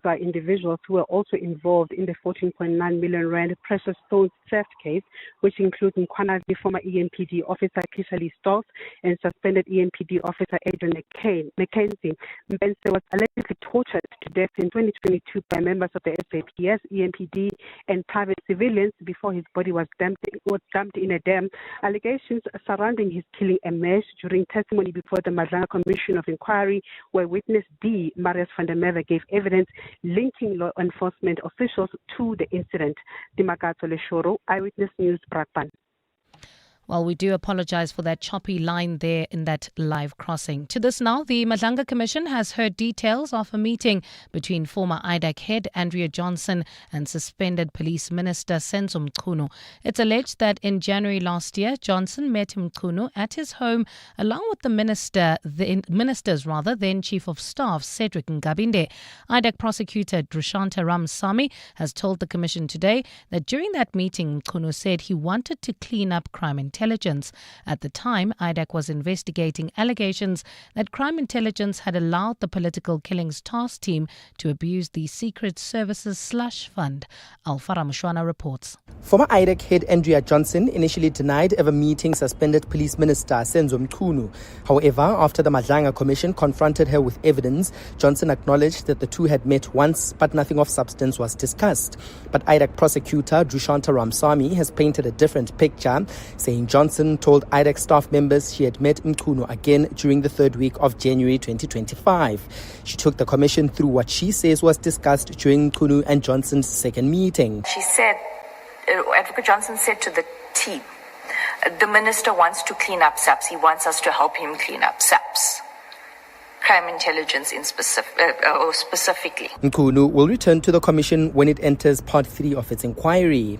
are individuals who were also involved in the 14.9 million rand precious stones theft case, which includes Nkwanali former EMPD officer Kishali Stolz and suspended EMPD officer Adrian Mackenzie. Mbense was allegedly tortured to death in 2022 by members of the SAPS, EMPD, and private civilians before his body was dumped in a dam. Allegations surrounding his killing emerged during testimony before the Madlanga Commission of Inquiry, where witness D. Marius van der Merwe gave evidence linking law enforcement officials to the incident. Dimakato Leshoro, Eyewitness News, Brakpan. Well, we do apologize for that choppy line there in that live crossing. To this now, the Madlanga Commission has heard details of a meeting between former IDAC head Andrea Johnson and suspended Police Minister Senzo Mchunu. It's alleged that in January last year, Johnson met Mchunu at his home along with the ministers, then Chief of Staff Cedric Ngabinde. IDAC prosecutor Drushanta Ramsamy has told the Commission today that during that meeting, Mchunu said he wanted to clean up crime intelligence. At the time, IDAC was investigating allegations that crime intelligence had allowed the Political Killings Task Team to abuse the Secret Services slush fund. Alfa Ramshwana reports. Former IDAC head Andrea Johnson initially denied ever meeting suspended Police Minister Senzo Mchunu. However, after the Madlanga Commission confronted her with evidence, Johnson acknowledged that the two had met once, but nothing of substance was discussed. But IDAC prosecutor Drushanta Ramsamy has painted a different picture, saying Johnson told IDAC staff members she had met Mchunu again during the third week of January 2025. She took the commission through what she says was discussed during Mchunu and Johnson's second meeting. She said, Advocate Johnson said to the team, the minister wants to clean up SAPS. He wants us to help him clean up SAPS. Crime intelligence specifically. Mchunu will return to the commission when it enters part 3 of its inquiry.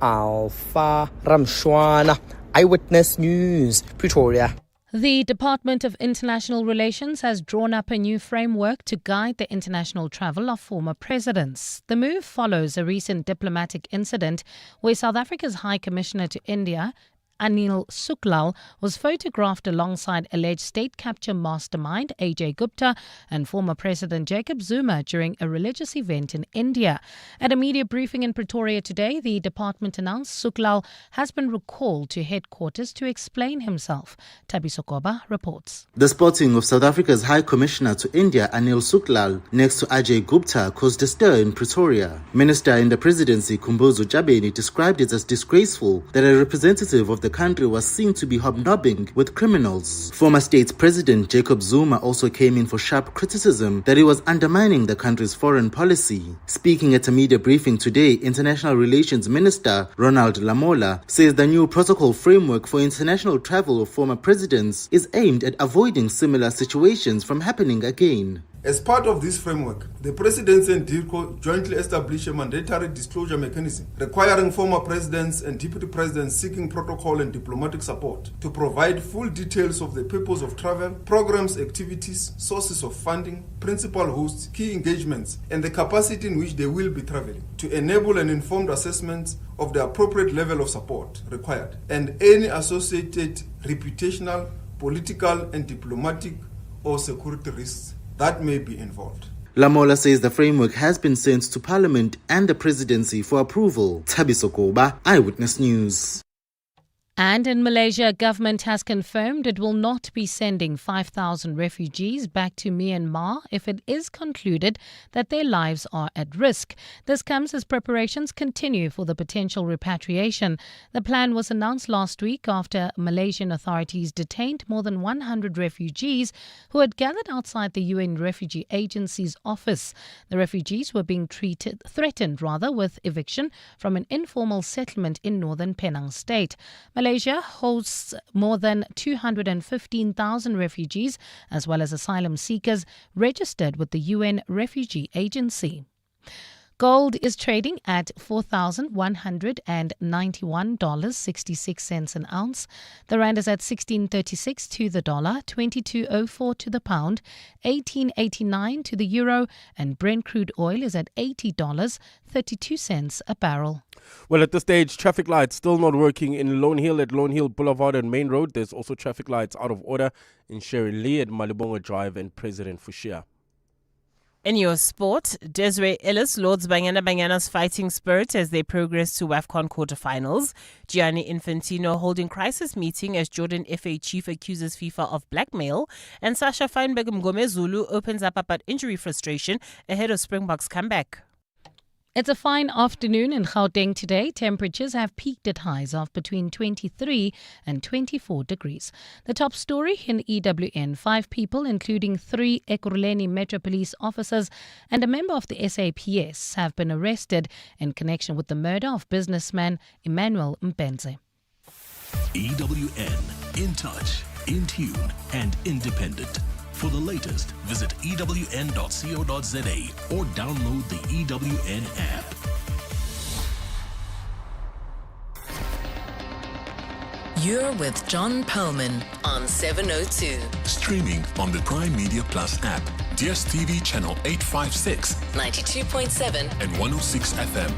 Alfa Ramshwana, Eyewitness News, Pretoria. The Department of International Relations has drawn up a new framework to guide the international travel of former presidents. The move follows a recent diplomatic incident where South Africa's High Commissioner to India, Anil Suklal, was photographed alongside alleged state capture mastermind Ajay Gupta and former President Jacob Zuma during a religious event in India. At a media briefing in Pretoria today, the department announced Suklal has been recalled to headquarters to explain himself. Tabiso Koba reports. The spotting of South Africa's High Commissioner to India, Anil Suklal, next to Ajay Gupta caused a stir in Pretoria. Minister in the presidency, Kumbuzo Jabeni, described it as disgraceful that a representative of the country was seen to be hobnobbing with criminals. Former state president Jacob Zuma also came in for sharp criticism that he was undermining the country's foreign policy. Speaking at a media briefing today, International Relations Minister Ronald Lamola says the new protocol framework for international travel of former presidents is aimed at avoiding similar situations from happening again. As part of this framework, the Presidency and DIRCO jointly established a mandatory disclosure mechanism requiring former presidents and deputy presidents seeking protocol and diplomatic support to provide full details of the purpose of travel, programs, activities, sources of funding, principal hosts, key engagements, and the capacity in which they will be traveling to enable an informed assessment of the appropriate level of support required and any associated reputational, political, and diplomatic or security risks that may be involved. Lamola says the framework has been sent to Parliament and the Presidency for approval. Tabiso Koba, Eyewitness News. And in Malaysia, government has confirmed it will not be sending 5,000 refugees back to Myanmar if it is concluded that their lives are at risk. This comes as preparations continue for the potential repatriation. The plan was announced last week after Malaysian authorities detained more than 100 refugees who had gathered outside the UN Refugee Agency's office. The refugees were being threatened with eviction from an informal settlement in northern Penang state. Malaysia hosts more than 215,000 refugees as well as asylum seekers registered with the UN Refugee Agency. Gold is trading at $4,191.66 an ounce. The rand is at 16.36 to the dollar, 22.04 to the pound, 18.89 to the euro, and Brent crude oil is at $80.32 a barrel. Well, at this stage, traffic lights still not working in Lone Hill at Lone Hill Boulevard and Main Road. There's also traffic lights out of order in Sherry Lee at Malibongo Drive and President Fushia. In your sport, Desiree Ellis lauds Banyana's fighting spirit as they progress to WAFCON quarterfinals. Gianni Infantino holding crisis meeting as Jordan FA chief accuses FIFA of blackmail. And Sasha Feinberg Mgomezulu opens up about injury frustration ahead of Springboks' comeback. It's a fine afternoon in Gauteng today. Temperatures have peaked at highs of between 23 and 24 degrees. The top story in EWN, 5 people, including 3 Ekurhuleni Metro Police officers and a member of the SAPS, have been arrested in connection with the murder of businessman Emmanuel Mpenze. EWN, in touch, in tune and independent. For the latest, visit ewn.co.za or download the EWN app. You're with John Perlman on 702. Streaming on the Prime Media Plus app, DSTV channel 856, 92.7 and 106 FM.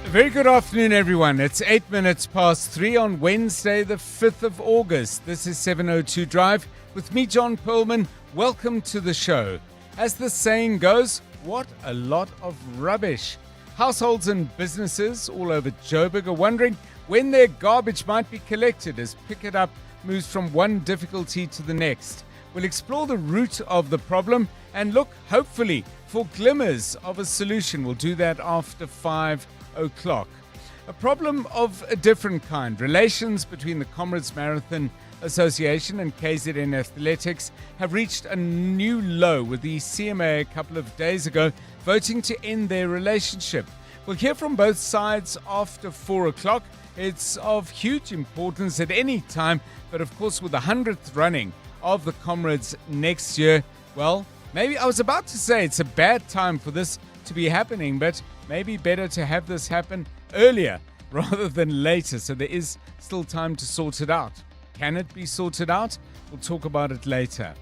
Very good afternoon, everyone. It's 8 minutes past 3 on Wednesday, the 5th of August. This is 702 Drive with me, John Perlman. Welcome to the show. As the saying goes, what a lot of rubbish. Households and businesses all over Joburg are wondering when their garbage might be collected as Pikitup moves from one difficulty to the next. We'll explore the root of the problem and look, hopefully, for glimmers of a solution. We'll do that after 5 o'clock. A problem of a different kind. Relations between the Comrades Marathon Association and KZN Athletics have reached a new low, with the CMA a couple of days ago voting to end their relationship. We'll hear from both sides after 4 o'clock. It's of huge importance at any time, but of course with the 100th running of the Comrades next year, well, maybe I was about to say it's a bad time for this to be happening, but maybe better to have this happen earlier rather than later, so there is still time to sort it out. Can it be sorted out? We'll talk about it later.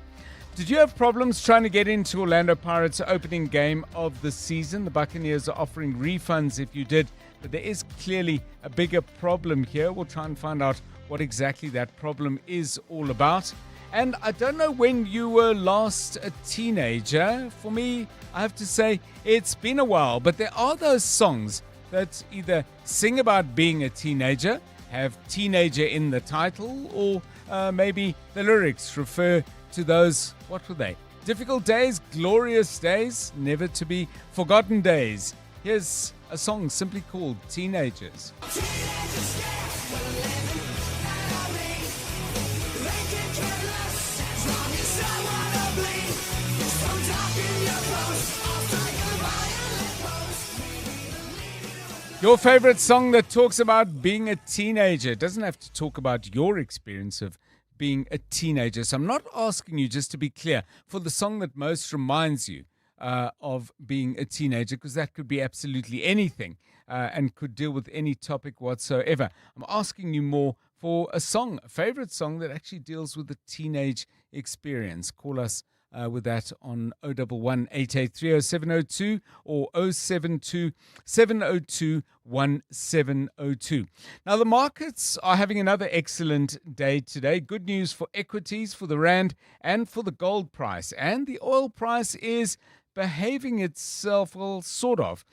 Did you have problems trying to get into Orlando Pirates' opening game of the season? The Buccaneers are offering refunds if you did, but there is clearly a bigger problem here. We'll try and find out what exactly that problem is all about. And I don't know when you were last a teenager. For me, I have to say it's been a while, but there are those songs that either sing about being a teenager, have teenager in the title, or maybe the lyrics refer to those, what were they? Difficult days, glorious days, never to be forgotten days. Here's a song simply called Teenagers. Your favorite song that talks about being a teenager. It doesn't have to talk about your experience of being a teenager. So I'm not asking you, just to be clear, for the song that most reminds you of being a teenager, because that could be absolutely anything and could deal with any topic whatsoever. I'm asking you more for a song, a favorite song that actually deals with the teenage experience. Call us with that on 011 883 0702 or 072 702 1702. Now, the markets are having another excellent day today. Good news for equities, for the rand, and for the gold price. And the oil price is behaving itself, well, sort of.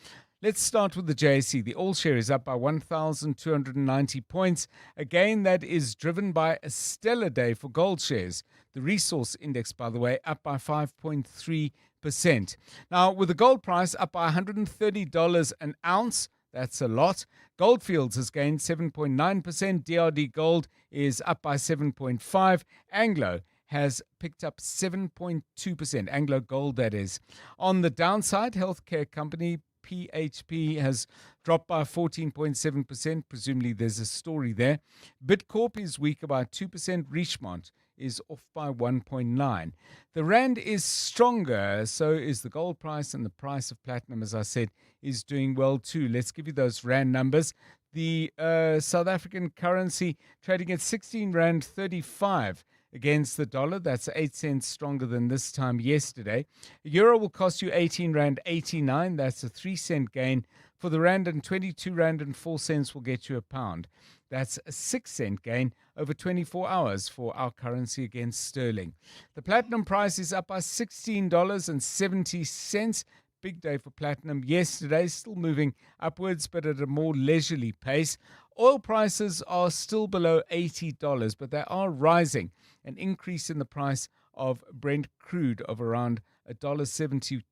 Let's start with the JSE. The oil share is up by 1,290 points. Again, that is driven by a stellar day for gold shares. The resource index, by the way, up by 5.3%. Now, with the gold price up by $130 an ounce, that's a lot. Goldfields has gained 7.9%. DRD Gold is up by 7.5%. Anglo has picked up 7.2%. Anglo Gold, that is. On the downside, healthcare company PHP has dropped by 14.7%. Presumably there's a story there. Bidcorp is weaker by 2%. Richemont is off by 1.9%. The rand is stronger, so is the gold price, and the price of platinum, as I said, is doing well too. Let's give you those rand numbers. The South African currency trading at 16 rand 35. against the dollar. That's 8 cents stronger than this time yesterday. A euro will cost you 18 Rand 89. That's a 3 cent gain for the rand, and 22 Rand and 4 cents will get you a pound. That's a 6 cent gain over 24 hours for our currency against sterling. The platinum price is up by $16.70. Big day for platinum yesterday, still moving upwards, but at a more leisurely pace. Oil prices are still below $80, but they are rising. An increase in the price of Brent crude of around $1.72,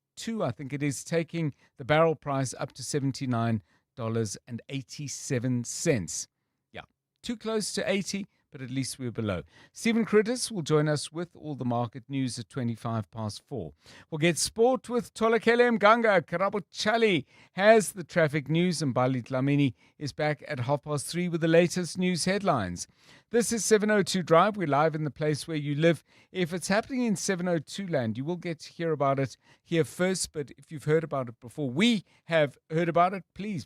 I think it is, taking the barrel price up to $79.87. Yeah, too close to 80, but at least we're below. Stephen Critters will join us with all the market news at 4:25. We'll get sport with Tolakele Mganga. Karabo Chali has the traffic news, and Bali Dlamini is back at 3:30 with the latest news headlines. This is 702 Drive. We're live in the place where you live. If it's happening in 702 land, you will get to hear about it here first. But if you've heard about it before, we have heard about it, please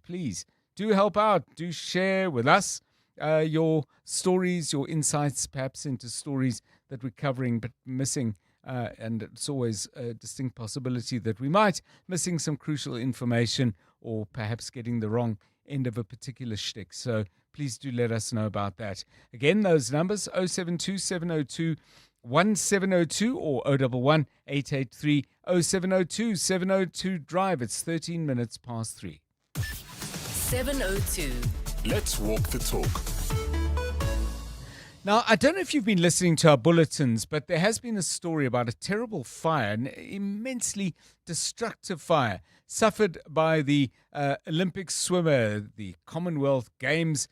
do help out. Do share with us your stories, your insights, perhaps into stories that we're covering but missing. And it's always a distinct possibility that we might missing some crucial information or perhaps getting the wrong end of a particular shtick. So please do let us know about that. Again, those numbers 072 702 1702 or 011 883 0702 702 Drive. It's 13 minutes past 3. 702. Let's walk the talk. Now, I don't know if you've been listening to our bulletins, but there has been a story about a terrible fire, an immensely destructive fire, suffered by the Olympic swimmer, the Commonwealth Games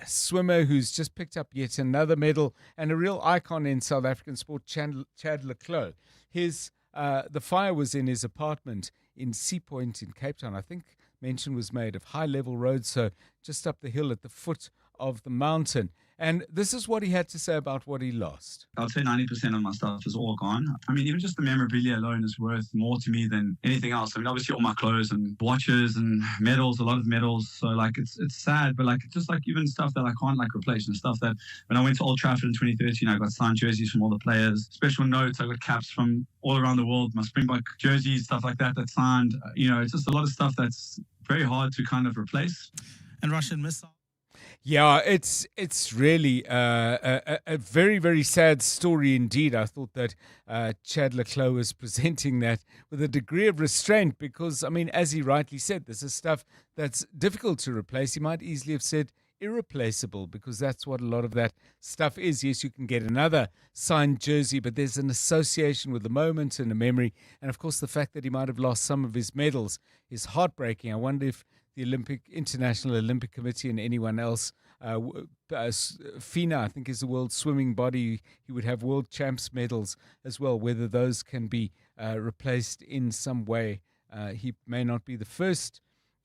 swimmer, who's just picked up yet another medal, and a real icon in South African sport, Chad Leclos. The fire was in his apartment in Sea Point in Cape Town. I think mention was made of high-level roads, so just up the hill at the foot of the mountain. And this is what he had to say about what he lost. I'd say 90% of my stuff is all gone. I mean, even just the memorabilia alone is worth more to me than anything else. I mean, obviously all my clothes and watches and medals, a lot of medals. So like, it's sad, but like, just like even stuff that I can't like replace, and stuff that when I went to Old Trafford in 2013, I got signed jerseys from all the players, special notes. I got caps from all around the world, my Springbok jerseys, stuff like that signed. It's just a lot of stuff that's very hard to kind of replace. And Russian missile. Yeah, it's really a very, very sad story indeed. I thought that Chad Leclos was presenting that with a degree of restraint because, I mean, as he rightly said, this is stuff that's difficult to replace. He might easily have said irreplaceable because that's what a lot of that stuff is. Yes, you can get another signed jersey, but there's an association with the moment and a memory. And, of course, the fact that he might have lost some of his medals is heartbreaking. I wonder if the International Olympic Committee and anyone else, FINA, I think, is the world swimming body. He would have world champs medals as well, whether those can be replaced in some way. He may not be the first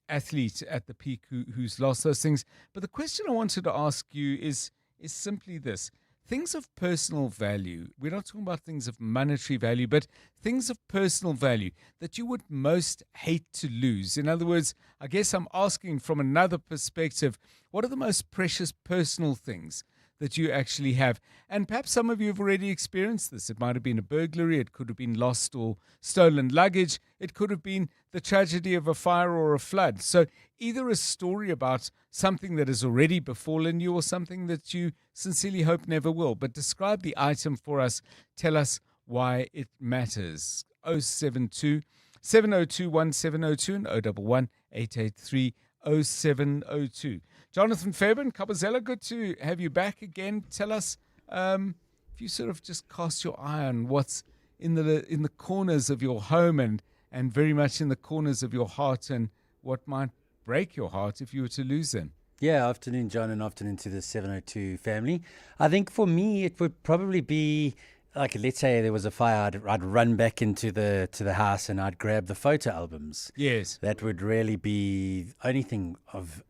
athlete at the peak who's lost those things. But the question I wanted to ask you is simply this. Things of personal value, we're not talking about things of monetary value, but things of personal value that you would most hate to lose. In other words, I guess I'm asking from another perspective, what are the most precious personal things that you actually have? And perhaps some of you have already experienced this. It might have been a burglary. It could have been lost or stolen luggage. It could have been the tragedy of a fire or a flood. So either a story about something that has already befallen you or something that you sincerely hope never will. But describe the item for us. Tell us why it matters. 072 702 1702 and 011 883 0702. Jonathan Fairbairn, Kabazela, good to have you back again. Tell us, if you sort of just cast your eye on what's in the corners of your home and very much in the corners of your heart, and what might break your heart if you were to lose them. Yeah, afternoon, John, and afternoon to the 702 family. I think for me, it would probably be like, let's say there was a fire, I'd run back into the house and I'd grab the photo albums. Yes, that would really be the only thing of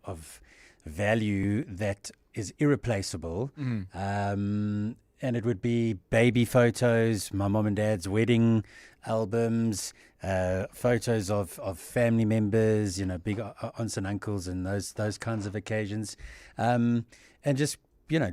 value that is irreplaceable. And it would be baby photos, my mom and dad's wedding albums, photos of family members, big aunts and uncles and those kinds of occasions, and just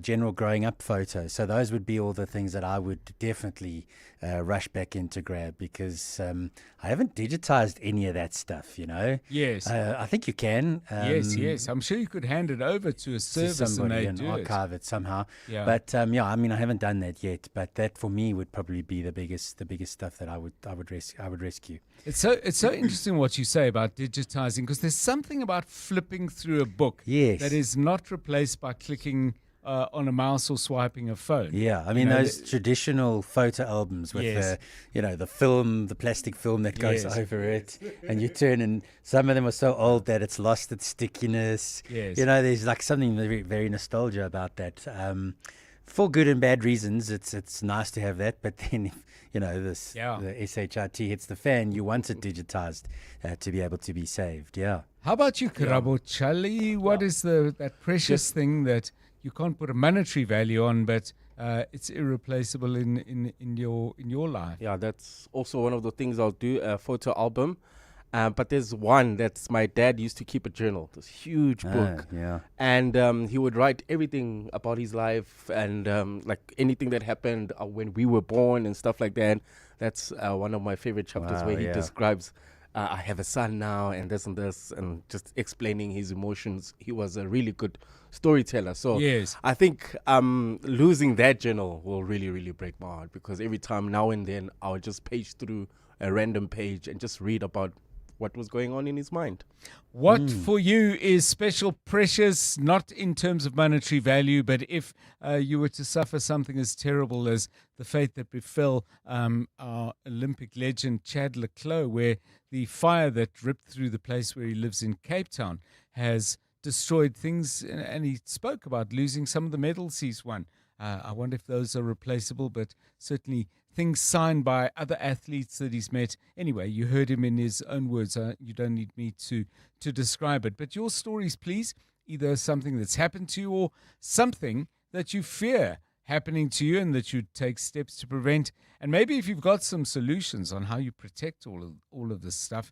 general growing up photos. So those would be all the things that I would definitely rush back in to grab, because I haven't digitized any of that stuff, Yes. I think you can. Yes. I'm sure you could hand it over to a service and they do archive it somehow. Yeah. But I haven't done that yet. But that for me would probably be the biggest stuff that I would rescue. It's so interesting what you say about digitizing, because there's something about flipping through a book that is not replaced by clicking on a mouse or swiping a phone. Yeah, those traditional photo albums with the film, the plastic film that goes over it, and you turn, and some of them are so old that it's lost its stickiness. Yes. There's like something very, very nostalgia about that. For good and bad reasons, it's nice to have that, but then if the SHIT hits the fan, you want it digitized to be able to be saved. Yeah. How about you, Karabo Chali? What is that precious thing that you can't put a monetary value on, but it's irreplaceable in your life? Yeah, that's also one of the things I'll do, a photo album. But there's one that's my dad used to keep a journal, this huge book. And he would write everything about his life and like anything that happened when we were born and stuff like that. That's one of my favorite chapters where he describes, I have a son now and this, and just explaining his emotions. He was a really good storyteller. So I think losing that journal will really, really break my heart, because every time now and then I'll just page through a random page and just read about what was going on in his mind. What for you is special, precious, not in terms of monetary value, but if you were to suffer something as terrible as the fate that befell our Olympic legend Chad le Clos, where the fire that ripped through the place where he lives in Cape Town has destroyed things, and he spoke about losing some of the medals he's won. I wonder if those are replaceable, but certainly things signed by other athletes that he's met. Anyway, you heard him in his own words. You don't need me to describe it. But your stories, please, either something that's happened to you or something that you fear happening to you and that you take steps to prevent. And maybe if you've got some solutions on how you protect all of this stuff,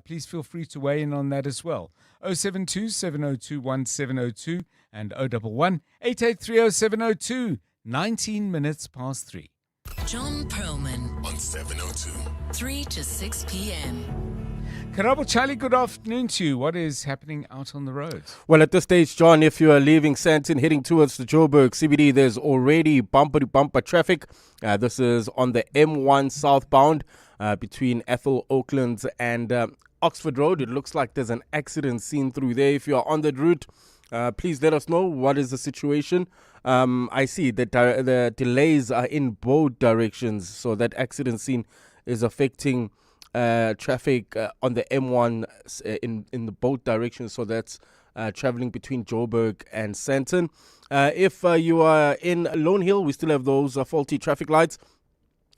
please feel free to weigh in on that as well. 072 702 1702 and 011 8830 702. 19 minutes past 3. John Perlman on 702. 3 to 6 p.m. Karabo Charlie, good afternoon to you. What is happening out on the roads? Well, at this stage, John, if you are leaving Sandton heading towards the Joburg CBD, there's already bumper-to-bumper traffic. This is on the M1 southbound between Ethel Oaklands and Oxford Road. It looks like there's an accident scene through there. If you are on that route, please let us know what is the situation. I see that the delays are in both directions, so that accident scene is affecting traffic on the M1 in the both directions. So that's traveling between Joburg and Sandton. If you are in Lone Hill, we still have those faulty traffic lights.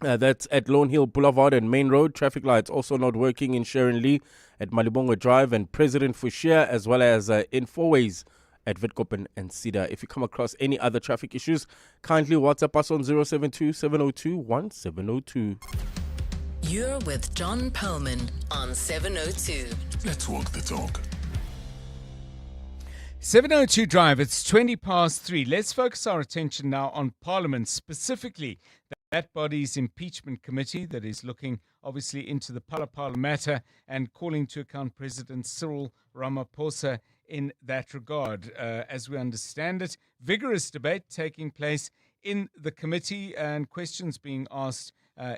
That's at Lone Hill Boulevard and Main Road. Traffic lights also not working in Sharon Lee at Malibongo Drive and President Fushia, as well as in Fourways at Witkoppen and Cedar. If you come across any other traffic issues, kindly WhatsApp us on 072 702 1702. You're with John Perlman on 702. Let's walk the talk. 702 Drive, it's 20 past 3. Let's focus our attention now on Parliament, specifically that body's impeachment committee that is looking obviously into the Phala matter and calling to account President Cyril Ramaphosa in that regard. As we understand it, vigorous debate taking place in the committee and questions being asked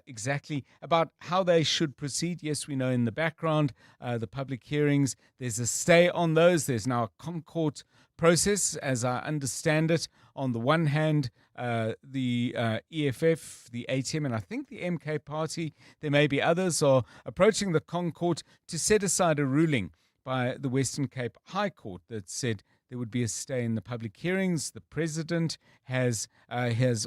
exactly about how they should proceed. Yes, we know in the background, the public hearings, there's a stay on those. There's now a concourt process, as I understand it. On the one hand, the EFF, the ATM, and I think the MK party, there may be others, are approaching the concourt to set aside a ruling by the Western Cape High Court that said there would be a stay in the public hearings. The president has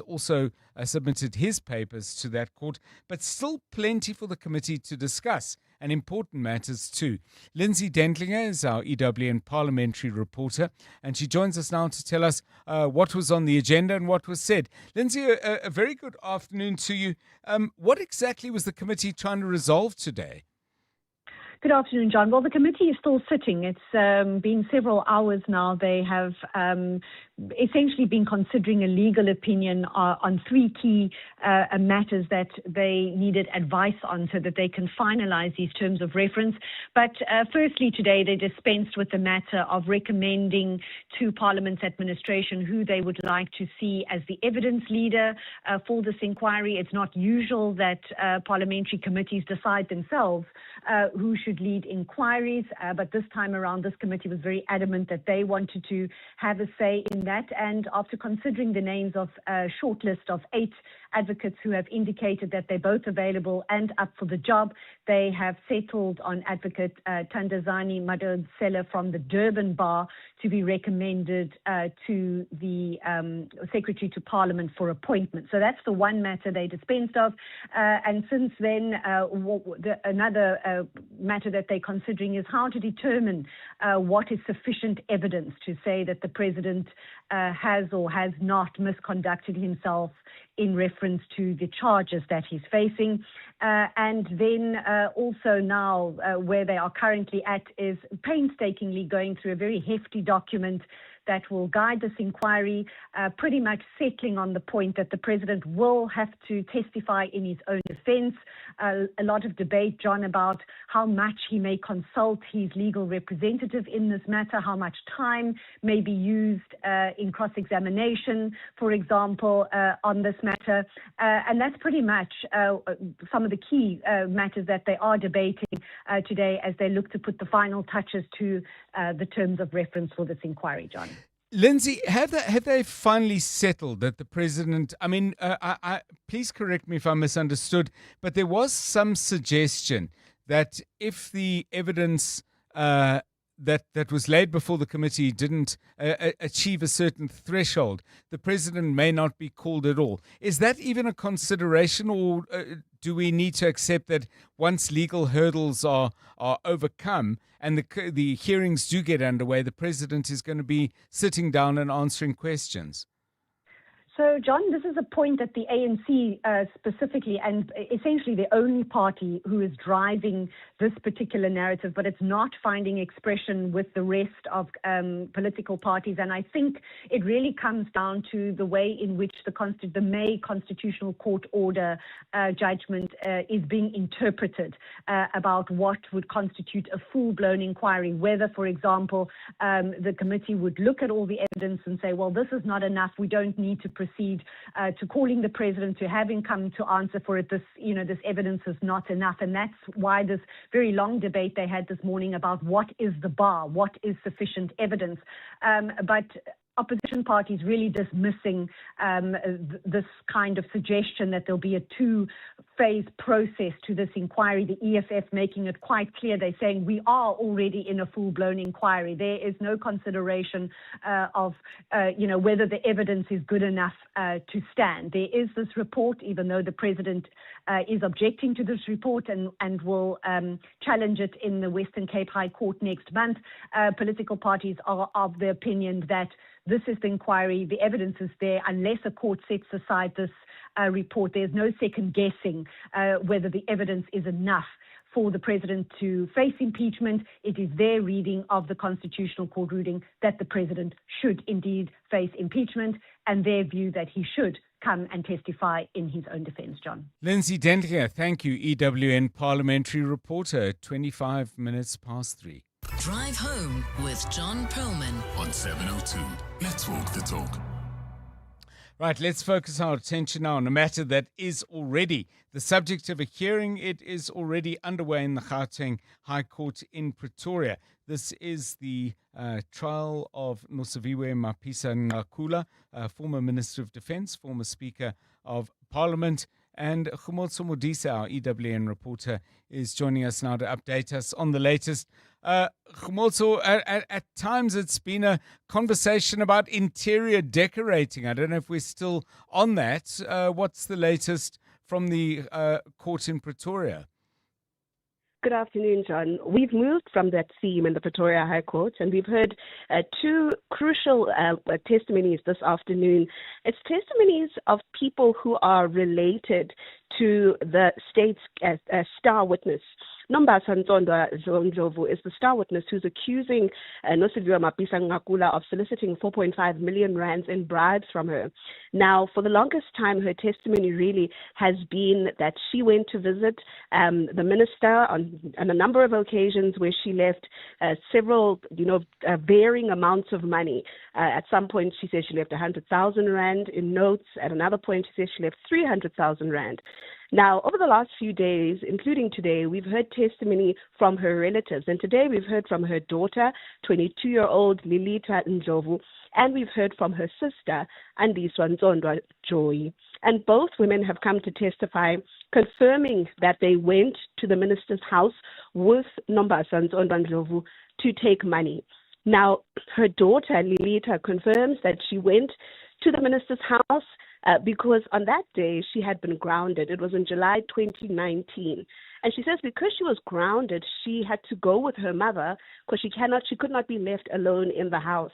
also submitted his papers to that court, but still plenty for the committee to discuss, and important matters too. Lindsay Dentlinger is our EWN parliamentary reporter, and she joins us now to tell us what was on the agenda and what was said. Lindsay, a very good afternoon to you. What exactly was the committee trying to resolve today? Good afternoon, John. Well, the committee is still sitting. It's been several hours now. They have essentially been considering a legal opinion on three key matters that they needed advice on so that they can finalize these terms of reference. But firstly, today they dispensed with the matter of recommending to Parliament's administration who they would like to see as the evidence leader for this inquiry. It's not usual that parliamentary committees decide themselves who should lead inquiries, but this time around this committee was very adamant that they wanted to have a say in that, and after considering the names of a short list of 8 advocates who have indicated that they're both available and up for the job, they have settled on Advocate Thandazani Madonsela from the Durban Bar to be recommended to the Secretary to Parliament for appointment. So that's the one matter they dispensed of. And since then, another matter that they're considering is how to determine what is sufficient evidence to say that the President has or has not misconducted himself in reference to the charges that he's facing. And then also now where they are currently at is painstakingly going through a very hefty document that will guide this inquiry, pretty much settling on the point that the President will have to testify in his own defense. A lot of debate, John, about how much he may consult his legal representative in this matter, how much time may be used in cross-examination, for example, on this matter. And that's pretty much some of the key matters that they are debating today as they look to put the final touches to the terms of reference for this inquiry, John. Lindsay, have they finally settled that the President, please correct me if I misunderstood, but there was some suggestion that if the evidence that was laid before the committee didn't achieve a certain threshold, the President may not be called at all. Is that even a consideration, or do we need to accept that once legal hurdles are overcome and the hearings do get underway, the President is going to be sitting down and answering questions? So, John, this is a point that the ANC specifically, and essentially the only party who is driving this particular narrative, but it's not finding expression with the rest of political parties. And I think it really comes down to the way in which the May Constitutional Court order judgment is being interpreted about what would constitute a full-blown inquiry, whether, for example, the committee would look at all the evidence and say, well, this is not enough, we don't need to proceed to calling the President, to having come to answer for it. This evidence is not enough. And that's why this very long debate they had this morning about what is the bar, what is sufficient evidence. But opposition parties really dismissing this kind of suggestion that there'll be a two-phase process to this inquiry. The EFF making it quite clear. They're saying we are already in a full-blown inquiry. There is no consideration of whether the evidence is good enough to stand. There is this report, even though the President is objecting to this report and will challenge it in the Western Cape High Court next month. Political parties are of the opinion that this is the inquiry, the evidence is there. Unless a court sets aside this report, there's no second guessing whether the evidence is enough for the President to face impeachment. It is their reading of the Constitutional Court ruling that the President should indeed face impeachment, and their view that he should come and testify in his own defense, John. Lindsay Dendrier, thank you, EWN parliamentary reporter, 25 minutes past 3. Drive Home with John Perlman on 702. Let's walk the talk. Right, let's focus our attention now on a matter that is already the subject of a hearing. It is already underway in the Gauteng High Court in Pretoria. This is the trial of Nosiviwe Mapisa-Nqakula, former Minister of Defence, former Speaker of Parliament. And Khumotso Modisa, our EWN reporter, is joining us now to update us on the latest. Khumotso, at times it's been a conversation about interior decorating. I don't know if we're still on that. What's the latest from the court in Pretoria? Good afternoon, John. We've moved from that theme in the Pretoria High Court, and we've heard two crucial testimonies this afternoon. It's testimonies of people who are related to the state's star witness. Nombasa Ndlovu is the star witness who's accusing Nosiviwe Mapisa-Nqakula of soliciting 4.5 million rands in bribes from her. Now, for the longest time, her testimony really has been that she went to visit the minister on a number of occasions where she left several, varying amounts of money. At some point, she said she left 100,000 rand in notes. At another point, she said she left 300,000 rand. Now, over the last few days, including today, we've heard testimony from her relatives. And today we've heard from her daughter, 22-year-old Lilita Ndlovu, and we've heard from her sister, Andiswa Nzondwa Joy. And both women have come to testify, confirming that they went to the minister's house with Nombasa Nzondwa Ndlovu to take money. Now, her daughter, Lilita, confirms that she went to the minister's house because on that day she had been grounded. It was in July 2019. And she says because she was grounded, she had to go with her mother because she could not be left alone in the house.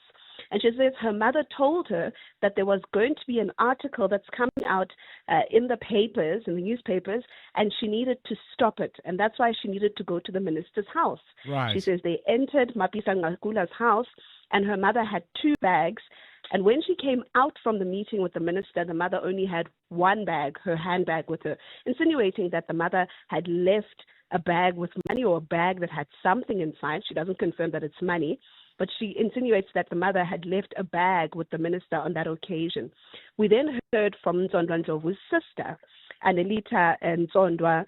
And she says her mother told her that there was going to be an article that's coming out in the papers, in the newspapers, and she needed to stop it. And that's why she needed to go to the minister's house. Right. She says they entered Mapisa-Nqakula's house, and her mother had 2 bags. And when she came out from the meeting with the minister, the mother only had 1 bag, her handbag with her, insinuating that the mother had left a bag with money or a bag that had something inside. She doesn't confirm that it's money, but she insinuates that the mother had left a bag with the minister on that occasion. We then heard from Nzondwa Ndlovu's sister, Anelita Nzondwa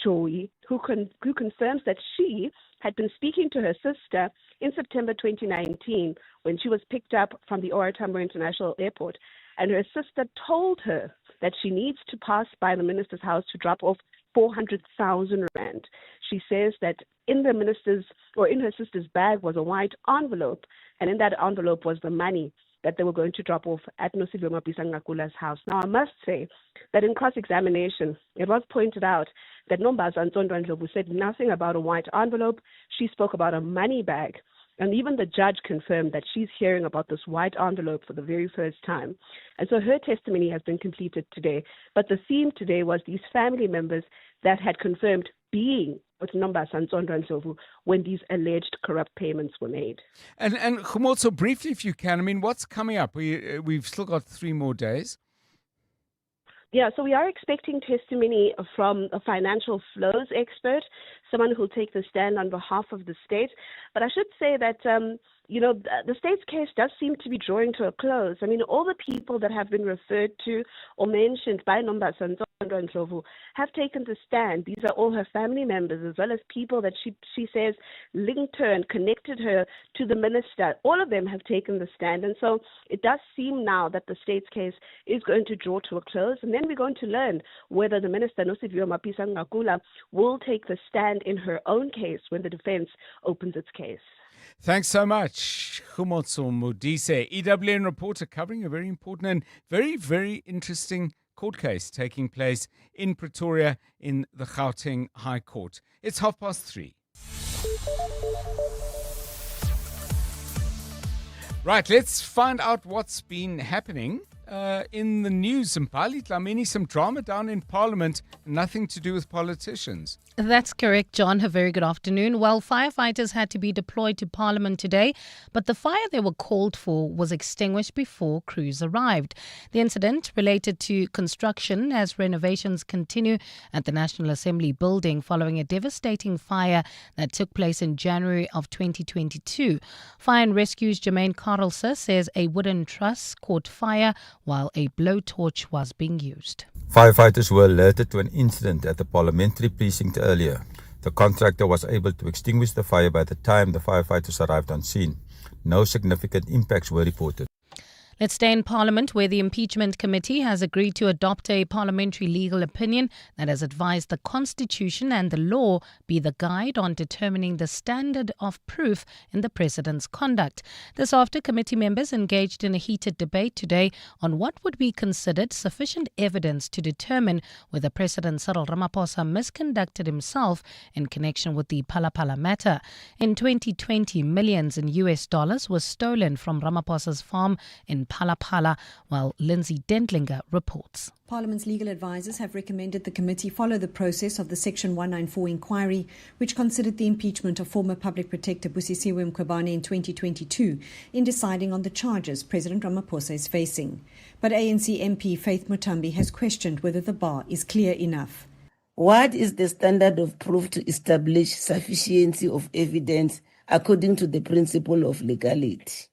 Joy, who confirms that she had been speaking to her sister in September 2019 when she was picked up from the OR Tambo International Airport. And her sister told her that she needs to pass by the minister's house to drop off 400,000 rand. She says that in her sister's bag was a white envelope, and in that envelope was the money that they were going to drop off at Nosiviwe Mapisa-Nqakula's house. Now, I must say that in cross-examination, it was pointed out that Nombasa Nzondwa Ndlovu said nothing about a white envelope. She spoke about a money bag. And even the judge confirmed that she's hearing about this white envelope for the very first time. And so her testimony has been completed today. But the theme today was these family members that had confirmed being with Nombasa Nzondwa Ndlovu when these alleged corrupt payments were made. And Khumotso, briefly, if you can, I mean, what's coming up? We've still got 3 more days. Yeah, so we are expecting testimony from a financial flows expert, someone who'll take the stand on behalf of the state. But I should say that, the state's case does seem to be drawing to a close. I mean, all the people that have been referred to or mentioned by Nombasa Nzondwa Ndlovu have taken the stand. These are all her family members, as well as people that she says linked her and connected her to the minister. All of them have taken the stand. And so it does seem now that the state's case is going to draw to a close. And then we're going to learn whether the minister, Nosiviwe Mapisa-Nqakula, will take the stand in her own case when the defense opens its case. Thanks so much, Khumotso Modise, EWN reporter, covering a very important and very, very interesting court case taking place in Pretoria in the Gauteng High Court. It's 3:30. Right, let's find out what's been happening in the news. Mpali Dlamini, some drama down in Parliament, nothing to do with politicians. That's correct, John. A very good afternoon. Well, firefighters had to be deployed to Parliament today, but the fire they were called for was extinguished before crews arrived. The incident related to construction as renovations continue at the National Assembly building following a devastating fire that took place in January of 2022. Fire and Rescue's Jermaine Carlser says a wooden truss caught fire while a blowtorch was being used. Firefighters were alerted to an incident at the parliamentary precinct earlier. The contractor was able to extinguish the fire by the time the firefighters arrived on scene. No significant impacts were reported. Let's stay in Parliament, where the Impeachment Committee has agreed to adopt a parliamentary legal opinion that has advised the Constitution and the law be the guide on determining the standard of proof in the President's conduct. This after committee members engaged in a heated debate today on what would be considered sufficient evidence to determine whether President Cyril Ramaphosa misconducted himself in connection with the Phala matter. In 2020, millions in US dollars was stolen from Ramaphosa's farm in in Phala, while Lindsay Dentlinger reports. Parliament's legal advisers have recommended the committee follow the process of the Section 194 inquiry, which considered the impeachment of former Public Protector Busisiwe Mkhwebane in 2022 in deciding on the charges President Ramaphosa is facing. But ANC MP Faith Mutambi has questioned whether the bar is clear enough. What is the standard of proof to establish sufficiency of evidence according to the principle of legality?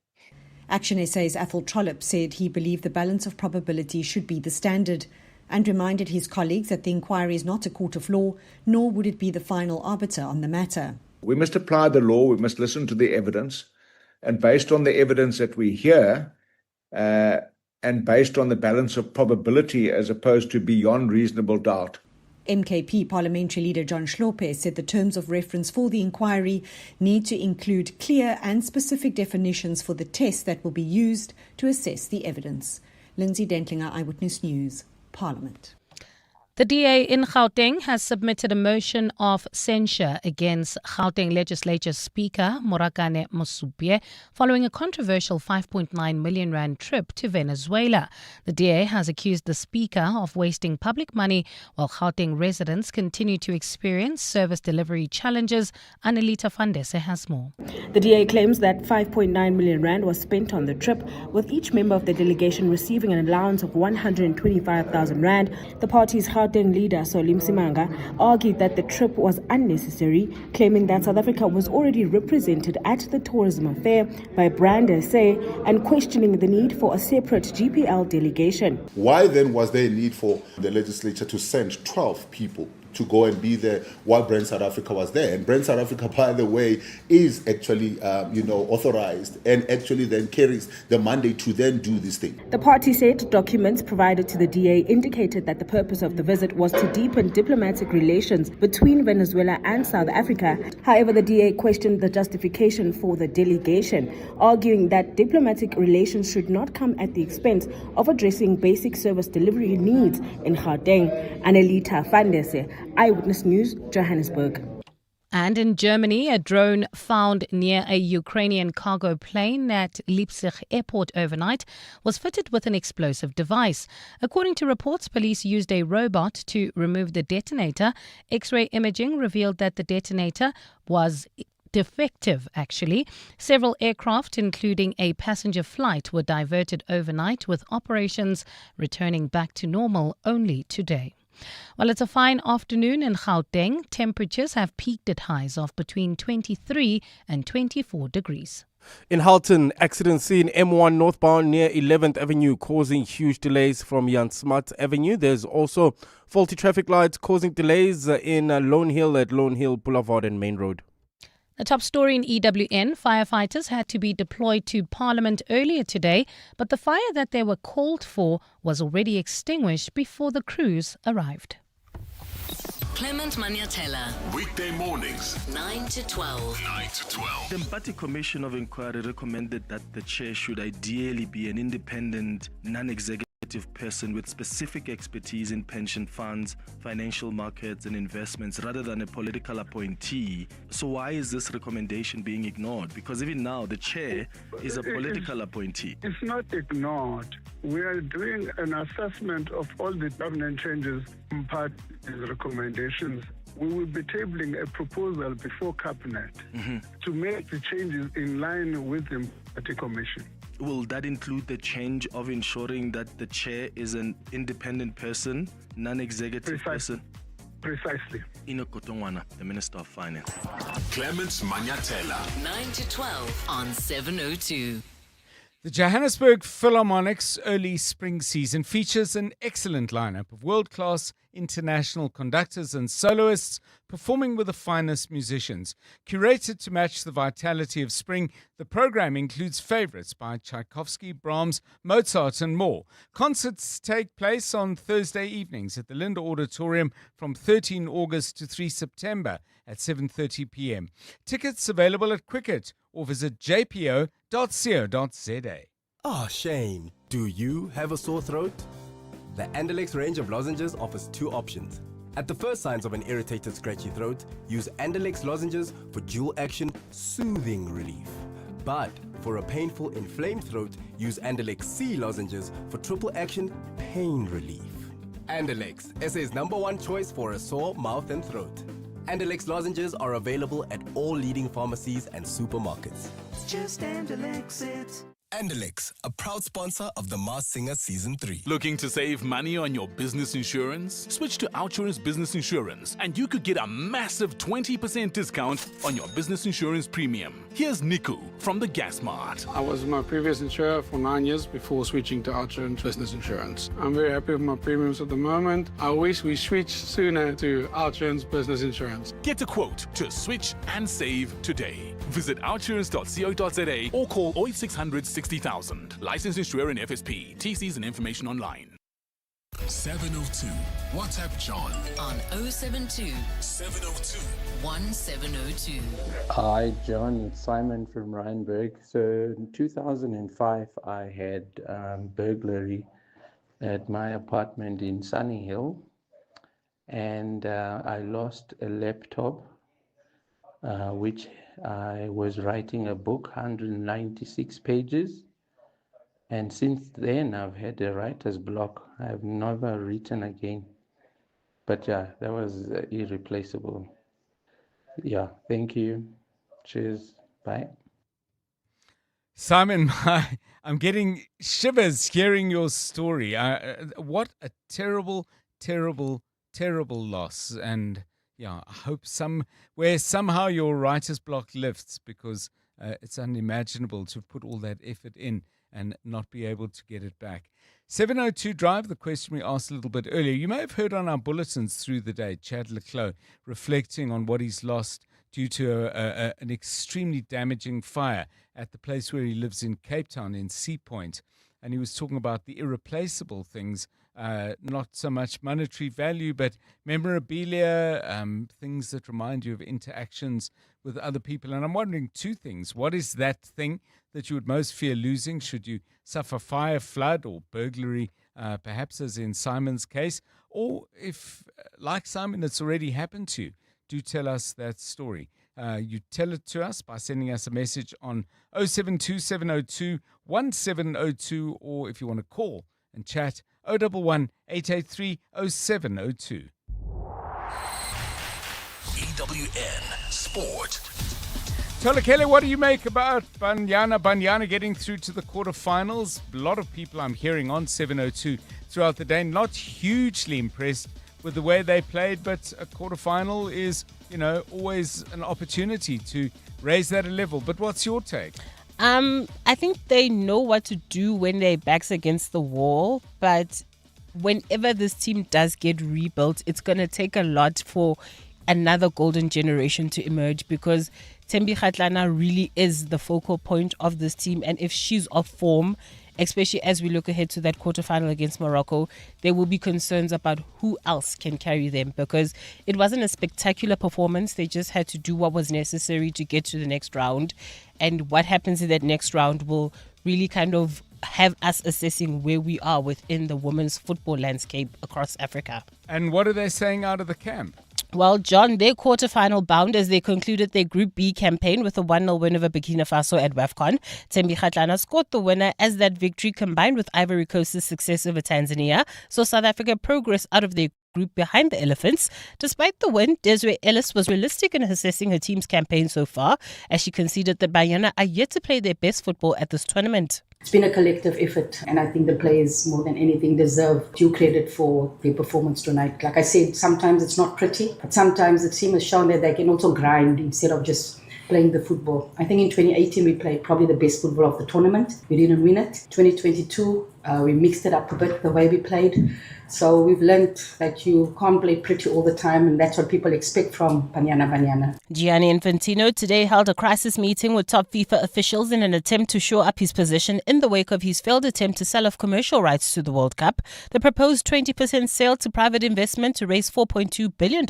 Action SA's Athol Trollip said he believed the balance of probability should be the standard and reminded his colleagues that the inquiry is not a court of law, nor would it be the final arbiter on the matter. We must apply the law, we must listen to the evidence, and based on the evidence that we hear, and based on the balance of probability as opposed to beyond reasonable doubt. MKP Parliamentary Leader John Hlophe said the terms of reference for the inquiry need to include clear and specific definitions for the tests that will be used to assess the evidence. Lindsay Dentlinger, Eyewitness News, Parliament. The DA in Gauteng has submitted a motion of censure against Gauteng Legislature Speaker Morakane Mosupie following a controversial 5.9 million rand trip to Venezuela. The DA has accused the Speaker of wasting public money while Gauteng residents continue to experience service delivery challenges. Annelita Fandese has more. The DA claims that 5.9 million rand was spent on the trip, with each member of the delegation receiving an allowance of 125,000 rand. The party's Gauteng leader Solim Simanga argued that the trip was unnecessary, claiming that South Africa was already represented at the tourism affair by Brand SA and questioning the need for a separate GPL delegation. Why then was there a need for the legislature to send 12 people to go and be there while Brand South Africa was there? And Brand South Africa, by the way, is actually, authorized and actually then carries the mandate to then do this thing. The party said documents provided to the DA indicated that the purpose of the visit was to deepen diplomatic relations between Venezuela and South Africa. However, the DA questioned the justification for the delegation, arguing that diplomatic relations should not come at the expense of addressing basic service delivery needs in Gauteng. Annelita Fandese, Eyewitness News, Johannesburg. And in Germany, a drone found near a Ukrainian cargo plane at Leipzig airport overnight was fitted with an explosive device. According to reports, police used a robot to remove the detonator. X-ray imaging revealed that the detonator was defective, actually. Several aircraft, including a passenger flight, were diverted overnight, with operations returning back to normal only today. Well, it's a fine afternoon in Gauteng. Temperatures have peaked at highs of between 23 and 24 degrees. In Halton, accident scene M1 northbound near 11th Avenue causing huge delays from Jan Smuts Avenue. There's also faulty traffic lights causing delays in Lone Hill at Lone Hill Boulevard and Main Road. The top story in EWN, firefighters had to be deployed to Parliament earlier today, but the fire that they were called for was already extinguished before the crews arrived. Clement Maniatella. Weekday mornings, 9 to 12. 9 to 12. The Mpati Commission of Inquiry recommended that the chair should ideally be an independent, non-executive person with specific expertise in pension funds, financial markets and investments rather than a political appointee. So why is this recommendation being ignored? Because even now the chair is a political appointee. It's not ignored. We are doing an assessment of all the governance changes in party's recommendations. We will be tabling a proposal before Cabinet to make the changes in line with the Party Commission. Will that include the change of ensuring that the chair is an independent person, non-executive person? Precisely. Ino Kotongwana, the Minister of Finance. Clements Maniatella. 9 to 12 on 702. The Johannesburg Philharmonic's early spring season features an excellent lineup of world-class international conductors and soloists performing with the finest musicians. Curated to match the vitality of spring, the program includes favorites by Tchaikovsky, Brahms, Mozart and more. Concerts take place on Thursday evenings at the Linda Auditorium from 13 August to 3 September at 7:30 p.m. Tickets available at Quicket or visit jpo.co.za. Oh, Shane, do you have a sore throat? The Andalex range of lozenges offers two options. At the first signs of an irritated, scratchy throat, use Andalex lozenges for dual-action, soothing relief. But for a painful, inflamed throat, use Andalex C lozenges for triple action pain relief. Andalex, SA's #1 choice for a sore mouth and throat. Andalex lozenges are available at all leading pharmacies and supermarkets. Just Andalex it. Andalex, a proud sponsor of The Masked Singer Season 3. Looking to save money on your business insurance? Switch to Outsurance Business Insurance and you could get a massive 20% discount on your business insurance premium. Here's Niku from the Gas Mart. I was with my previous insurer for 9 years before switching to Outsurance Business Insurance. I'm very happy with my premiums at the moment. I wish we switched sooner to Outsurance Business Insurance. Get a quote to switch and save today. Visit outsurance.co.za or call 0600 60,000. Licensed insurer and FSP. TCs and information online. 702. WhatsApp John on 072 702 1702. Hi, John. It's Simon from Rheinberg. So in 2005, I had burglary at my apartment in Sunny Hill, and I lost a laptop, which I was writing a book, 196 pages. And since then, I've had a writer's block. I've never written again. But yeah, that was irreplaceable. Yeah, thank you. Cheers. Bye. Simon, I'm getting shivers hearing your story. What a terrible, terrible, terrible loss. And yeah, I hope somewhere, somehow your writer's block lifts, because it's unimaginable to put all that effort in and not be able to get it back. 702 Drive, the question we asked a little bit earlier. You may have heard on our bulletins through the day, Chad Leclos reflecting on what he's lost due to an extremely damaging fire at the place where he lives in Cape Town, in Sea Point. And he was talking about the irreplaceable things, not so much monetary value, but memorabilia, things that remind you of interactions with other people. And I'm wondering two things. What is that thing that you would most fear losing should you suffer fire, flood, or burglary, perhaps as in Simon's case? Or if, like Simon, it's already happened to you, do tell us that story. You tell it to us by sending us a message on 0727021702, or if you want to call and chat, 011 883 0702. EWN Sport. Tolakele, what do you make about Banyana getting through to the quarterfinals? A lot of people I'm hearing on 702 throughout the day not hugely impressed with the way they played, but a quarterfinal is, always an opportunity to raise that a level. But what's your take? I think they know what to do when their back's against the wall, but whenever this team does get rebuilt, it's going to take a lot for another golden generation to emerge, because Thembi Kgatlana really is the focal point of this team. And if she's off form, especially as we look ahead to that quarterfinal against Morocco, there will be concerns about who else can carry them, because it wasn't a spectacular performance. They just had to do what was necessary to get to the next round. And what happens in that next round will really kind of have us assessing where we are within the women's football landscape across Africa. And what are they saying out of the camp? Well, John, they're quarterfinal bound as they concluded their Group B campaign with a 1-0 win over Burkina Faso at WAFCON. Thembi Kgatlana scored the winner as that victory combined with Ivory Coast's success over Tanzania. So South Africa progressed out of their group behind the Elephants. Despite the win, Desiree Ellis was realistic in assessing her team's campaign so far, as she conceded that Banyana are yet to play their best football at this tournament. It's been a collective effort, and I think the players, more than anything, deserve due credit for their performance tonight. Like I said, sometimes it's not pretty, but sometimes the team has shown that they can also grind instead of just playing the football. I think in 2018 we played probably the best football of the tournament. We didn't win it. 2022 we mixed it up a bit the way we played. So we've learned that you can't play pretty all the time, and that's what people expect from Banyana. Gianni Infantino today held a crisis meeting with top FIFA officials in an attempt to shore up his position in the wake of his failed attempt to sell off commercial rights to the World Cup. The proposed 20% sale to private investment to raise $4.2 billion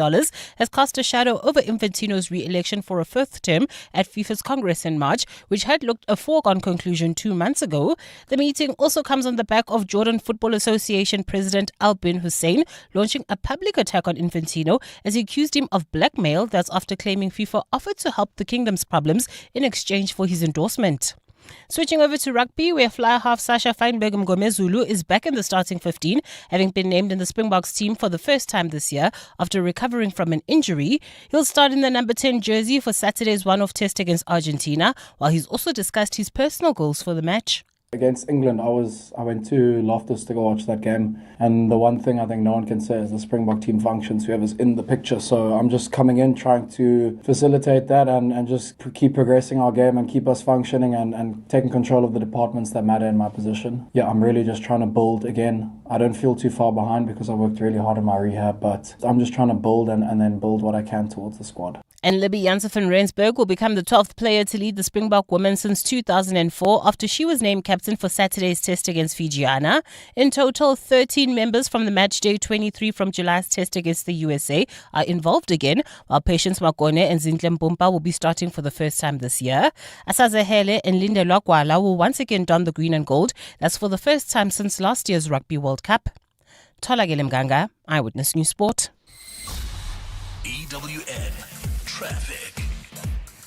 has cast a shadow over Infantino's re-election for a fifth term at FIFA's Congress in March, which had looked a foregone conclusion 2 months ago. The meeting also comes on the the back of Jordan Football Association President Al bin Hussein launching a public attack on Infantino as he accused him of blackmail. That's after claiming FIFA offered to help the kingdom's problems in exchange for his endorsement. Switching over to rugby, where fly half Sasha Feinberg Mgomezulu is back in the starting 15, having been named in the Springboks team for the first time this year after recovering from an injury. He'll start in the number 10 jersey for Saturday's one-off test against Argentina, while he's also discussed his personal goals for the match. Against England, I went to Loftus to go watch that game, and the one thing I think no one can say is the Springbok team functions, whoever's in the picture. So I'm just coming in trying to facilitate that and just keep progressing our game and keep us functioning and taking control of the departments that matter in my position. Yeah, I'm really just trying to build again. I don't feel too far behind because I worked really hard in my rehab, but I'm just trying to build and then build what I can towards the squad. And Libby Janssen van Rensburg will become the 12th player to lead the Springbok women since 2004 after she was named captain for Saturday's test against Fijiana. In total, 13 members from the match day 23 from July's test against the USA are involved again, while Patience Makone and Zintle Mpumpa will be starting for the first time this year. Asaze Hele and Linda Lwakwala will once again don the green and gold. That's for the first time since last year's Rugby World Cup. Tholakele Mganga, Eyewitness News Sport. EWN Traffic.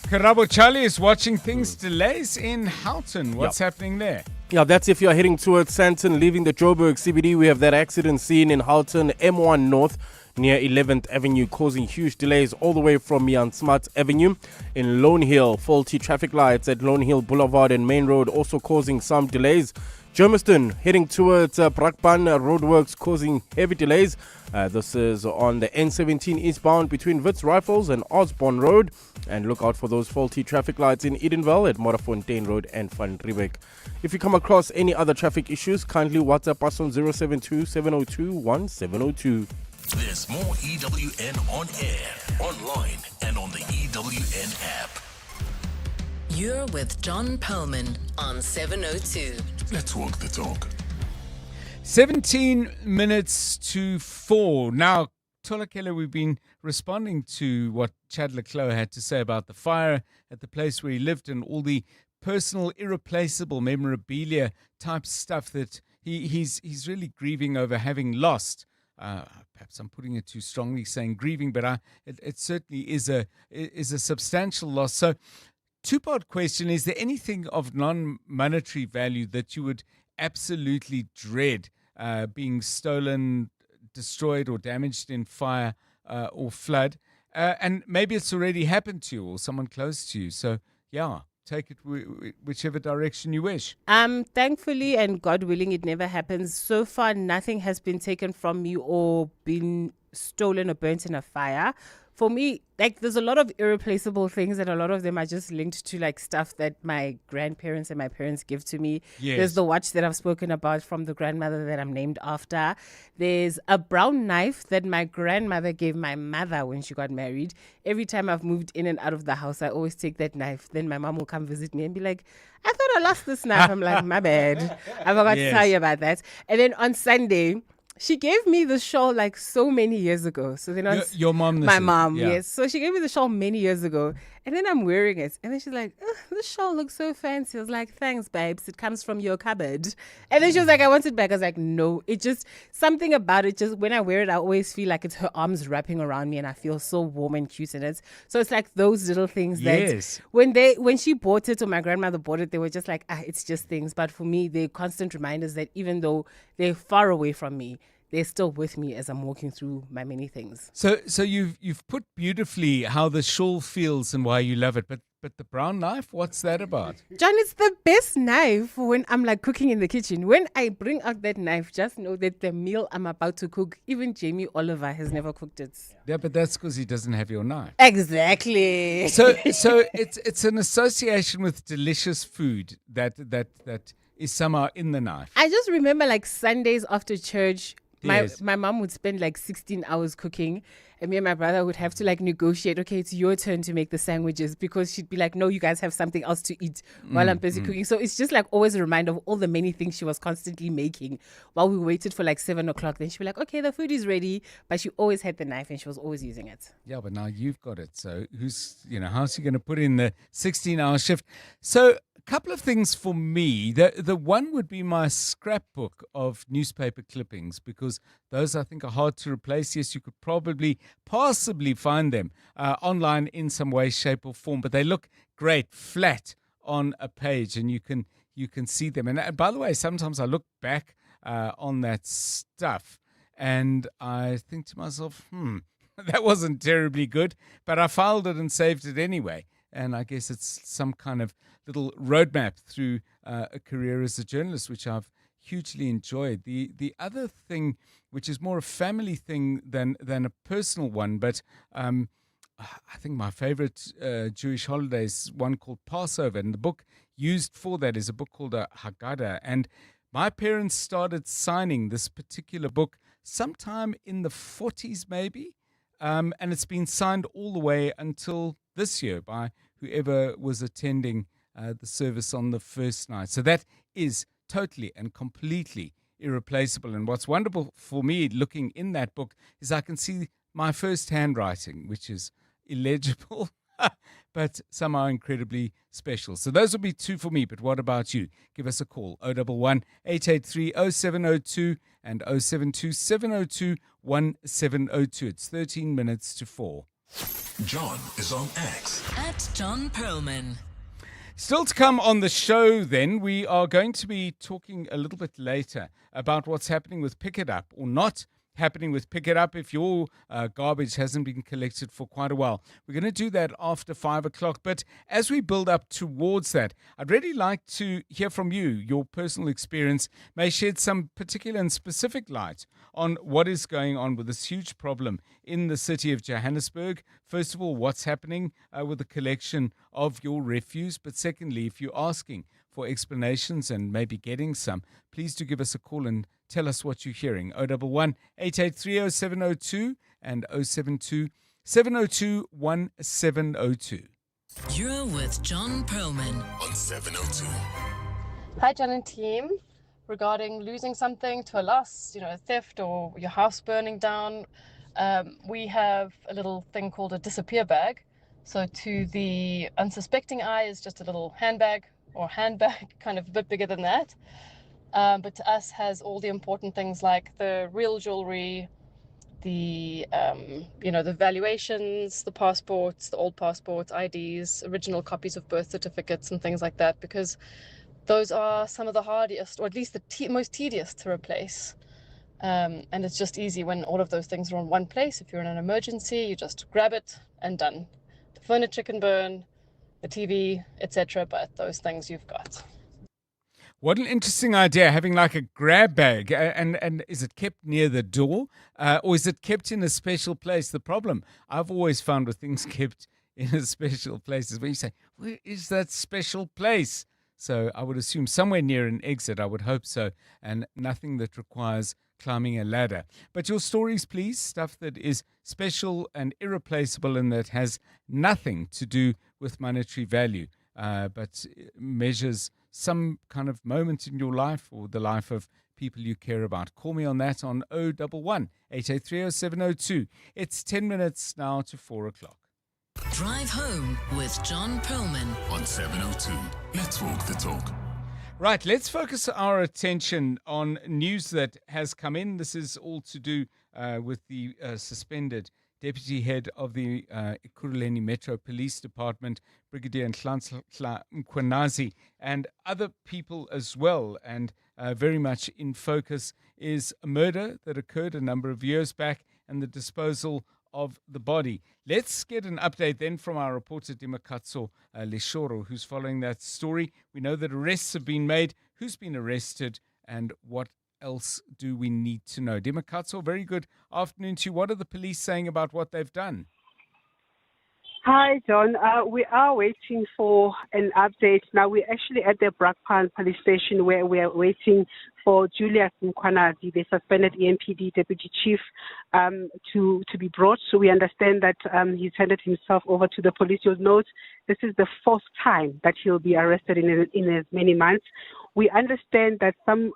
Karabo Charlie is watching things delays in Houghton. What's happening there? Yeah, that's if you're heading towards Sandton, leaving the Joburg CBD. We have that accident scene in Houghton, M1 North, near 11th Avenue, causing huge delays all the way from Jan Smuts Avenue. In Lone Hill, faulty traffic lights at Lone Hill Boulevard and Main Road also causing some delays. Germiston, heading towards Brakpan, roadworks causing heavy delays. This is on the N17 eastbound between Wits Rifles and Osborne Road. And look out for those faulty traffic lights in Edenville at Morafontein Road and Van Riebeek. If you come across any other traffic issues, kindly WhatsApp us on 072-702-1702. There's more EWN on air, online, and on the EWN app. You're with John Perlman on 702. Let's walk the talk. 17 minutes to 4. Now, Tholakele, we've been responding to what Chad Leclerc had to say about the fire at the place where he lived and all the personal, irreplaceable memorabilia type stuff that he's really grieving over having lost. Perhaps I'm putting it too strongly saying grieving, but it certainly is a substantial loss. So, two-part question: is there anything of non-monetary value that you would absolutely dread being stolen, destroyed, or damaged in fire or flood? And maybe it's already happened to you or someone close to you. So, yeah, take it whichever direction you wish. Thankfully, and God willing, it never happens. So far, nothing has been taken from me or been stolen or burnt in a fire. For me, like, there's a lot of irreplaceable things, and a lot of them are just linked to like stuff that my grandparents and my parents give to me. Yes. There's the watch that I've spoken about from the grandmother that I'm named after. There's a brown knife that my grandmother gave my mother when she got married. Every time I've moved in and out of the house, I always take that knife. Then my mom will come visit me and be like, I thought I lost this knife. I'm like, my bad. I forgot to tell you about that. And then on Sunday, she gave me the shawl like so many years ago. So then your mom, my mom, yes. So she gave me the shawl many years ago, and then I'm wearing it, and then she's like, "This shawl looks so fancy." I was like, "Thanks, babes. It comes from your cupboard." And then she was like, "I want it back." I was like, "No." It just something about it. Just when I wear it, I always feel like it's her arms wrapping around me, and I feel so warm and cute in it. So it's like those little things that when she bought it or my grandmother bought it, they were just like, it's just things. But for me, they're constant reminders that even though they're far away from me, they're still with me as I'm walking through my many things. So you've put beautifully how the shawl feels and why you love it, but the brown knife, what's that about? John, it's the best knife when I'm like cooking in the kitchen. When I bring out that knife, just know that the meal I'm about to cook, even Jamie Oliver has never cooked it. Yeah, but that's because he doesn't have your knife. Exactly. So it's an association with delicious food that is somehow in the knife. I just remember like Sundays after church, Yes. My mom would spend like 16 hours cooking, and me and my brother would have to like negotiate, okay, it's your turn to make the sandwiches, because she'd be like, no, you guys have something else to eat while I'm busy cooking. So it's just like always a reminder of all the many things she was constantly making while we waited for like 7 o'clock. Then she'd be like, okay, the food is ready. But she always had the knife and she was always using it. Yeah, but now you've got it. So how's she going to put in the 16-hour shift? So couple of things for me. The one would be my scrapbook of newspaper clippings, because those I think are hard to replace. Yes, you could possibly find them online in some way, shape, or form, but they look great flat on a page, and you can see them. And by the way, sometimes I look back on that stuff, and I think to myself, that wasn't terribly good, but I filed it and saved it anyway. And I guess it's some kind of little roadmap through a career as a journalist, which I've hugely enjoyed. The other thing, which is more a family thing than a personal one, but I think my favorite Jewish holiday is one called Passover, and the book used for that is a book called Haggadah. And my parents started signing this particular book sometime in the 40s, maybe, and it's been signed all the way until this year by whoever was attending the service on the first night. So that is totally and completely irreplaceable. And what's wonderful for me looking in that book is I can see my first handwriting, which is illegible, but somehow incredibly special. So those would be two for me. But what about you? Give us a call, 011 883 0702 and 072 702 1702. It's 13 minutes to 4. John is on X. At John Perlman. Still to come on the show then, we are going to be talking a little bit later about what's happening with Pikitup, or not happening with Pikitup if your garbage hasn't been collected for quite a while. We're going to do that after 5 o'clock. But as we build up towards that, I'd really like to hear from you. Your personal experience may shed some particular and specific light on what is going on with this huge problem in the city of Johannesburg. First of all, what's happening with the collection of your refuse? But secondly, if you're asking for explanations and maybe getting some, please do give us a call and tell us what you're hearing. 011 883 0702 and 072 702 1702. You're with John Perlman on 702. Hi, John and team. Regarding losing something to a loss, a theft or your house burning down, we have a little thing called a disappear bag. So to the unsuspecting eye is just a little handbag, kind of a bit bigger than that. But to us has all the important things like the real jewelry, the the valuations, the passports, the old passports, IDs, original copies of birth certificates and things like that, because those are some of the hardest, or at least the most tedious to replace. And it's just easy when all of those things are in one place. If you're in an emergency, you just grab it and done. The furniture can burn, the TV, etc., but those things you've got. What an interesting idea, having like a grab bag. And is it kept near the door or is it kept in a special place? The problem I've always found with things kept in a special place is when you say, where is that special place? So I would assume somewhere near an exit, I would hope so, and nothing that requires climbing a ladder. But your stories, please, stuff that is special and irreplaceable and that has nothing to do with monetary value, but measures some kind of moment in your life or the life of people you care about. Call me on that on 011 883 0702. It's 10 minutes now to 4 o'clock. Drive Home with John Perlman on 702. Let's walk the talk. Right, let's focus our attention on news that has come in. This is all to do with the suspended Deputy Head of the Ekurhuleni Metro Police Department, Brigadier Nhlanhla Mkhwanazi, and other people as well. And very much in focus is a murder that occurred a number of years back and the disposal of the body. Let's get an update then from our reporter Dimakatso Leshoro, who's following that story. We know that arrests have been made. Who's been arrested and what else do we need to know? Dimakatso, very good afternoon to you. What are the police saying about what they've done? Hi, John. We are waiting for an update. Now, we're actually at the Brakpan police station where we are waiting for Julius Mkhwanazi, the suspended EMPD deputy chief, to be brought. So we understand that he's handed himself over to the police. You'll note this is the fourth time that he'll be arrested in as many months. We understand that some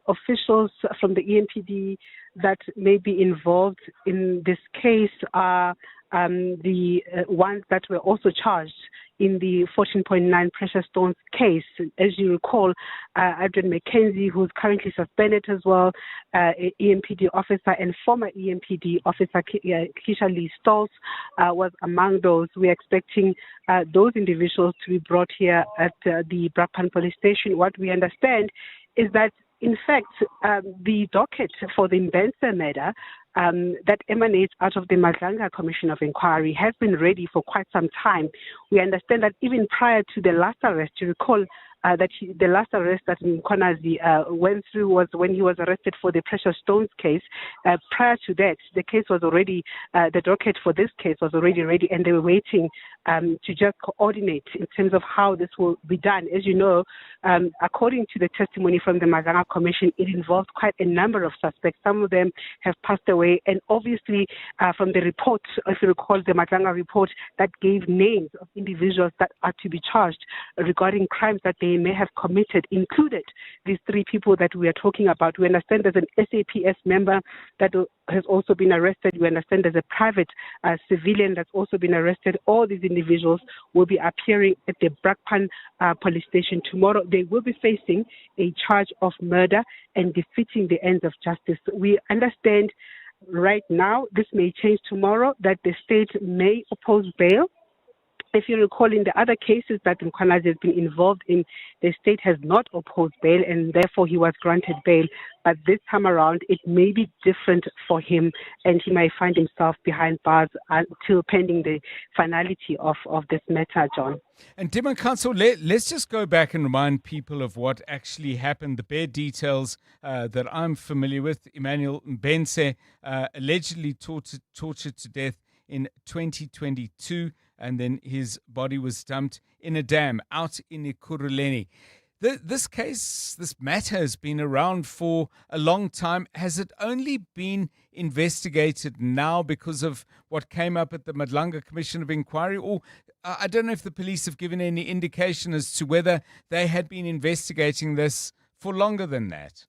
officials from the EMPD that may be involved in this case are the ones that were also charged in the 14.9 Precious Stones case. As you recall, Adrian McKenzie, who's currently suspended as well, EMPD officer and former EMPD officer Keisha Lee Stoltz was among those. We're expecting those individuals to be brought here at the Brakpan police station. What we understand is that, in fact, the docket for the Mbense matter that emanates out of the Madlanga Commission of Inquiry has been ready for quite some time. We understand that even prior to the last arrest, you recall that the last arrest that Mkhwanazi went through was when he was arrested for the Precious Stones case. Prior to that, the case was already, the docket for this case was already ready, and they were waiting to just coordinate in terms of how this will be done. As you know, according to the testimony from the Madlanga Commission, it involved quite a number of suspects. Some of them have passed away, and obviously from the report, if you recall the Madlanga report, that gave names of individuals that are to be charged regarding crimes that they may have committed, included these three people that we are talking about. We understand there's an SAPS member that has also been arrested. We understand there's a private civilian that's also been arrested. All these individuals will be appearing at the Brakpan police station tomorrow. They will be facing a charge of murder and defeating the ends of justice. We understand right now, this may change tomorrow, that the state may oppose bail. If you recall, in the other cases that Mkhwanazi has been involved in, the state has not opposed bail, and therefore he was granted bail. But this time around, it may be different for him, and he might find himself behind bars until pending the finality of this matter, John. And Dima Council, let's just go back and remind people of what actually happened, the bare details that I'm familiar with. Emmanuel Mbense allegedly tortured to death in 2022. And then his body was dumped in a dam out in Ekurhuleni. This case, this matter has been around for a long time. Has it only been investigated now because of what came up at the Madlanga Commission of Inquiry? Or I don't know if the police have given any indication as to whether they had been investigating this for longer than that.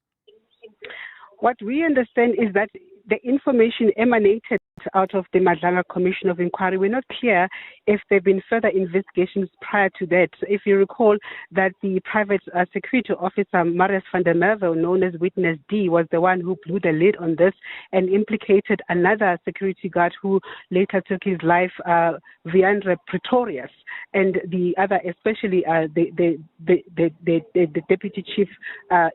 What we understand is that the information emanated out of the Madlanga Commission of Inquiry. We're not clear if there have been further investigations prior to that. If you recall that the private security officer, Marius van der Merwe, known as Witness D, was the one who blew the lid on this and implicated another security guard who later took his life, Viandre Pretorius, and the other, especially the deputy chief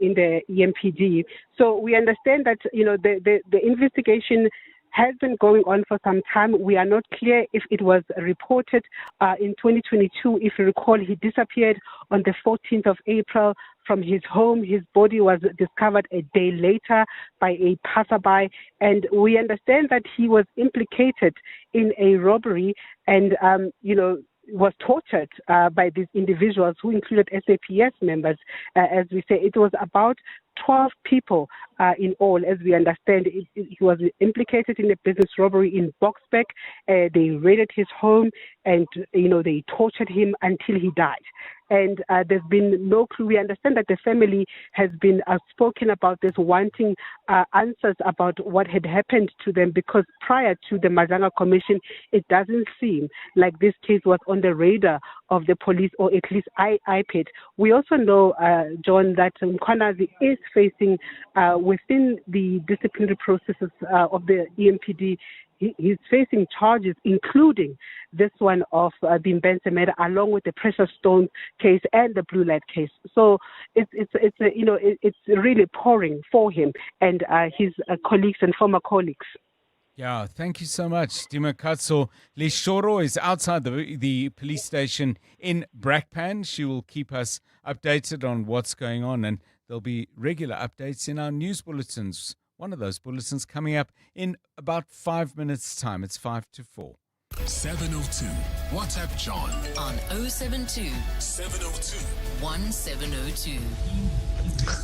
in the EMPD. So we understand that the investigation has been going on for some time. We are not clear if it was reported in 2022. If you recall, he disappeared on the 14th of April from his home. His body was discovered a day later by a passerby. And we understand that he was implicated in a robbery and, was tortured by these individuals who included SAPS members. As we say, it was about 12 people in all, as we understand. He was implicated in a business robbery in Boksburg. They raided his home and, they tortured him until he died. And there's been no clue. We understand that the family has been spoken about this, wanting answers about what had happened to them, because prior to the Madlanga Commission, it doesn't seem like this case was on the radar of the police, or at least IPID. We also know, John, that Mkhwanazi is facing within the disciplinary processes of the EMPD. He's facing charges, including this one of the Mbense matter, along with the Precious Stones case and the Blue Light case. So it's really pouring for him and his colleagues and former colleagues. Yeah, thank you so much, Dima Katso. Lishoro is outside the police station in Brakpan. She will keep us updated on what's going on, and there'll be regular updates in our news bulletins. One of those bulletins coming up in about 5 minutes' time. It's 5 to 4. 702. WhatsApp John on 072 702 1702.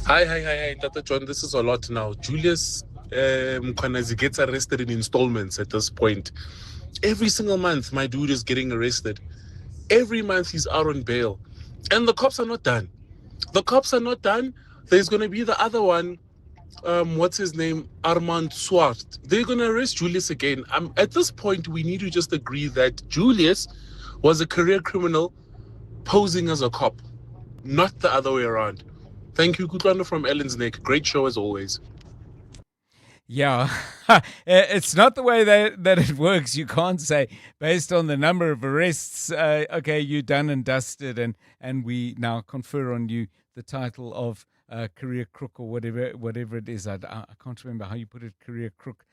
Hi, Dr. John. This is a lot now. Julius Mkhwanazi gets arrested in installments at this point. Every single month, my dude is getting arrested. Every month, he's out on bail. And the cops are not done. There's going to be the other one. What's his name? Armand Swart. They're going to arrest Julius again. At this point, we need to just agree that Julius was a career criminal posing as a cop, not the other way around. Thank you, Kutlana from Ellen's Neck. Great show as always. Yeah, it's not the way that it works. You can't say, based on the number of arrests, okay, you're done and dusted, and we now confer on you the title of career crook or whatever it is. I can't remember how you put it, career crook.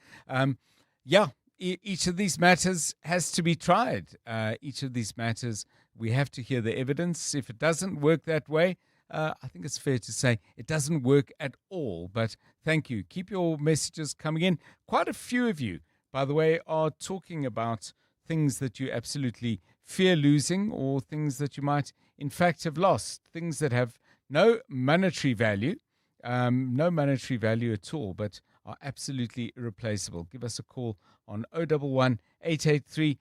Each of these matters has to be tried. Each of these matters, we have to hear the evidence. If it doesn't work that way, I think it's fair to say it doesn't work at all. But thank you. Keep your messages coming in. Quite a few of you, by the way, are talking about things that you absolutely fear losing or things that you might, in fact, have lost, things that have no monetary value at all, but are absolutely irreplaceable. Give us a call on 011 883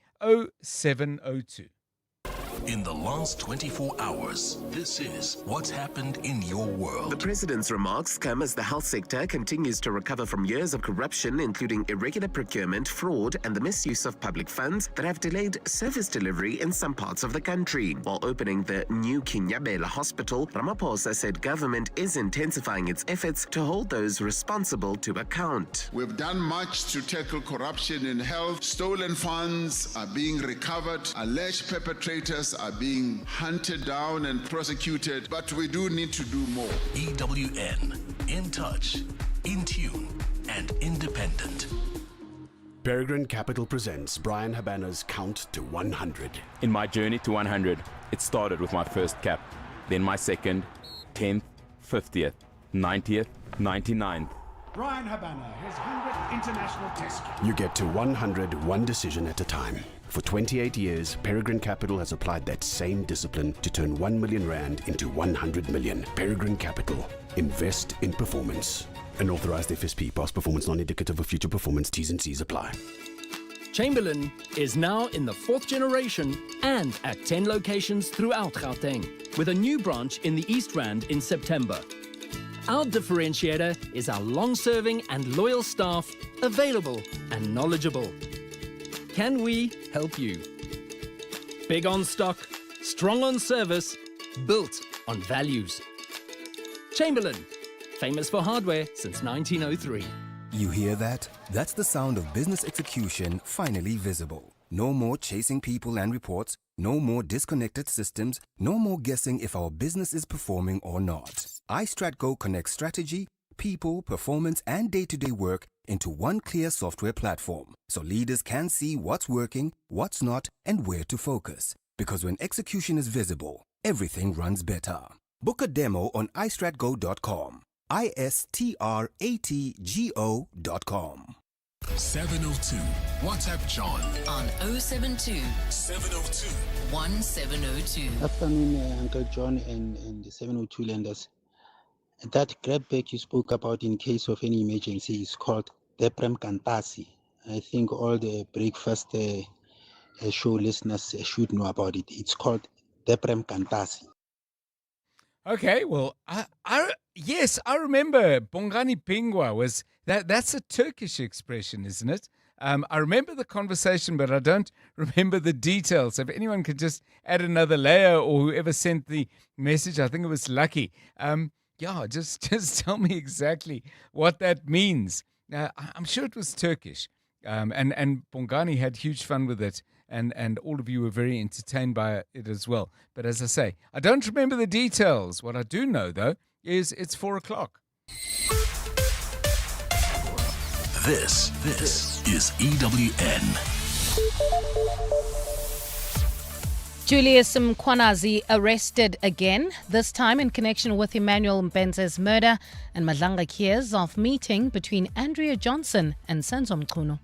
0702. In the last 24 hours, this is what's happened in your world. The president's remarks come as the health sector continues to recover from years of corruption, including irregular procurement, fraud, and the misuse of public funds that have delayed service delivery in some parts of the country. While opening the new Kinyabela hospital, Ramaphosa said government is intensifying its efforts to hold those responsible to account. We've done much to tackle corruption in health. Stolen funds are being recovered. Alleged perpetrators are being hunted down and prosecuted, but we do need to do more. EWN, in touch, in tune, and independent. Peregrine Capital presents Brian Habana's Count to 100. In my journey to 100, it started with my first cap, then my second, 10th, 50th, 90th, 99th. Brian Habana, his 100th international test. You get to 100 one decision at a time. For 28 years, Peregrine Capital has applied that same discipline to turn 1 million rand into 100 million. Peregrine Capital. Invest in performance. An authorized FSP. Past performance non-indicative of future performance. T's and C's apply. Chamberlain is now in the 4th generation and at 10 locations throughout Gauteng, with a new branch in the East Rand in September. Our differentiator is our long-serving and loyal staff, available and knowledgeable. Can we help you? Big on stock, strong on service, built on values. Chamberlain, famous for hardware since 1903. You hear that? That's the sound of business execution finally visible. No more chasing people and reports, no more disconnected systems, no more guessing if our business is performing or not. iStratGo connects strategy, people, performance, and day-to-day work into one clear software platform, so leaders can see what's working, what's not, and where to focus. Because when execution is visible, everything runs better. Book a demo on istratgo.com. istratgo.com. 702. WhatsApp John on 072 702 1702. Afternoon, Uncle John and the 702 lenders. That grab bag you spoke about in case of any emergency is called Deprem Kantasi. I think all the breakfast show listeners should know about it. It's called Deprem Kantasi. Okay, well, yes, I remember Bongani Pingwa was that's a Turkish expression, isn't it? I remember the conversation, but I don't remember the details. If anyone could just add another layer, or whoever sent the message, I think it was Lucky. Just tell me exactly what that means. I'm sure it was Turkish, and Bongani had huge fun with it, and all of you were very entertained by it as well. But as I say, I don't remember the details. What I do know, though, is it's 4 o'clock. This is EWN. Julius Mkhwanazi arrested again, this time in connection with Emmanuel Mbenze's murder, and Madlanga hears of meeting between Andrea Johnson and Senzo Mchunu.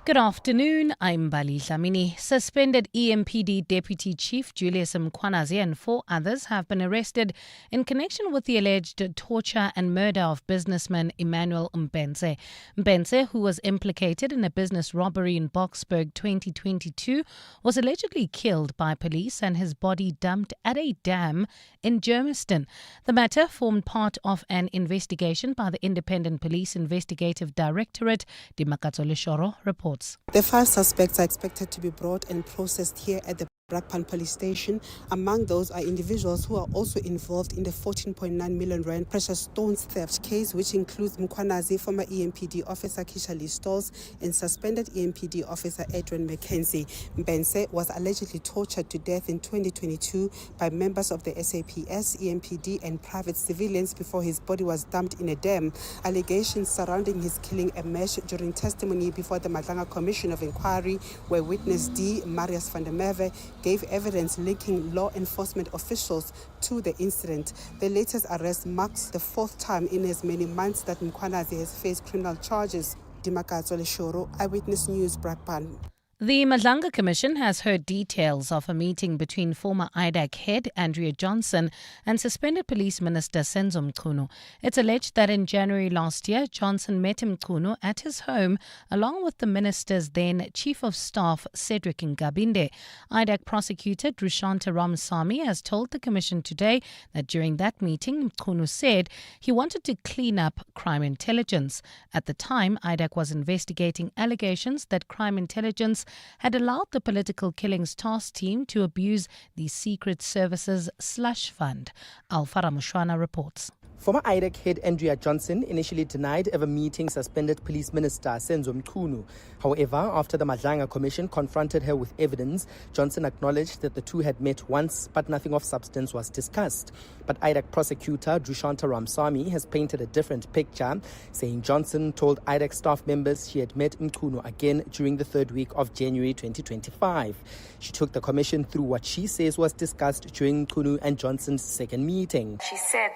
Good afternoon, I'm Bali Dlamini. Suspended EMPD Deputy Chief Julius Mkhwanazi and 4 others have been arrested in connection with the alleged torture and murder of businessman Emmanuel Mbenze. Mbenze, who was implicated in a business robbery in Boksburg 2022, was allegedly killed by police and his body dumped at a dam in Germiston. The matter formed part of an investigation by the Independent Police Investigative Directorate, Dimakatso Leshoro reports. reports. The 5 suspects are expected to be brought and processed here at the Brakpan Police Station. Among those are individuals who are also involved in the 14.9 million rand precious stones theft case, which includes Mkhwanazi, former EMPD officer Kisha Lee Stolz, and suspended EMPD officer Edwin McKenzie. Mbense was allegedly tortured to death in 2022 by members of the SAPS, EMPD, and private civilians before his body was dumped in a dam. Allegations surrounding his killing emerged during testimony before the Madlanga Commission of Inquiry, where witness D. Marius van der Merwe gave evidence linking law enforcement officials to the incident. The latest arrest marks the 4th time in as many months that Mkhwanazi has faced criminal charges. Dimakatso Leshoro, Eyewitness News, Brakpan. The Madlanga Commission has heard details of a meeting between former IDAC head Andrea Johnson and suspended Police Minister Senzo Mchunu. It's alleged that in January last year, Johnson met Mchunu at his home along with the minister's then Chief of Staff Cedric Ngabinde. IDAC prosecutor Drushanta Ramsamy has told the Commission today that during that meeting, Mchunu said he wanted to clean up crime intelligence. At the time, IDAC was investigating allegations that crime intelligence had allowed the Political Killings Task Team to abuse the Secret Services slush fund. Alfara Mushwana reports. Former IDAC head Andrea Johnson initially denied ever meeting suspended Police Minister Senzo Mchunu. However, after the Madlanga Commission confronted her with evidence, Johnson acknowledged that the two had met once, but nothing of substance was discussed. But IDAC prosecutor Drushanta Ramsamy has painted a different picture, saying Johnson told IDAC staff members she had met Mchunu again during the 3rd week of January 2025. She took the commission through what she says was discussed during Mchunu and Johnson's second meeting. She said,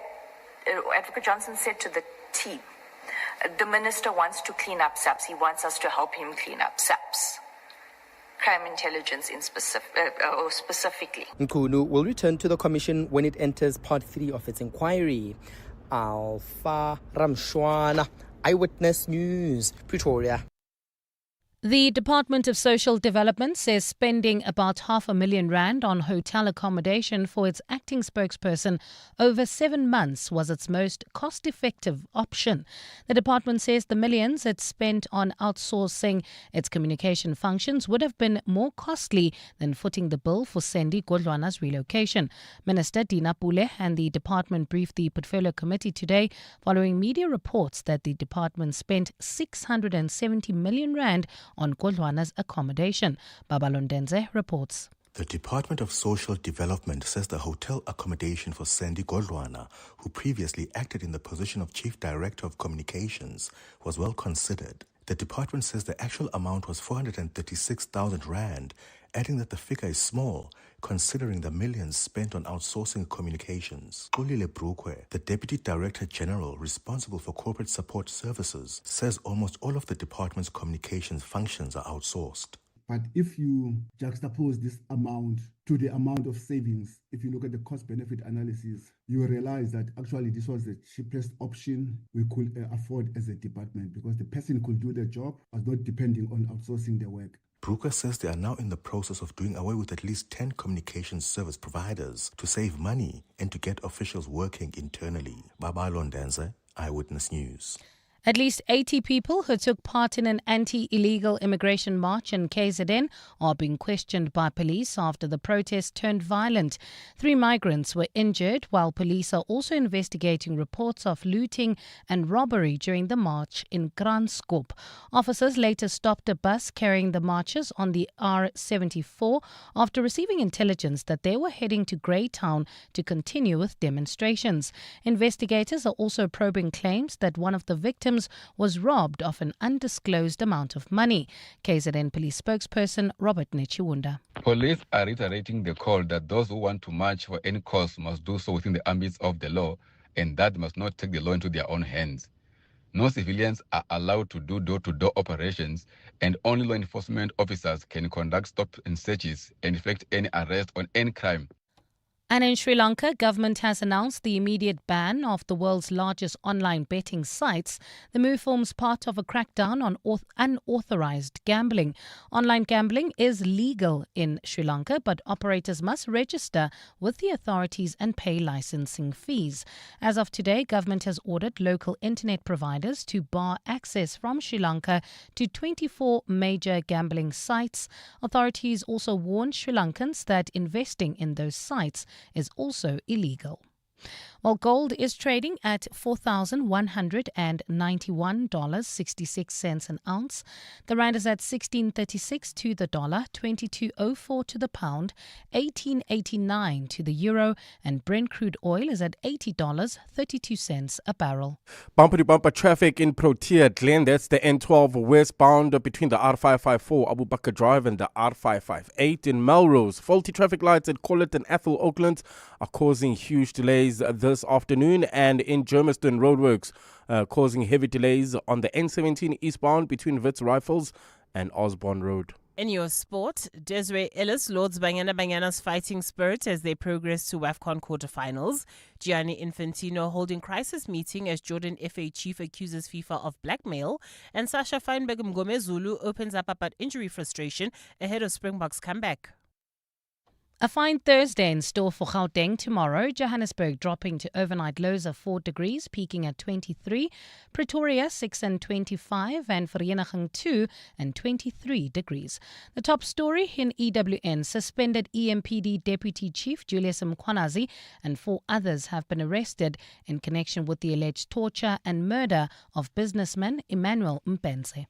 Advocate Johnson said to the team, the minister wants to clean up SAPS. He wants us to help him clean up SAPS. Crime intelligence specifically. Mchunu will return to the commission when it enters part 3 of its inquiry. Alpha Ramshwana, Eyewitness News, Pretoria. The Department of Social Development says spending about R500,000 on hotel accommodation for its acting spokesperson over 7 months was its most cost-effective option. The department says the millions it spent on outsourcing its communication functions would have been more costly than footing the bill for Sandy Godlwana's relocation. Minister Dina Pule and the department briefed the Portfolio Committee today following media reports that the department spent R670 million on Godlwana's accommodation. Babalondenze reports. The Department of Social Development says the hotel accommodation for Sandy Godlwana, who previously acted in the position of Chief Director of Communications, was well considered. The department says the actual amount was 436,000 rand, adding that the figure is small, considering the millions spent on outsourcing communications. Xolile Brukwe, the Deputy Director General responsible for corporate support services, says almost all of the department's communications functions are outsourced. But if you juxtapose this amount to the amount of savings, if you look at the cost-benefit analysis, you realize that actually this was the cheapest option we could afford as a department, because the person could do the job, was not depending on outsourcing the work. Brooker says they are now in the process of doing away with at least 10 communications service providers to save money and to get officials working internally. Babalo Ndenze, Eyewitness News. At least 80 people who took part in an anti-illegal immigration march in KZN are being questioned by police after the protest turned violent. 3 migrants were injured, while police are also investigating reports of looting and robbery during the march in Granskop. Officers later stopped a bus carrying the marchers on the R74 after receiving intelligence that they were heading to Greytown to continue with demonstrations. Investigators are also probing claims that one of the victims was robbed of an undisclosed amount of money. KZN police spokesperson Robert Nechiwunda. Police are reiterating the call that those who want to march for any cause must do so within the ambits of the law, and that must not take the law into their own hands. No civilians are allowed to do door-to-door operations, and only law enforcement officers can conduct stop and searches and effect any arrest on any crime. And in Sri Lanka, government has announced the immediate ban of the world's largest online betting sites. The move forms part of a crackdown on unauthorized gambling. Online gambling is legal in Sri Lanka, but operators must register with the authorities and pay licensing fees. As of today, government has ordered local internet providers to bar access from Sri Lanka to 24 major gambling sites. Authorities also warned Sri Lankans that investing in those sites is also illegal. While gold is trading at $4,191.66 an ounce, the rand is at 16.36 to the dollar, 22.04 to the pound, 18.89 to the euro, and Brent crude oil is at $80.32 a barrel. Bumper-to-bumper traffic in Protea, Glen. That's the N12 westbound between the R554 Abu Bakr Drive and the R558 in Melrose. Faulty traffic lights at Collet and Athol Oakland are causing huge delays this afternoon, and in Germiston, roadworks causing heavy delays on the N17 eastbound between Wits Rifles and Osborne Road. In your sport, Desiree Ellis lauds Banyana's fighting spirit as they progress to WAFCON quarterfinals. Gianni Infantino holding crisis meeting as Jordan FA chief accuses FIFA of blackmail. And Sasha Feinberg Mgomezulu opens up about injury frustration ahead of Springboks' comeback. A fine Thursday in store for Gauteng tomorrow. Johannesburg dropping to overnight lows of 4 degrees, peaking at 23. Pretoria 6 and 25, and Vereeniging 2 and 23 degrees. The top story in EWN: suspended EMPD Deputy Chief Julius Mkhwanazi and 4 others have been arrested in connection with the alleged torture and murder of businessman Emmanuel Mpenze.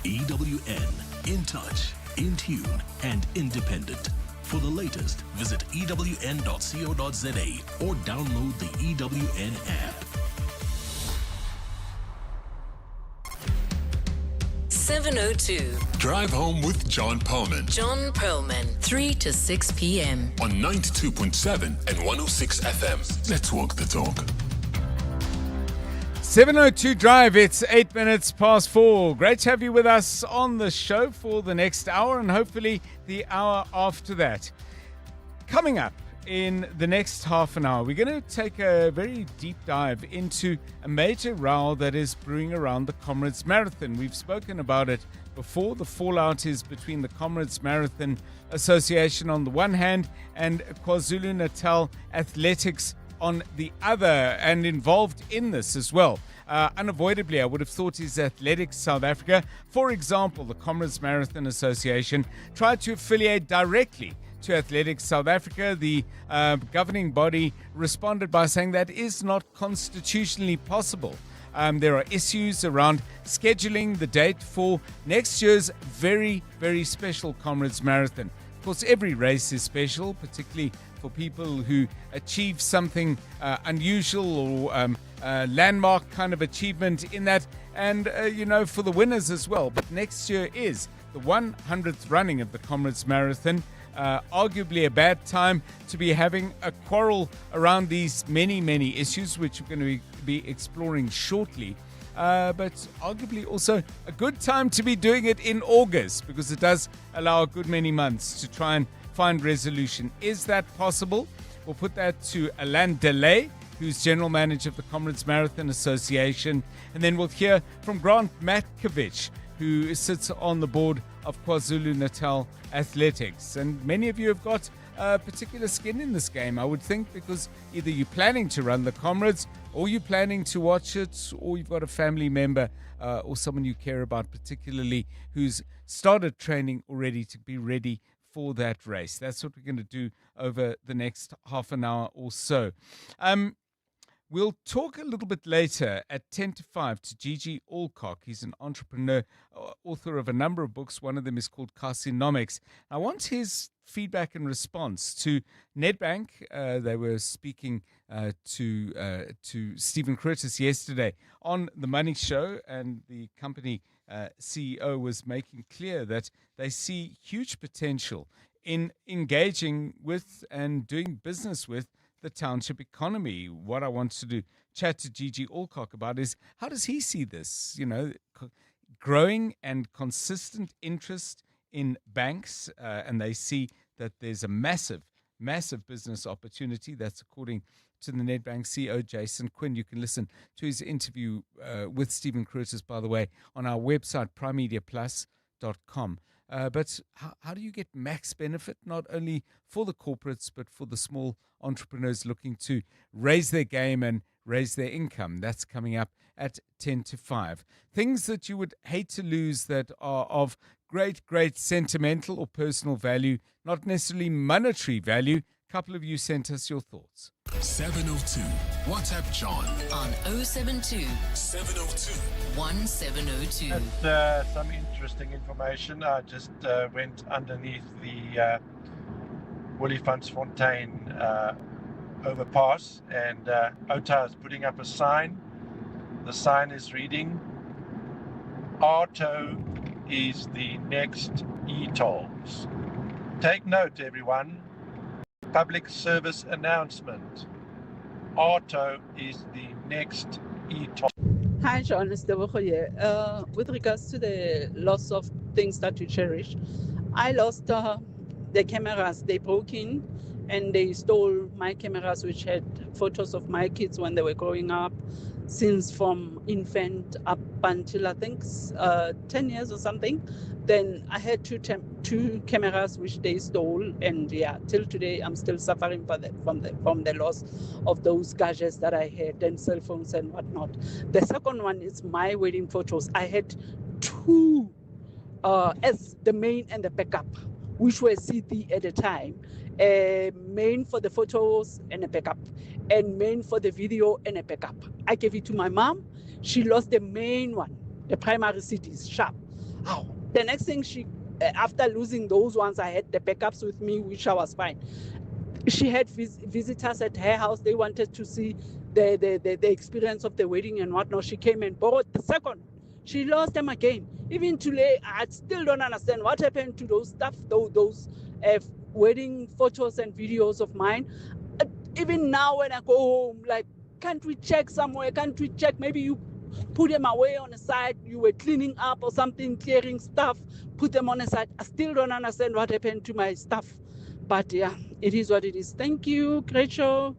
EWN, in touch, in tune, and independent. For the latest, visit ewn.co.za or download the EWN app. 702. Drive home with John Perlman. John Perlman, 3 to 6 p.m. On 92.7 and 106 FM. Let's walk the talk. 702 Drive, it's 8 minutes past 4. Great to have you with us on the show for the next hour and hopefully the hour after that. Coming up in the next half an hour, we're going to take a very deep dive into a major row that is brewing around the Comrades Marathon. We've spoken about it before. The fallout is between the Comrades Marathon Association on the one hand and KwaZulu-Natal Athletics on the other, and involved in this as well. Unavoidably, I would have thought, is Athletics South Africa. For example, the Comrades Marathon Association tried to affiliate directly to Athletics South Africa. The governing body responded by saying that is not constitutionally possible. There are issues around scheduling the date for next year's very, very special Comrades Marathon. Of course, every race is special, particularly for people who achieve something unusual or landmark kind of achievement in that, and for the winners as well. But next year is the 100th running of the Comrades Marathon. Arguably a bad time to be having a quarrel around these many, many issues, which we're going to be exploring shortly. But arguably also a good time to be doing it in August, because it does allow a good many months to try and find resolution. Is that possible? We'll put that to Alain Delay, who's General Manager of the Comrades Marathon Association. And then we'll hear from Grant Matkovich, who sits on the board of KwaZulu-Natal Athletics. And many of you have got particular skin in this game, I would think, because either you're planning to run the Comrades, or you're planning to watch it, or you've got a family member or someone you care about particularly who's started training already to be ready for that race. That's what we're going to do over the next half an hour or so. We'll talk a little bit later at 10 to 5 to Gigi Alcock. He's an entrepreneur, author of a number of books. One of them is called Carcinomics. I want his feedback and response to Nedbank. They were speaking to Stephen Curtis yesterday on The Money Show, and the company CEO was making clear that they see huge potential in engaging with and doing business with the township economy. What I want to chat to Gigi Alcock about is, how does he see this? Growing and consistent interest in banks, and they see that there's a massive massive business opportunity. That's according to the Nedbank CEO, Jason Quinn. You can listen to his interview with Stephen Curtis, by the way, on our website, primemediaplus.com. But how do you get max benefit, not only for the corporates, but for the small entrepreneurs looking to raise their game and raise their income? That's coming up at 10 to 5. Things that you would hate to lose that are of great sentimental or personal value, not necessarily monetary value. A couple of you sent us your thoughts. 702. WhatsApp John on 072 702 1702. That's some interesting information. I just went underneath the Williefontein overpass, and OTA is putting up a sign. The sign is reading, Auto is the next e-tolls. Take note, everyone. Public service announcement. Auto is the next e-toll. Hi, John. It's Deborah here. With regards to the loss of things that you cherish, I lost the cameras. They broke in and they stole my cameras, which had photos of my kids when they were growing up, since from infant up until I think 10 years or something. Then I had two cameras which they stole, and yeah, till today I'm still suffering from the loss of those gadgets that I had, and cell phones and whatnot. The second one is my wedding photos. I had two, as the main and the backup, which were CD at the time. Main for the photos and a backup, and main for the video and a backup. I gave it to my mom. She lost the main one, the primary CDs, sharp. Oh. The next thing, after losing those ones, I had the backups with me, which I was fine. She had visitors at her house. They wanted to see the experience of the wedding and whatnot. She came and borrowed the second. She lost them again. Even today, I still don't understand what happened to those stuff, those wedding photos and videos of mine. Even now when I go home, like, can't we check somewhere? Can't we check? Maybe you put them away on the side. You were cleaning up or something, clearing stuff, put them on the side. I still don't understand what happened to my stuff. But yeah, it is what it is. Thank you. Great show.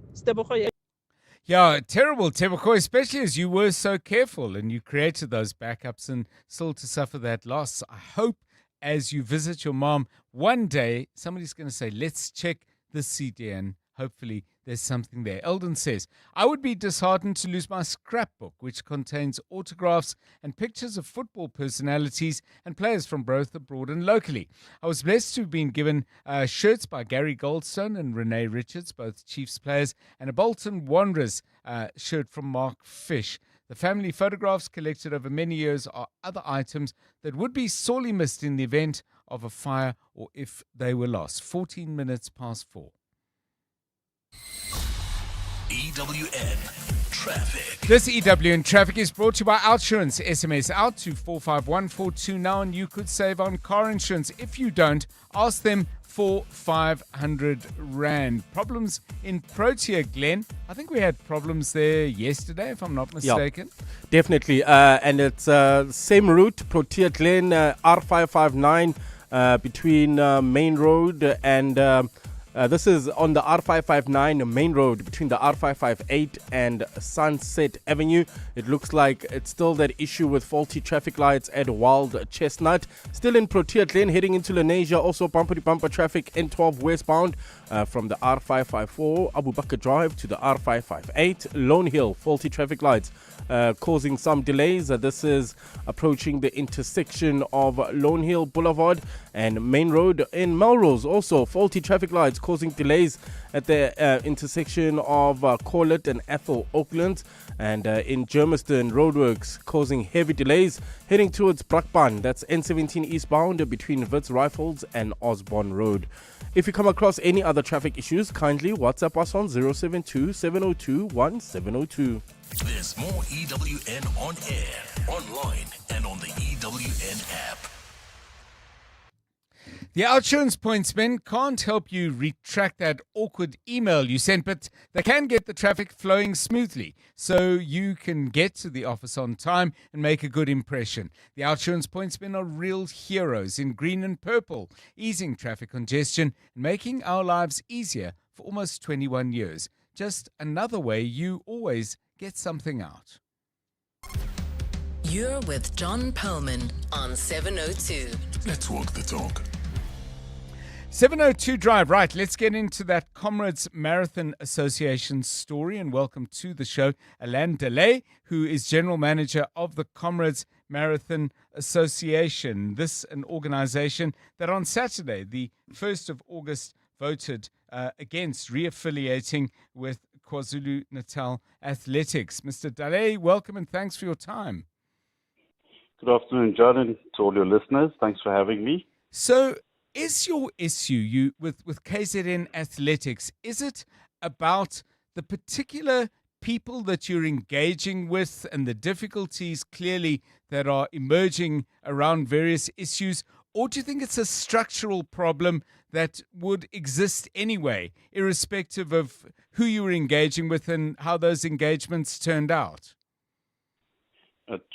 Yeah, terrible, Teboko, especially as you were so careful and you created those backups and still to suffer that loss. I hope as you visit your mom, one day somebody's going to say, let's check the CD, and hopefully there's something there. Eldon says, I would be disheartened to lose my scrapbook, which contains autographs and pictures of football personalities and players from both abroad and locally. I was blessed to have been given shirts by Gary Goldstone and Renee Richards, both Chiefs players, and a Bolton Wanderers shirt from Mark Fish. The family photographs collected over many years are other items that would be sorely missed in the event of a fire or if they were lost. 14 minutes past 4. EWN Traffic. This EWN Traffic is brought to you by Outsurance. SMS out to 45142 now, and you could save on car insurance. If you don't, ask them for 500 Rand. Problems in Protea, Glen. I think we had problems there yesterday, if I'm not mistaken. Yeah, definitely. And it's same route, Protea, Glen, R559 between Main Road and... this is on the R559 main road between the R558 and Sunset Avenue. It looks like it's still that issue with faulty traffic lights at Wild Chestnut. Still in Protea Glen, heading into Lenasia. Also bumper-to-bumper traffic N12 westbound from the R554 Abu Bakr Drive to the R558. Lone Hill, faulty traffic lights causing some delays. This is approaching the intersection of Lone Hill Boulevard and Main Road. In Melrose, also faulty traffic lights causing delays at the intersection of Corlett and Ethel Oakland. And in Germiston, roadworks causing heavy delays heading towards Brakpan. That's N17 eastbound between Wits Rifles and Osborne Road. If you come across any other traffic issues, kindly WhatsApp us on 072 702 1702. There's more EWN on air, online, and on the EWN app. The outsurance pointsmen can't help you retract that awkward email you sent, but they can get the traffic flowing smoothly so you can get to the office on time and make a good impression. The outsurance pointsmen are real heroes in green and purple, easing traffic congestion and making our lives easier for almost 21 years. Just another way you always get something out. You're with John Perlman on 702. Let's walk the talk. 702 Drive. Right, let's get into that Comrades Marathon Association story and welcome to the show Alain Delay, who is General Manager of the Comrades Marathon Association. This an organization that on Saturday, the 1st of August, voted against reaffiliating with KwaZulu-Natal Athletics. Mr. Delay, welcome and thanks for your time. Good afternoon, John, and to all your listeners. Thanks for having me. So, is your issue with KZN Athletics, is it about the particular people that you're engaging with and the difficulties clearly that are emerging around various issues, or do you think it's a structural problem that would exist anyway, irrespective of who you were engaging with and how those engagements turned out?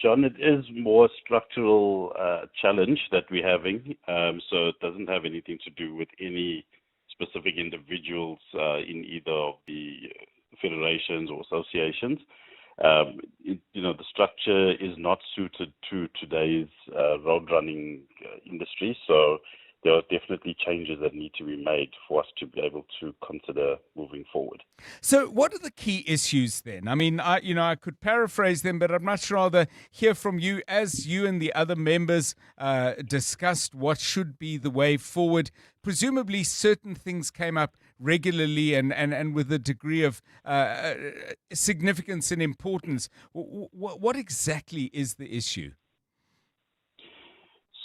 John, it is more structural challenge that we're having, so it doesn't have anything to do with any specific individuals in either of the federations or associations. The structure is not suited to today's road running industry, so there are definitely changes that need to be made for us to be able to consider moving forward. So what are the key issues then? I mean, I could paraphrase them, but I'd much rather hear from you as you and the other members discussed what should be the way forward. Presumably certain things came up regularly and with a degree of significance and importance. What exactly is the issue?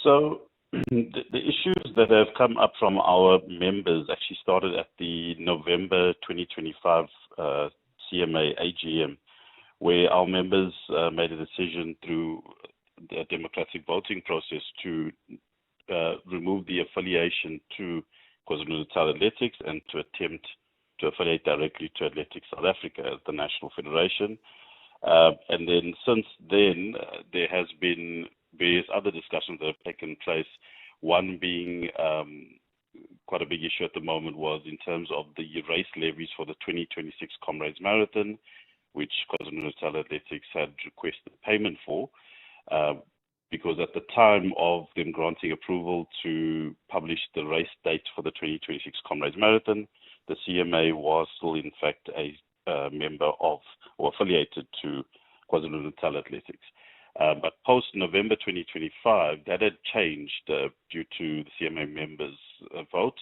So the issues that have come up from our members actually started at the November 2025 CMA AGM, where our members made a decision through the democratic voting process to remove the affiliation to KwaZulu-Natal Athletics and to attempt to affiliate directly to Athletics South Africa as the national federation. And then since then, there has been various other discussions that have taken place. One being quite a big issue at the moment was in terms of the race levies for the 2026 Comrades Marathon, which KwaZulu-Natal Athletics had requested payment for, because at the time of them granting approval to publish the race date for the 2026 Comrades Marathon, the CMA was still in fact a member of or affiliated to KwaZulu-Natal Athletics. But post-November 2025, that had changed due to the CMA members' vote.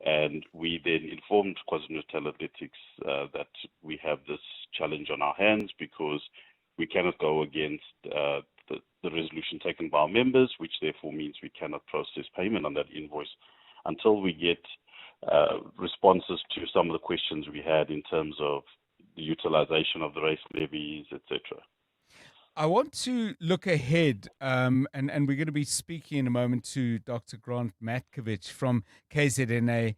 And we then informed KwaZulu-Natal Athletics that we have this challenge on our hands because we cannot go against the resolution taken by our members, which therefore means we cannot process payment on that invoice until we get responses to some of the questions we had in terms of the utilization of the race levies, etc. I want to look ahead, and we're going to be speaking in a moment to Dr. Grant Matkovich from KZN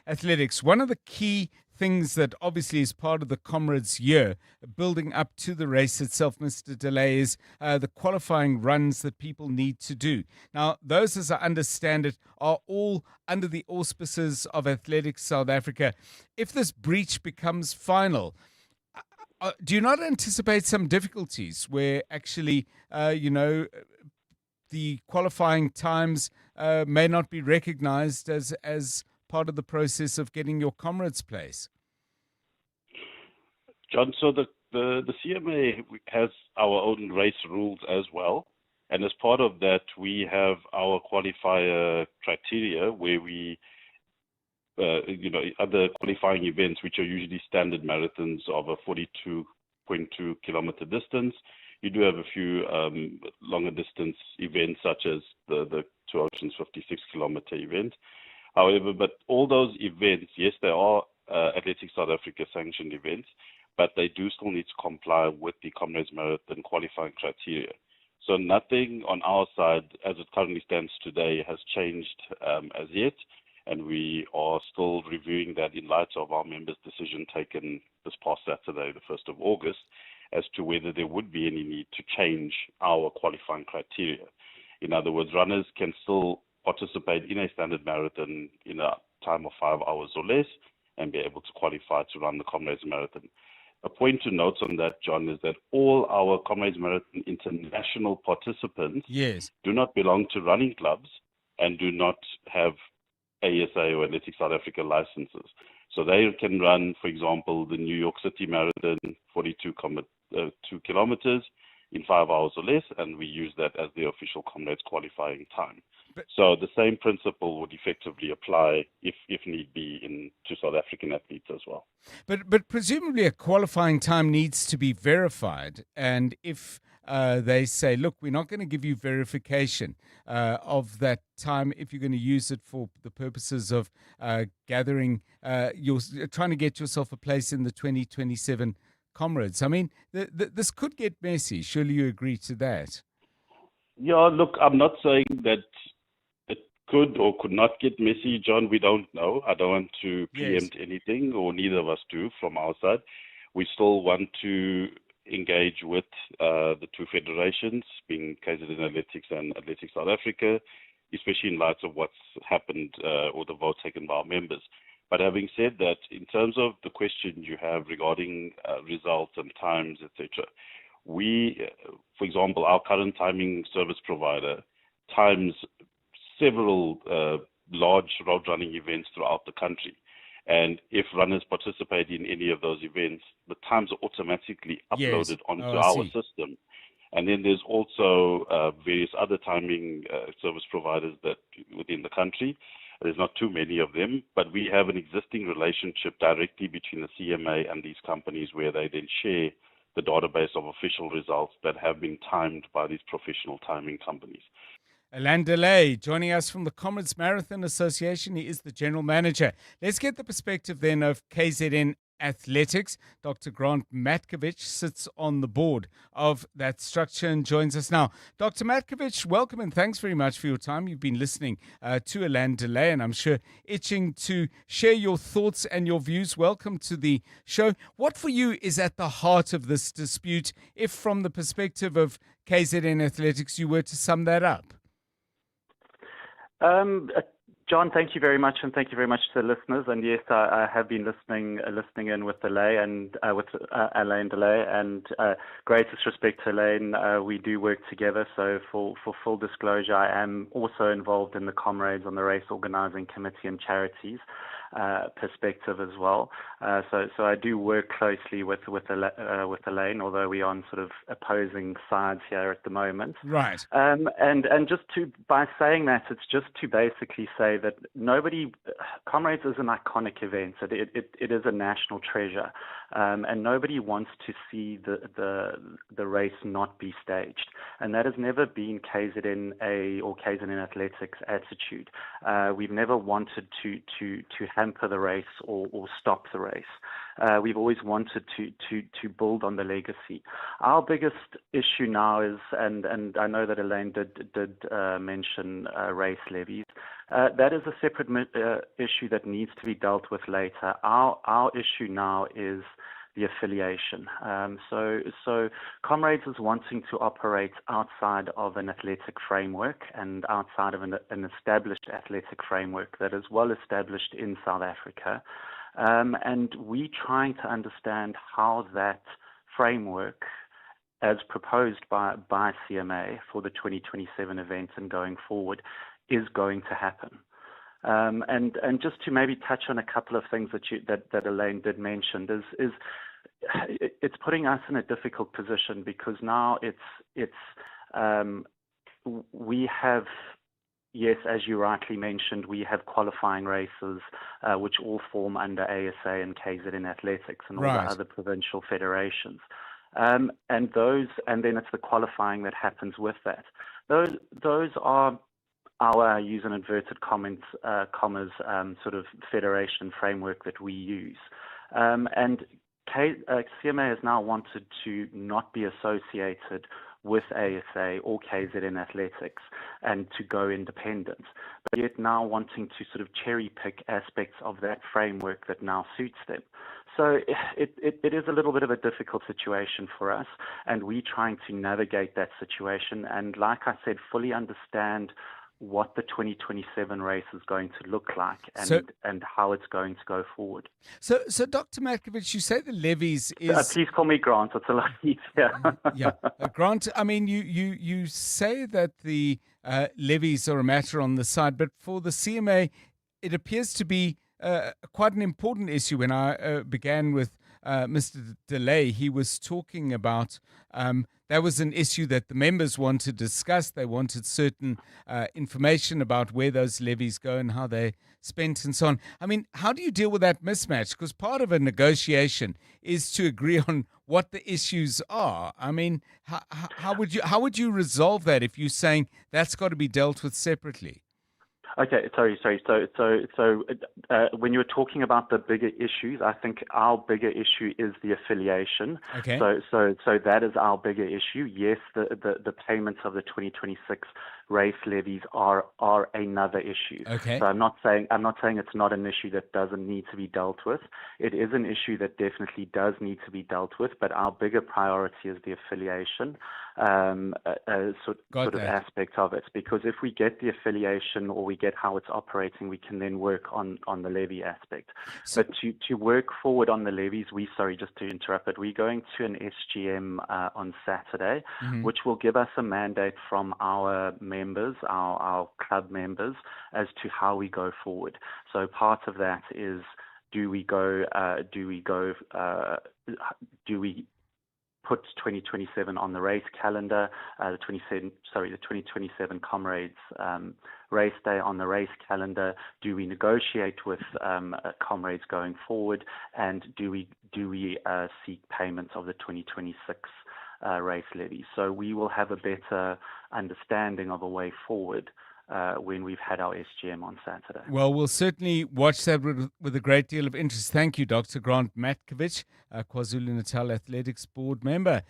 Athletics. One of the key things that obviously is part of the Comrades year, building up to the race itself, Mr. Delay, is the qualifying runs that people need to do. Now, those, as I understand it, are all under the auspices of Athletics South Africa. If this breach becomes final, do you not anticipate some difficulties where actually, the qualifying times may not be recognized as part of the process of getting your Comrades place? John, so the CMA has our own race rules as well. And as part of that, we have our qualifier criteria where we other qualifying events, which are usually standard marathons of a 42.2 kilometer distance. You do have a few longer distance events, such as the Two Oceans 56 kilometer event. However, but all those events, yes, they are Athletics South Africa sanctioned events, but they do still need to comply with the Comrades Marathon qualifying criteria. So nothing on our side, as it currently stands today, has changed as yet, and we are still reviewing that in light of our members' decision taken this past Saturday, the 1st of August, as to whether there would be any need to change our qualifying criteria. In other words, runners can still participate in a standard marathon in a time of 5 hours or less and be able to qualify to run the Comrades Marathon. A point to note on that, John, is that all our Comrades Marathon international participants do not belong to running clubs and do not have ASA or Athletics South Africa licenses. So they can run, for example, the New York City Marathon, 42 kilometers in 5 hours or less, and we use that as the official Comrades qualifying time. So the same principle would effectively apply, if need be, to South African athletes as well. But presumably a qualifying time needs to be verified, and if they say, look, we're not going to give you verification of that time if you're going to use it for the purposes of gathering, you're trying to get yourself a place in the 2027 Comrades. I mean, this could get messy. Surely you agree to that? Yeah, look, I'm not saying that it could or could not get messy, John. We don't know. I don't want to preempt anything, or neither of us do from our side. We still want to engage with the two federations, being KZN Athletics and Athletics South Africa, especially in light of what's happened or the vote taken by our members. But having said that, in terms of the question you have regarding results and times, etc., we, for example, our current timing service provider times several large road running events throughout the country. And if runners participate in any of those events, the times are automatically uploaded onto our system. And then there's also various other timing service providers that within the country. There's not too many of them, but we have an existing relationship directly between the CMA and these companies, where they then share the database of official results that have been timed by these professional timing companies. Alain Delay joining us from the Comrades Marathon Association. He is the general manager. Let's get the perspective then of KZN Athletics. Dr. Grant Matkovich sits on the board of that structure and joins us now. Dr. Matkovich, welcome and thanks very much for your time. You've been listening to Alain Delay, and I'm sure itching to share your thoughts and your views. Welcome to the show. What for you is at the heart of this dispute, if from the perspective of KZN Athletics you were to sum that up? John, thank you very much, and thank you very much to the listeners. And yes, I have been listening in with Delay and with Alain Delay, and greatest respect to Alain. We do work together. So for full disclosure, I am also involved in the Comrades on the race organising committee and charities perspective as well. So I do work closely with Alain, although we are on sort of opposing sides here at the moment. Right. And just by saying that, it's just to basically say that Comrades is an iconic event. It is a national treasure, and nobody wants to see the race not be staged. And that has never been KZNA or KZN Athletics' attitude. We've never wanted to hamper the race or stop the race. We've always wanted to build on the legacy. Our biggest issue now is, and I know that Alain did mention race levies. That is a separate issue that needs to be dealt with later. Our issue now is the affiliation. So Comrades is wanting to operate outside of an athletic framework and outside of an established athletic framework that is well established in South Africa. And we trying to understand how that framework, as proposed by CMA for the 2027 event and going forward, is going to happen. And just to maybe touch on a couple of things that Alain did mention is it's putting us in a difficult position, because now we have. Yes, as you rightly mentioned, we have qualifying races which all form under ASA and KZN Athletics and all the other provincial federations. And then it's the qualifying that happens with that. Those are our, use an inverted commas, sort of federation framework that we use. And CMA has now wanted to not be associated with ASA or KZN Athletics and to go independent, but yet now wanting to sort of cherry pick aspects of that framework that now suits them. So it is a little bit of a difficult situation for us, and we're trying to navigate that situation and, like I said, fully understand what the 2027 race is going to look like and how it's going to go forward. So Dr. Matkovich, you say the levies is... please call me Grant, it's a lot easier. Yeah, Grant, I mean, you say that the levies are a matter on the side, but for the CMA, it appears to be quite an important issue. When I began with Mr. DeLay, he was talking about that was an issue that the members wanted to discuss. They wanted certain information about where those levies go and how they're spent and so on. I mean, how do you deal with that mismatch? Because part of a negotiation is to agree on what the issues are. I mean, how would you resolve that if you're saying that's got to be dealt with separately? Okay, sorry. So when you were talking about the bigger issues, I think our bigger issue is the affiliation. Okay. So that is our bigger issue. Yes, the payments of the 2026 race levies are another issue. Okay. So I'm not saying it's not an issue that doesn't need to be dealt with. It is an issue that definitely does need to be dealt with, but our bigger priority is the affiliation sort of aspect of it. Because if we get the affiliation or we get how it's operating, we can then work on the levy aspect. But to work forward on the levies, just to interrupt, but we're going to an SGM on Saturday, which will give us a mandate from our members, our club members, as to how we go forward. So part of that is, do we put 2027 on the race calendar, the 2027 Comrades race day on the race calendar? Do we negotiate with Comrades going forward, and do we seek payments of the 2026 race levy? So we will have a better understanding of a way forward when we've had our SGM on Saturday. Well, we'll certainly watch that with a great deal of interest. Thank you, Dr. Grant Matkovich, KwaZulu-Natal Athletics Board member.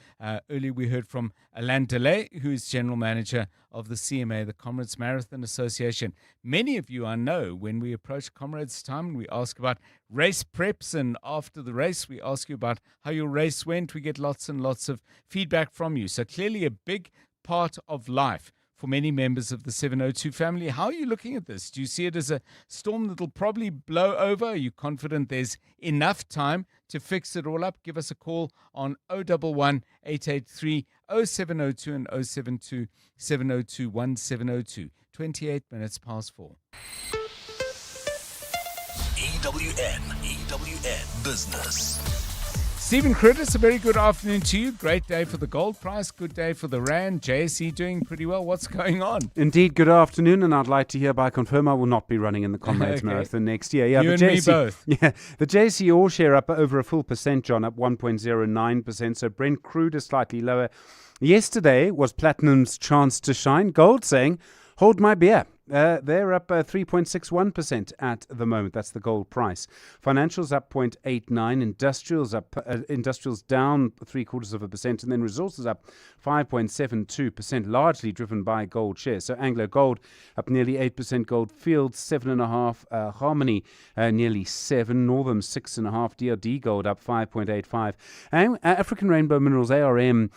Earlier we heard from Alain Delay, who is General Manager of the CMA, the Comrades Marathon Association. Many of you, I know, when we approach Comrades time, we ask about race preps, and after the race, we ask you about how your race went. We get lots and lots of feedback from you. So clearly a big part of life for many members of the 702 family. How are you looking at this? Do you see it as a storm that will probably blow over? Are you confident there's enough time to fix it all up? Give us a call on 011 883 0702 and 072 702 1702. 28 minutes past 4. EWN Business. Stephen Curtis, a very good afternoon to you. Great day for the gold price, good day for the rand. JSE doing pretty well. What's going on? Indeed, good afternoon, and I'd like to hereby confirm I will not be running in the Comrades Marathon next year. Yeah, you and me both. Yeah, the JSE All Share up over a full percent, John, up 1.09%. So Brent crude is slightly lower. Yesterday was platinum's chance to shine. Gold saying, hold my beer. They're up 3.61% at the moment. That's the gold price. Financials up 0.89%. Industrials down 0.75%, and then resources up 5.72%, largely driven by gold shares. So Anglo Gold up nearly 8%. Gold Fields 7.5%. Harmony nearly 7%. Northam 6.5%. DRD Gold up 5.85%. And African Rainbow Minerals ARM,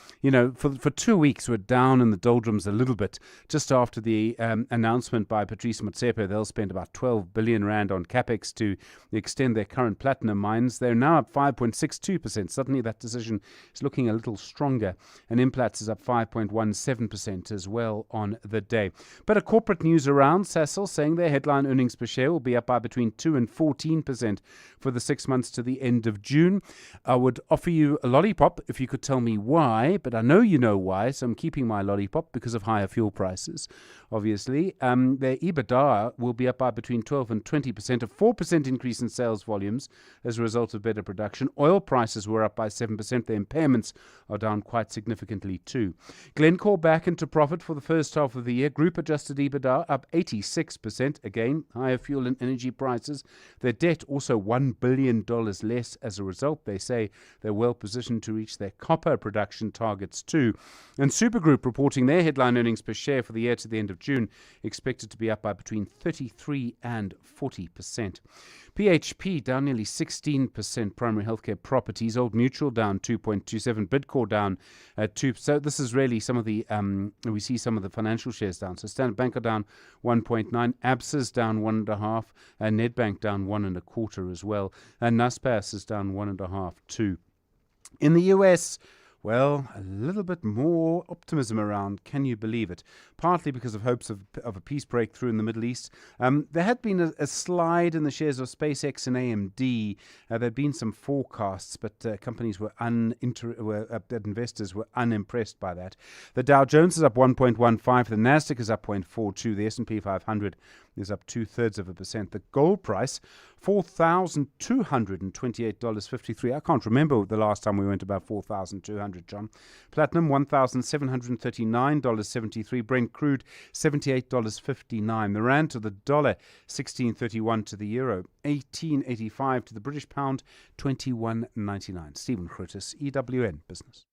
for 2 weeks were down in the doldrums a little bit just after the announcement by Patrice Motsepe. They'll spend about 12 billion rand on capex to extend their current platinum mines. They're now up 5.62%. Suddenly that decision is looking a little stronger. And Implats is up 5.17% as well on the day. But a corporate news around, Sasol saying their headline earnings per share will be up by between 2 and 14% for the 6 months to the end of June. I would offer you a lollipop if you could tell me why, but I know you know why, so I'm keeping my lollipop because of higher fuel prices, obviously. their EBITDA will be up by between 12 and 20%, a 4% increase in sales volumes as a result of better production. Oil prices were up by 7%. Their impairments are down quite significantly too. Glencore back into profit for the first half of the year. Group adjusted EBITDA up 86%. Again, higher fuel and energy prices. Their debt also $1 billion less as a result. They say they're well positioned to reach their copper production targets too. And Supergroup reporting their headline earnings per share for the year to the end of June, expected to be up by between 33 and 40%. PHP down nearly 16%. Primary healthcare properties. Old Mutual down 2.27%. Bidcorp down 2%. So this is really some of the we see some of the financial shares down. So Standard Bank are down 1.9%. Absa's down 1.5%. And Nedbank down 1.25% as well. And Naspers is down 1.5% too. In the US, well, a little bit more optimism around, can you believe it? Partly because of hopes of a peace breakthrough in the Middle East. There had been a slide in the shares of SpaceX and AMD. There had been some forecasts, but companies were investors were unimpressed by that. The Dow Jones is up 1.15%. The Nasdaq is up 0.42%. The S&P 500 is up 0.2%. The gold price, $4,228.53. I can't remember the last time we went about 4,200, John. Platinum, $1,739.73. Brent crude, $78.59. The rand to the dollar, 16.31 to the euro, 18.85 to the British pound, 21.99. Stephen Curtis, EWN Business.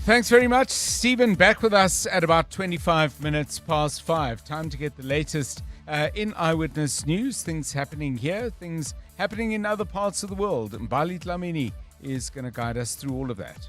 Thanks very much, Stephen. Back with us at about 25 minutes past 5. Time to get the latest in Eyewitness News. Things happening here, things happening in other parts of the world. Mbali Dlamini is going to guide us through all of that.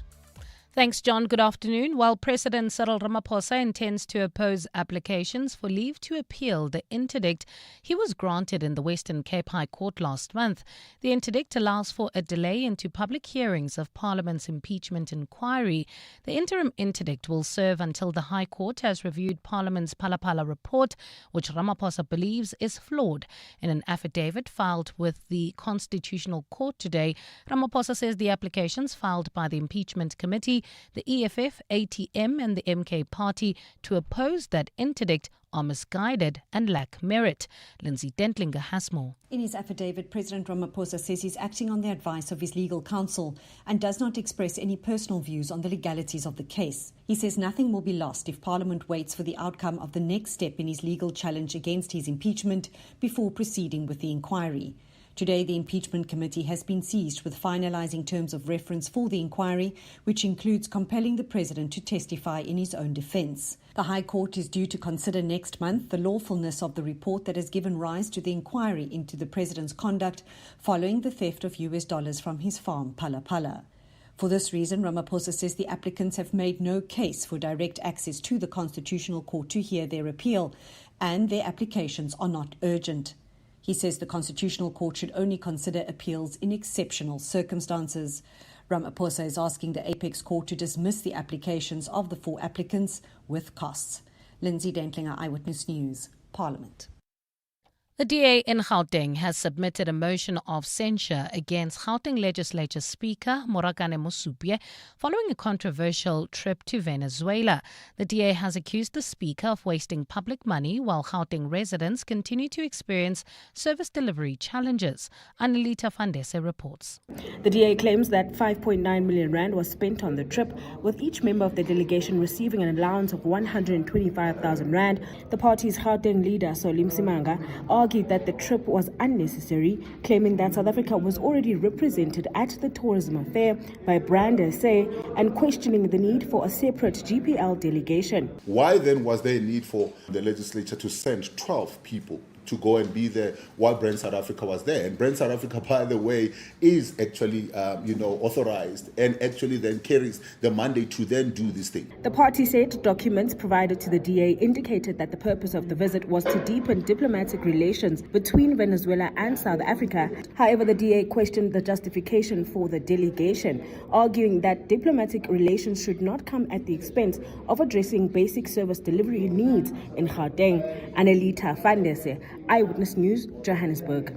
Thanks, John. Good afternoon. While President Cyril Ramaphosa intends to oppose applications for leave to appeal the interdict he was granted in the Western Cape High Court last month, the interdict allows for a delay into public hearings of Parliament's impeachment inquiry. The interim interdict will serve until the High Court has reviewed Parliament's Phala report, which Ramaphosa believes is flawed. In an affidavit filed with the Constitutional Court today, Ramaphosa says the applications filed by the Impeachment Committee, the EFF, ATM and the MK Party to oppose that interdict are misguided and lack merit. Lindsay Dentlinger has more. In his affidavit, President Ramaphosa says he's acting on the advice of his legal counsel and does not express any personal views on the legalities of the case. He says nothing will be lost if Parliament waits for the outcome of the next step in his legal challenge against his impeachment before proceeding with the inquiry. Today, the Impeachment Committee has been seized with finalising terms of reference for the inquiry, which includes compelling the President to testify in his own defence. The High Court is due to consider next month the lawfulness of the report that has given rise to the inquiry into the President's conduct following the theft of US dollars from his farm, Phala. For this reason, Ramaphosa says the applicants have made no case for direct access to the Constitutional Court to hear their appeal, and their applications are not urgent. He says the Constitutional Court should only consider appeals in exceptional circumstances. Ramaphosa is asking the Apex Court to dismiss the applications of the 4 applicants with costs. Lindsay Dentlinger, Eyewitness News, Parliament. The DA in Gauteng has submitted a motion of censure against Gauteng Legislature Speaker Morakane Mosupie following a controversial trip to Venezuela. The DA has accused the Speaker of wasting public money while Gauteng residents continue to experience service delivery challenges. Annalita Fandese reports. The DA claims that 5.9 million rand was spent on the trip, with each member of the delegation receiving an allowance of 125,000 rand. The party's Gauteng leader, Solim Simanga, argued that the trip was unnecessary, claiming that South Africa was already represented at the tourism affair by Brand SA and questioning the need for a separate GPL delegation. Why then was there a need for the legislature to send 12 people to go and be there while Brand South Africa was there? And Brand South Africa, by the way, is actually, authorized and actually then carries the mandate to then do this thing. The party said documents provided to the DA indicated that the purpose of the visit was to deepen diplomatic relations between Venezuela and South Africa. However, the DA questioned the justification for the delegation, arguing that diplomatic relations should not come at the expense of addressing basic service delivery needs in Gauteng. Annalita Fandese, Eyewitness News, Johannesburg.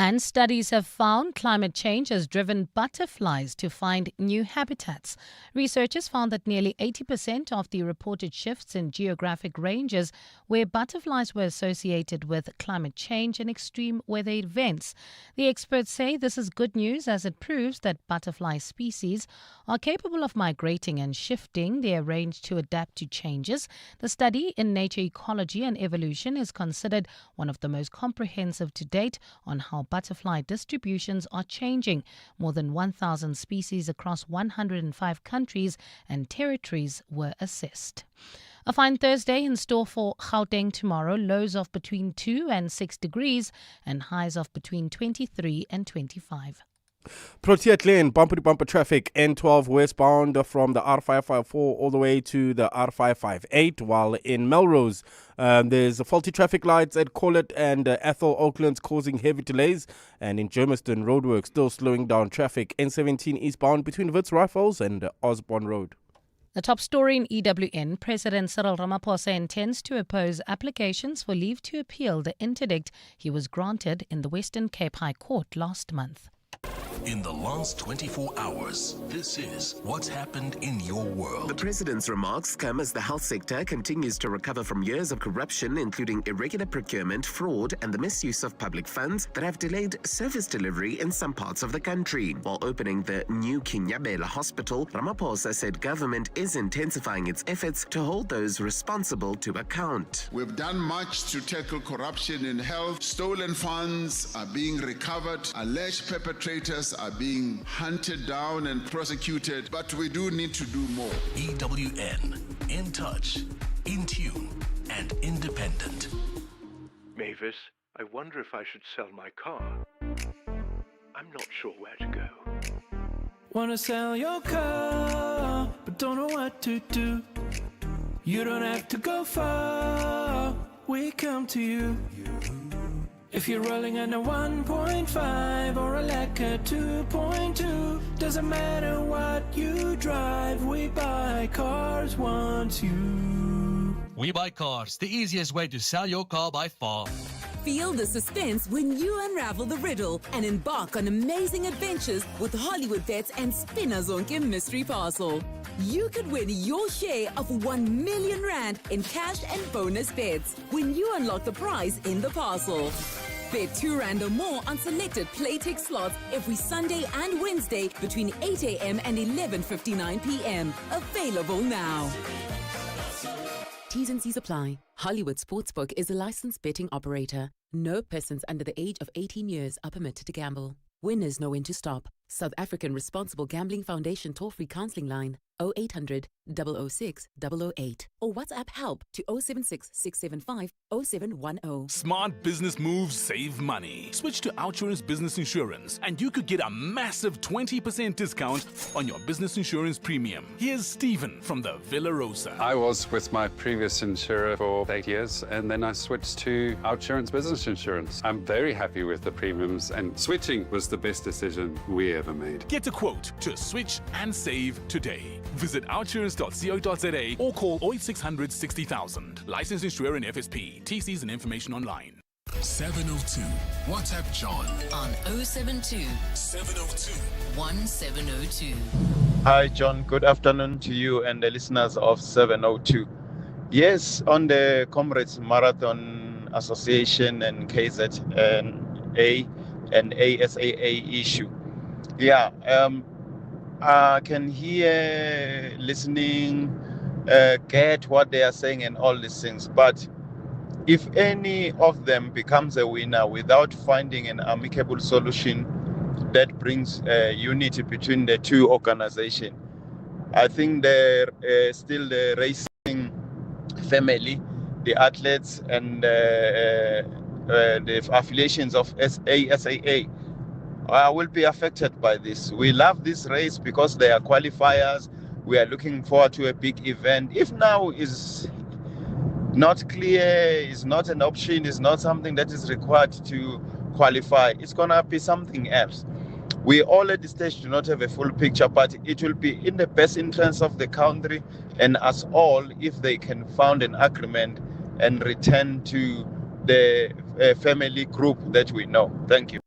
And studies have found climate change has driven butterflies to find new habitats. Researchers found that nearly 80% of the reported shifts in geographic ranges where butterflies were associated with climate change and extreme weather events. The experts say this is good news as it proves that butterfly species are capable of migrating and shifting their range to adapt to changes. The study in Nature Ecology and Evolution is considered one of the most comprehensive to date on how butterfly distributions are changing. More than 1,000 species across 105 countries and territories were assessed. A fine Thursday in store for Gauteng tomorrow. Lows of between 2 and 6 degrees and highs of between 23 and 25. Protea Glen, bumper-to-bumper traffic, N12 westbound from the R554 all the way to the R558, while in Melrose, there's faulty traffic lights at Collet and Ethel Oaklands causing heavy delays, and in Germiston, roadwork still slowing down traffic, N17 eastbound between Wits Rifles and Osborne Road. The top story in EWN, President Cyril Ramaphosa intends to oppose applications for leave to appeal the interdict he was granted in the Western Cape High Court last month. In the last 24 hours, this is what's happened in your world. The president's remarks come as the health sector continues to recover from years of corruption, including irregular procurement, fraud, and the misuse of public funds that have delayed service delivery in some parts of the country. While opening the new Kinyabela Hospital, Ramaphosa said government is intensifying its efforts to hold those responsible to account. We've done much to tackle corruption in health. Stolen funds are being recovered. Alleged perpetrators are being hunted down and prosecuted, but we do need to do more. EWN, in touch, in tune, and independent. Mavis, I wonder if I should sell my car. I'm not sure where to go. Wanna sell your car, but don't know what to do. You don't have to go far, we come to you. If you're rolling on a 1.5 or a Lacquer 2.2, doesn't matter what you drive, we buy cars once you. We Buy Cars, the easiest way to sell your car by far. Feel the suspense when you unravel the riddle and embark on amazing adventures with Hollywood Bets and Spinazonke Mystery Parcel. You could win your share of 1 million rand in cash and bonus bets when you unlock the prize in the parcel. Bet 2 rand or more on selected Playtech slots every Sunday and Wednesday between 8 a.m. and 11:59 p.m. Available now. T's and C's apply. Hollywood Sportsbook is a licensed betting operator. No persons under the age of 18 years are permitted to gamble. Winners know when to stop. South African Responsible Gambling Foundation toll-free counseling line 0800 006 008 or WhatsApp help to 076 675 0710. Smart business moves save money. Switch to Outsurance Business Insurance and you could get a massive 20% discount on your business insurance premium. Here's Stephen from the Villa Rosa. I was with my previous insurer for 8 years and then I switched to Outsurance Business Insurance. I'm very happy with the premiums and switching was the best decision we ever made. Get a quote to switch and save today. Visit outsurance.co.za or call 0800 60000. Licensed insurer and FSP. TCs and information online. 702. WhatsApp John on 072 702 1702. Hi, John. Good afternoon to you and the listeners of 702. Yes, on the Comrades Marathon Association and KZA and ASAA issue. Yeah, I can hear, listening, get what they are saying and all these things. But if any of them becomes a winner without finding an amicable solution that brings unity between the two organizations, I think they're still the racing family, the athletes, and the affiliations of ASAA will be affected by this. We love this race because they are qualifiers. We are looking forward to a big event. If now is not clear, is not an option, is not something that is required to qualify, it's going to be something else. We all at this stage do not have a full picture, but it will be in the best interest of the country and us all if they can find an agreement and return to the family group that we know. Thank you.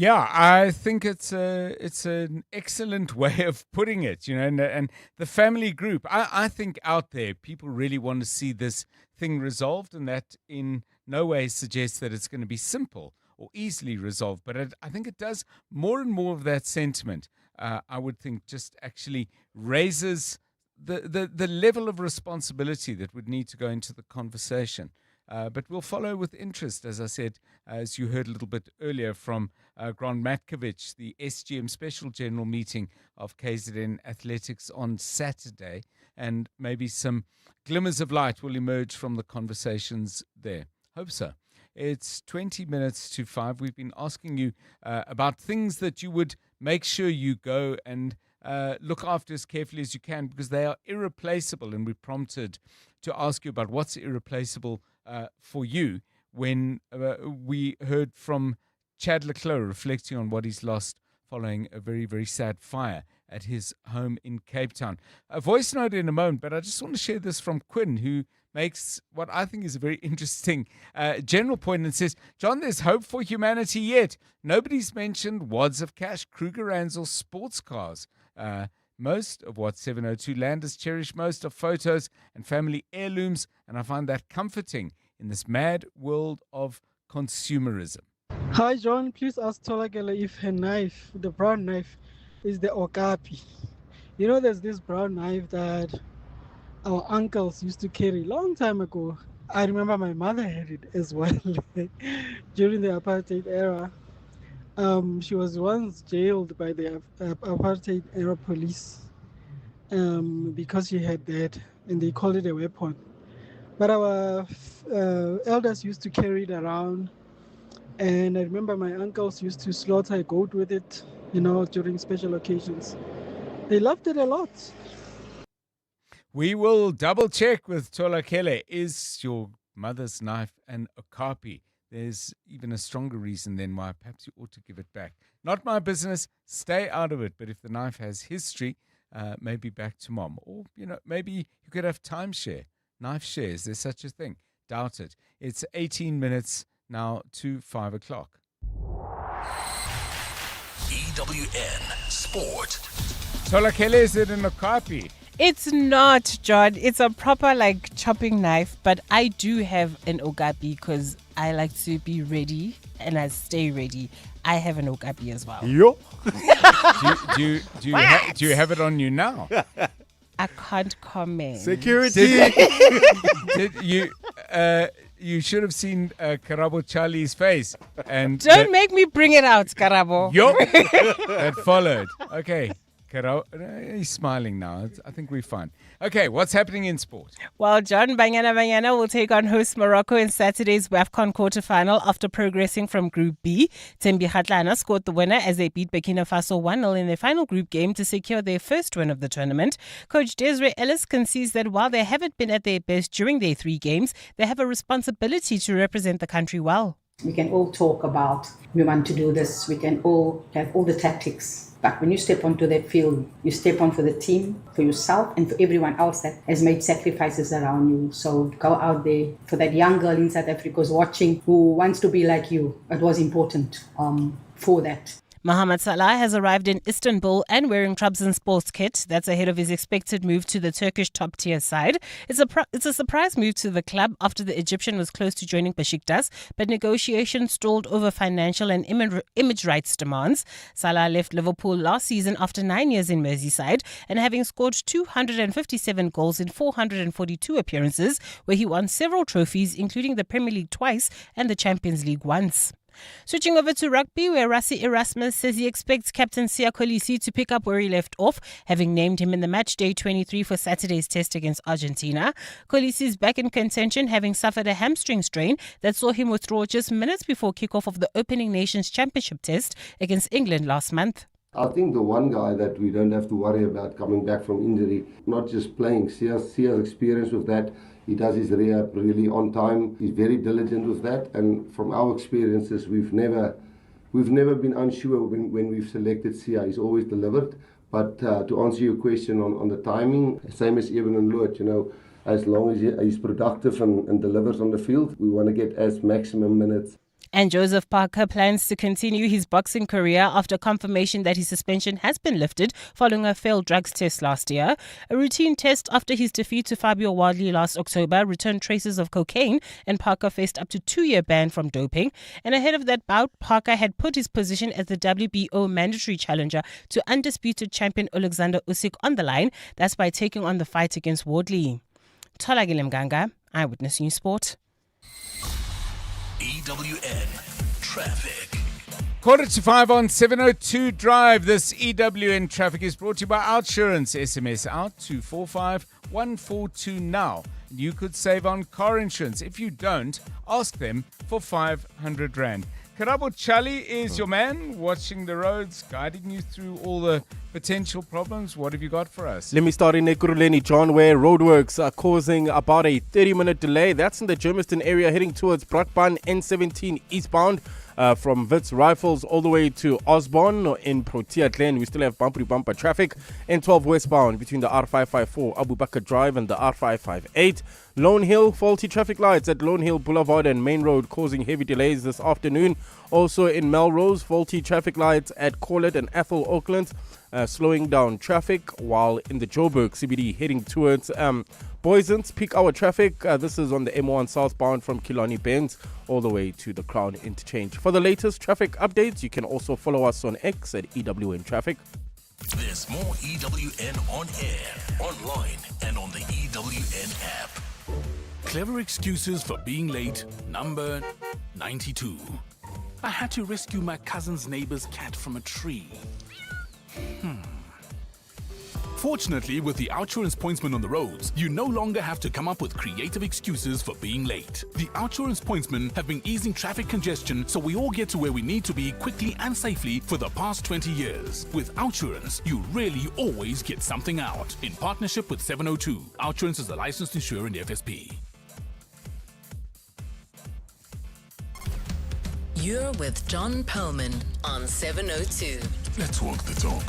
Yeah, I think it's an excellent way of putting it, and the family group. I think out there people really want to see this thing resolved, and that in no way suggests that it's going to be simple or easily resolved. But I think it does more and more of that sentiment. I would think just actually raises the level of responsibility that would need to go into the conversation. But we'll follow with interest, as I said, as you heard a little bit earlier from Grant Matkovich, the SGM Special General Meeting of KZN Athletics on Saturday, and maybe some glimmers of light will emerge from the conversations there. Hope so. It's 20 minutes to 5. We've been asking you about things that you would make sure you go and look after as carefully as you can, because they are irreplaceable, and we're prompted to ask you about what's irreplaceable for you when we heard from Chad Leclerc reflecting on what he's lost following a very, very sad fire at his home in Cape Town. A voice note in a moment, but I just want to share this from Quinn, who makes what I think is a very interesting general point and says, John, there's hope for humanity yet. Nobody's mentioned wads of cash, Krugerrands or sports cars. Most of what 702 Landers cherish most are photos and family heirlooms, and I find that comforting in this mad world of consumerism. Hi, John. Please ask Tolakela if her knife, the brown knife, is the okapi. There's this brown knife that our uncles used to carry long time ago. I remember my mother had it as well during the apartheid era. She was once jailed by the apartheid era police because she had that, and they called it a weapon. But our elders used to carry it around, and I remember my uncles used to slaughter a goat with it, during special occasions. They loved it a lot. We will double check with Tolakele. Is your mother's knife an okapi? There's even a stronger reason then why perhaps you ought to give it back. Not my business. Stay out of it. But if the knife has history, maybe back to mom. Or, maybe you could have timeshare. Knife shares. There's such a thing. Doubt it. It's 18 minutes now to 5 o'clock. EWN Sport. Tolakele, is it an okapi? It's not, John. It's a proper chopping knife, but I do have an okapi because I like to be ready and I stay ready. I have an okapi as well. Yo. do you have it on you now? I can't comment. Security. You should have seen Karabo Charlie's face. And don't make me bring it out, Karabo. Yo. That followed. Okay. He's smiling now. I think we're fine. Okay, what's happening in sport? Well, John, Banyana will take on host Morocco in Saturday's WAFCON quarterfinal after progressing from Group B. Tembi Kgatlana scored the winner as they beat Burkina Faso 1-0 in their final group game to secure their first win of the tournament. Coach Desiree Ellis concedes that while they haven't been at their best during their 3 games, they have a responsibility to represent the country well. We can all talk about we want to do this. We can all have all the tactics. But when you step onto that field, you step on for the team, for yourself, and for everyone else that has made sacrifices around you. So go out there. For that young girl in South Africa who's watching, who wants to be like you, it was important for that. Mohamed Salah has arrived in Istanbul and wearing Trabzon sports kit. That's ahead of his expected move to the Turkish top-tier side. It's a surprise move to the club after the Egyptian was close to joining Besiktas, but negotiations stalled over financial and image rights demands. Salah left Liverpool last season after 9 years in Merseyside and having scored 257 goals in 442 appearances, where he won several trophies, including the Premier League twice and the Champions League once. Switching over to rugby, where Rassie Erasmus says he expects captain Siya Kolisi to pick up where he left off, having named him in the match day 23 for Saturday's test against Argentina. Kolisi is back in contention, having suffered a hamstring strain that saw him withdraw just minutes before kickoff of the opening Nations Championship test against England last month. I think the one guy that we don't have to worry about coming back from injury, not just playing, Sia's experience with that. He does his rehab really on time. He's very diligent with that. And from our experiences, we've never been unsure when we've selected Sia. He's always delivered. But to answer your question on the timing, same as Evan and Loet, as long as he's productive and delivers on the field, we want to get as maximum minutes And Joseph Parker plans to continue his boxing career after confirmation that his suspension has been lifted following a failed drugs test last year. A routine test after his defeat to Fabio Wardley last October returned traces of cocaine, and Parker faced up to 2-year ban from doping. And ahead of that bout, Parker had put his position as the WBO mandatory challenger to undisputed champion Alexander Usyk on the line. That's by taking on the fight against Wardley. Tolagile Mganga, Eyewitness News Sport. EWN Traffic. 4:45 on 702 Drive. This EWN Traffic is brought to you by Outsurance. SMS out to 45142 now. You could save on car insurance. If you don't, ask them for 500 Rand. Karabo Chali is your man, watching the roads, guiding you through all the potential problems. What have you got for us? Let me start in Ekurhuleni, John, where roadworks are causing about a 30-minute delay. That's in the Germiston area heading towards Brakpan N17 eastbound. From Wits Rifles all the way to Osborne in Protea Glen. We still have bumper traffic. N12 westbound between the R554 Abu Bakr Drive and the R558. Lone Hill, faulty traffic lights at Lone Hill Boulevard and Main Road causing heavy delays this afternoon. Also in Melrose, faulty traffic lights at Corlett and Ethel Oakland, slowing down traffic, while in the Joburg CBD heading towards Boyson's peak hour traffic. This is on the M1 southbound from Killarney Bends all the way to the Crown Interchange. For the latest traffic updates, you can also follow us on X at EWN Traffic. There's more EWN on air, online, and on the EWN app. Clever excuses for being late, number 92. I had to rescue my cousin's neighbor's cat from a tree. Fortunately, with the Outsurance pointsman on the roads, you no longer have to come up with creative excuses for being late. The Outsurance pointsmen have been easing traffic congestion so we all get to where we need to be quickly and safely for the past 20 years. With Outsurance, you really always get something out. In partnership with 702, Outsurance is a licensed insurer in the FSP. You're with John Perlman on 702. Let's walk the talk.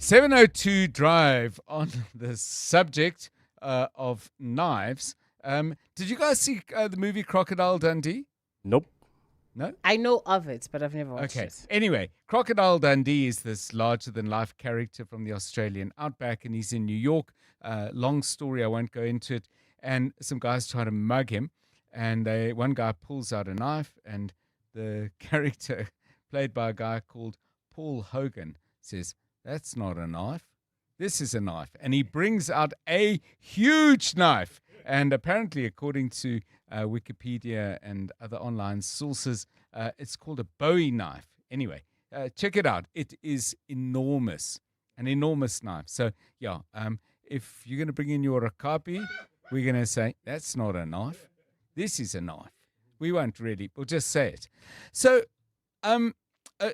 702 Drive on the subject of knives. Did you guys see the movie Crocodile Dundee? Nope. No? I know of it, but I've never watched it. Anyway, Crocodile Dundee is this larger-than-life character from the Australian outback, and he's in New York. Long story, I won't go into it. And some guys try to mug him, and one guy pulls out a knife, and the character, played by a guy called Paul Hogan, says, "That's not a knife. This is a knife." And he brings out a huge knife. And apparently, according to Wikipedia and other online sources, it's called a Bowie knife. Anyway, check it out. It is enormous, an enormous knife. So, yeah, if you're going to bring in your rakapi, we're going to say, that's not a knife. This is a knife. We won't really, we'll just say it. So,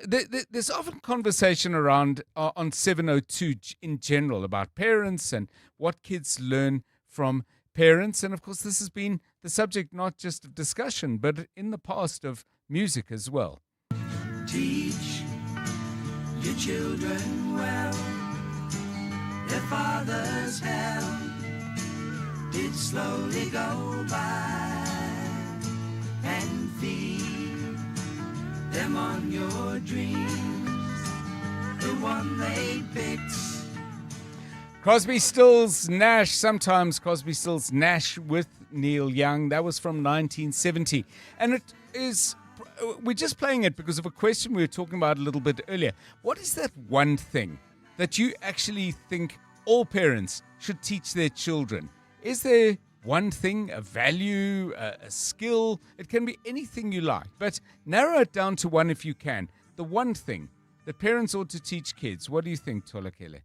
there's often conversation around on 702 in general about parents and what kids learn from parents. And of course, this has been the subject not just of discussion, but in the past of music as well. Teach your children well. Their father's hell did slowly go by, and feed them on your dreams, the one they picked. Crosby, Stills, Nash, sometimes Crosby, Stills, Nash with Neil Young. That was from 1970. And it is, we're just playing it because of a question we were talking about a little bit earlier. What is that one thing that you actually think all parents should teach their children? Is there one thing, a value, a skill? It can be anything you like, but narrow it down to one if you can. The one thing that parents ought to teach kids. What do you think, Tolakele?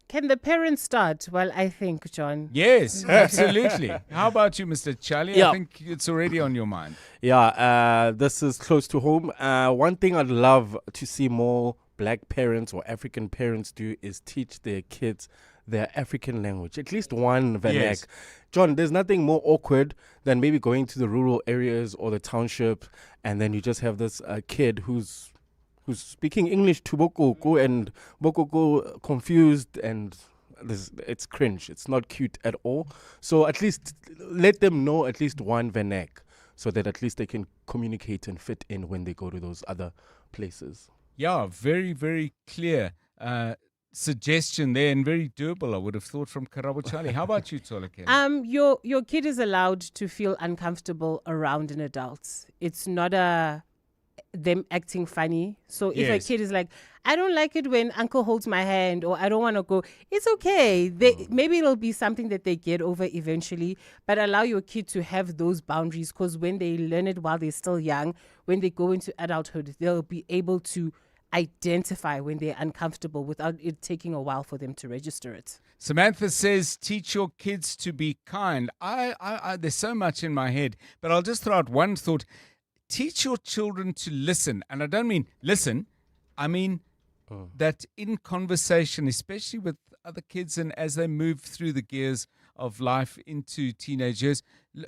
Can the parents start? Well, I think, John. Yes, absolutely. How about you, Mr. Charlie? Yeah. I think it's already on your mind. Yeah, this is close to home. One thing I'd love to see more black parents or African parents do is teach their kids their African language, at least one vernac. Yes. John, there's nothing more awkward than maybe going to the rural areas or the township, and then you just have this kid who's speaking English to Bokoko, and Bokoko confused, and it's cringe. It's not cute at all. So at least let them know at least one vernac. so that at least they can communicate and fit in when they go to those other places. Yeah, very, very clear suggestion there and very doable, I would have thought, from Karabo Charlie. How about you, Tolakela? Your kid is allowed to feel uncomfortable around an adult. It's not them acting funny. So if a kid is like, I don't like it when uncle holds my hand, or I don't want to go, it's okay. Maybe it'll be something that they get over eventually, but allow your kid to have those boundaries, because when they learn it while they're still young, when they go into adulthood, they'll be able to identify when they're uncomfortable without it taking a while for them to register it. Samantha says, teach your kids to be kind. I there's so much in my head, but I'll just throw out one thought. Teach your children to listen. And I don't mean listen. I mean that in conversation, especially with other kids and as they move through the gears of life into teenage years,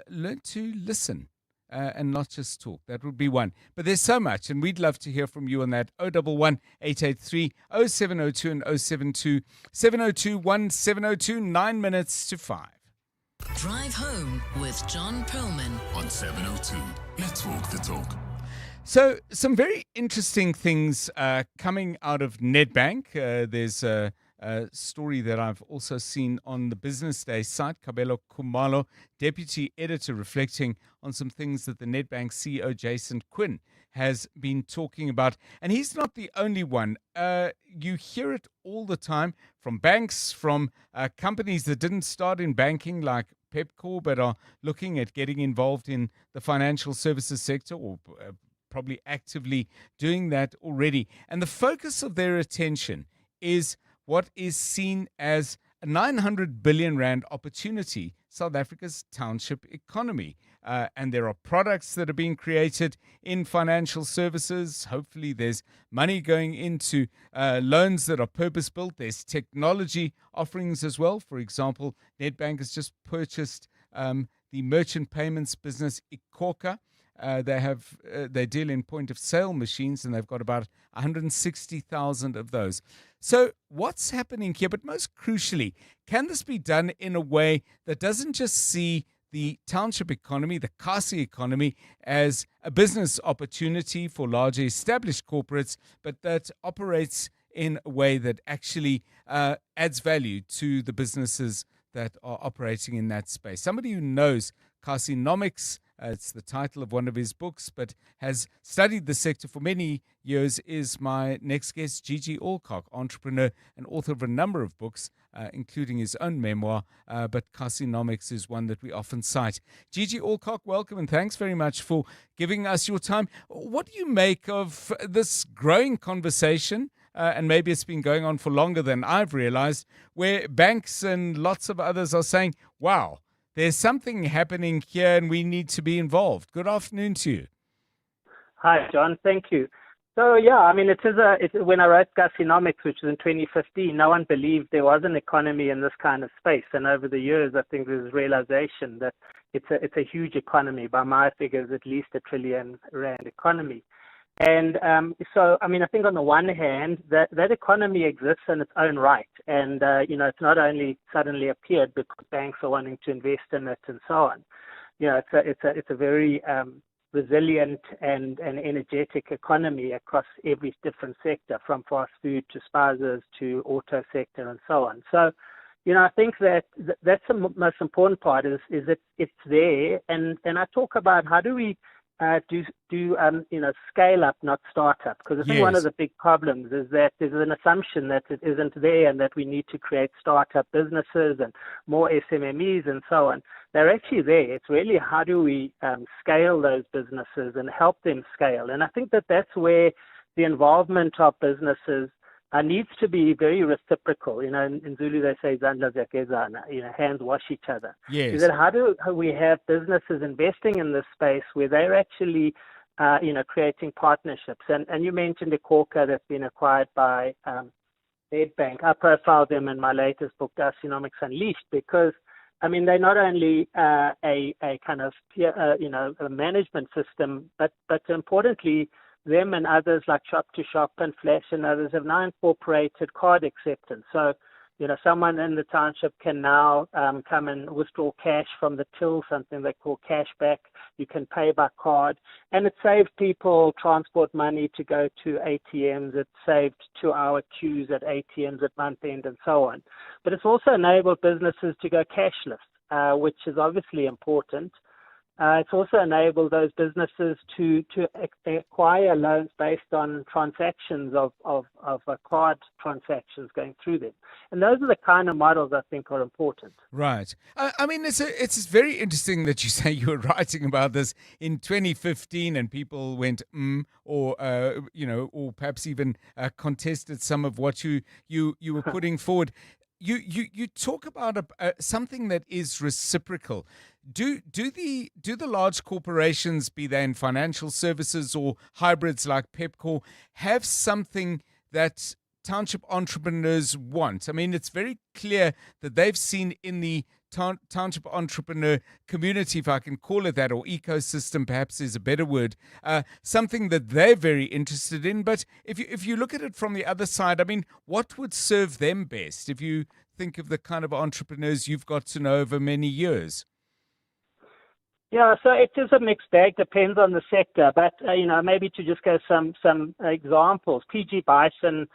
learn to listen. And not just talk. That would be one. But there's so much, and we'd love to hear from you on that. 011 883 0702 and 072 702 1702, 9 minutes to 5. Drive home with John Perlman on 702. Let's walk the talk. So, some very interesting things coming out of Nedbank. There's a story that I've also seen on the Business Day site. Kabelo Kumalo, deputy editor, reflecting on some things that the Nedbank CEO Jason Quinn has been talking about. And he's not the only one. You hear it all the time from banks, from companies that didn't start in banking like Pepcor, but are looking at getting involved in the financial services sector, or probably actively doing that already. And the focus of their attention is what is seen as a 900 billion rand opportunity, South Africa's township economy. And there are products that are being created in financial services. Hopefully there's money going into loans that are purpose-built. There's technology offerings as well. For example, Nedbank has just purchased the merchant payments business Ikorka. They deal in point-of-sale machines, and they've got about 160,000 of those. So what's happening here? But most crucially, can this be done in a way that doesn't just see the township economy, the Kasi economy, as a business opportunity for larger established corporates, but that operates in a way that actually adds value to the businesses that are operating in that space? Somebody who knows Kasinomics, it's the title of one of his books, but has studied the sector for many years, is my next guest, Gigi Alcock, entrepreneur and author of a number of books, including his own memoir, but Kasinomics is one that we often cite. Gigi Alcock, welcome, and thanks very much for giving us your time. What do you make of this growing conversation, and maybe it's been going on for longer than I've realized, where banks and lots of others are saying, wow, there's something happening here and we need to be involved? Good afternoon to you. Hi, John. Thank you. So, yeah, I mean, when I wrote Kasinomics, which was in 2015, no one believed there was an economy in this kind of space. And over the years, I think there's realization that it's a huge economy. By my figures, at least a R1 trillion economy. And so, I mean, I think on the one hand, that economy exists in its own right. And, it's not only suddenly appeared because banks are wanting to invest in it and so on. It's a very resilient and energetic economy across every different sector, from fast food to spices to auto sector and so on. So, I think that's the most important part is that it's there. And I talk about how do we scale up, not start up. Because I think one of the big problems is that there's an assumption that it isn't there and that we need to create startup businesses and more SMMEs and so on. They're actually there. It's really how do we scale those businesses and help them scale. And I think that's where the involvement of businesses needs to be very reciprocal. In Zulu they say zandla ziyakezana, hands wash each other. Yes. Is that how do we have businesses investing in this space where they're actually, creating partnerships? And you mentioned Ikorka that's been acquired by Nedbank. I profiled them in my latest book, Kasinomics Unleashed, because they're not only a kind of a management system, but importantly, them and others like Shop to Shop and Flash and others have now incorporated card acceptance. So, someone in the township can now come and withdraw cash from the till, something they call cash back. You can pay by card. And it saved people transport money to go to ATMs. It saved 2-hour queues at ATMs at month end and so on. But it's also enabled businesses to go cashless, which is obviously important. It's also enabled those businesses to acquire loans based on transactions of card transactions going through them. And those are the kind of models I think are important. Right. I mean, it's very interesting that you say you were writing about this in 2015 and people went, or perhaps even contested some of what you were putting forward. You talk about something that is reciprocal. Do the large corporations, be they in financial services or hybrids like Pepkor, have something that township entrepreneurs want? I mean, it's very clear that they've seen in the township entrepreneur community, if I can call it that, or ecosystem perhaps is a better word, something that they're very interested in. But if you look at it from the other side, I mean, what would serve them best if you think of the kind of entrepreneurs you've got to know over many years? Yeah, so it is a mixed bag, depends on the sector. But, maybe to just go some examples, PG Bison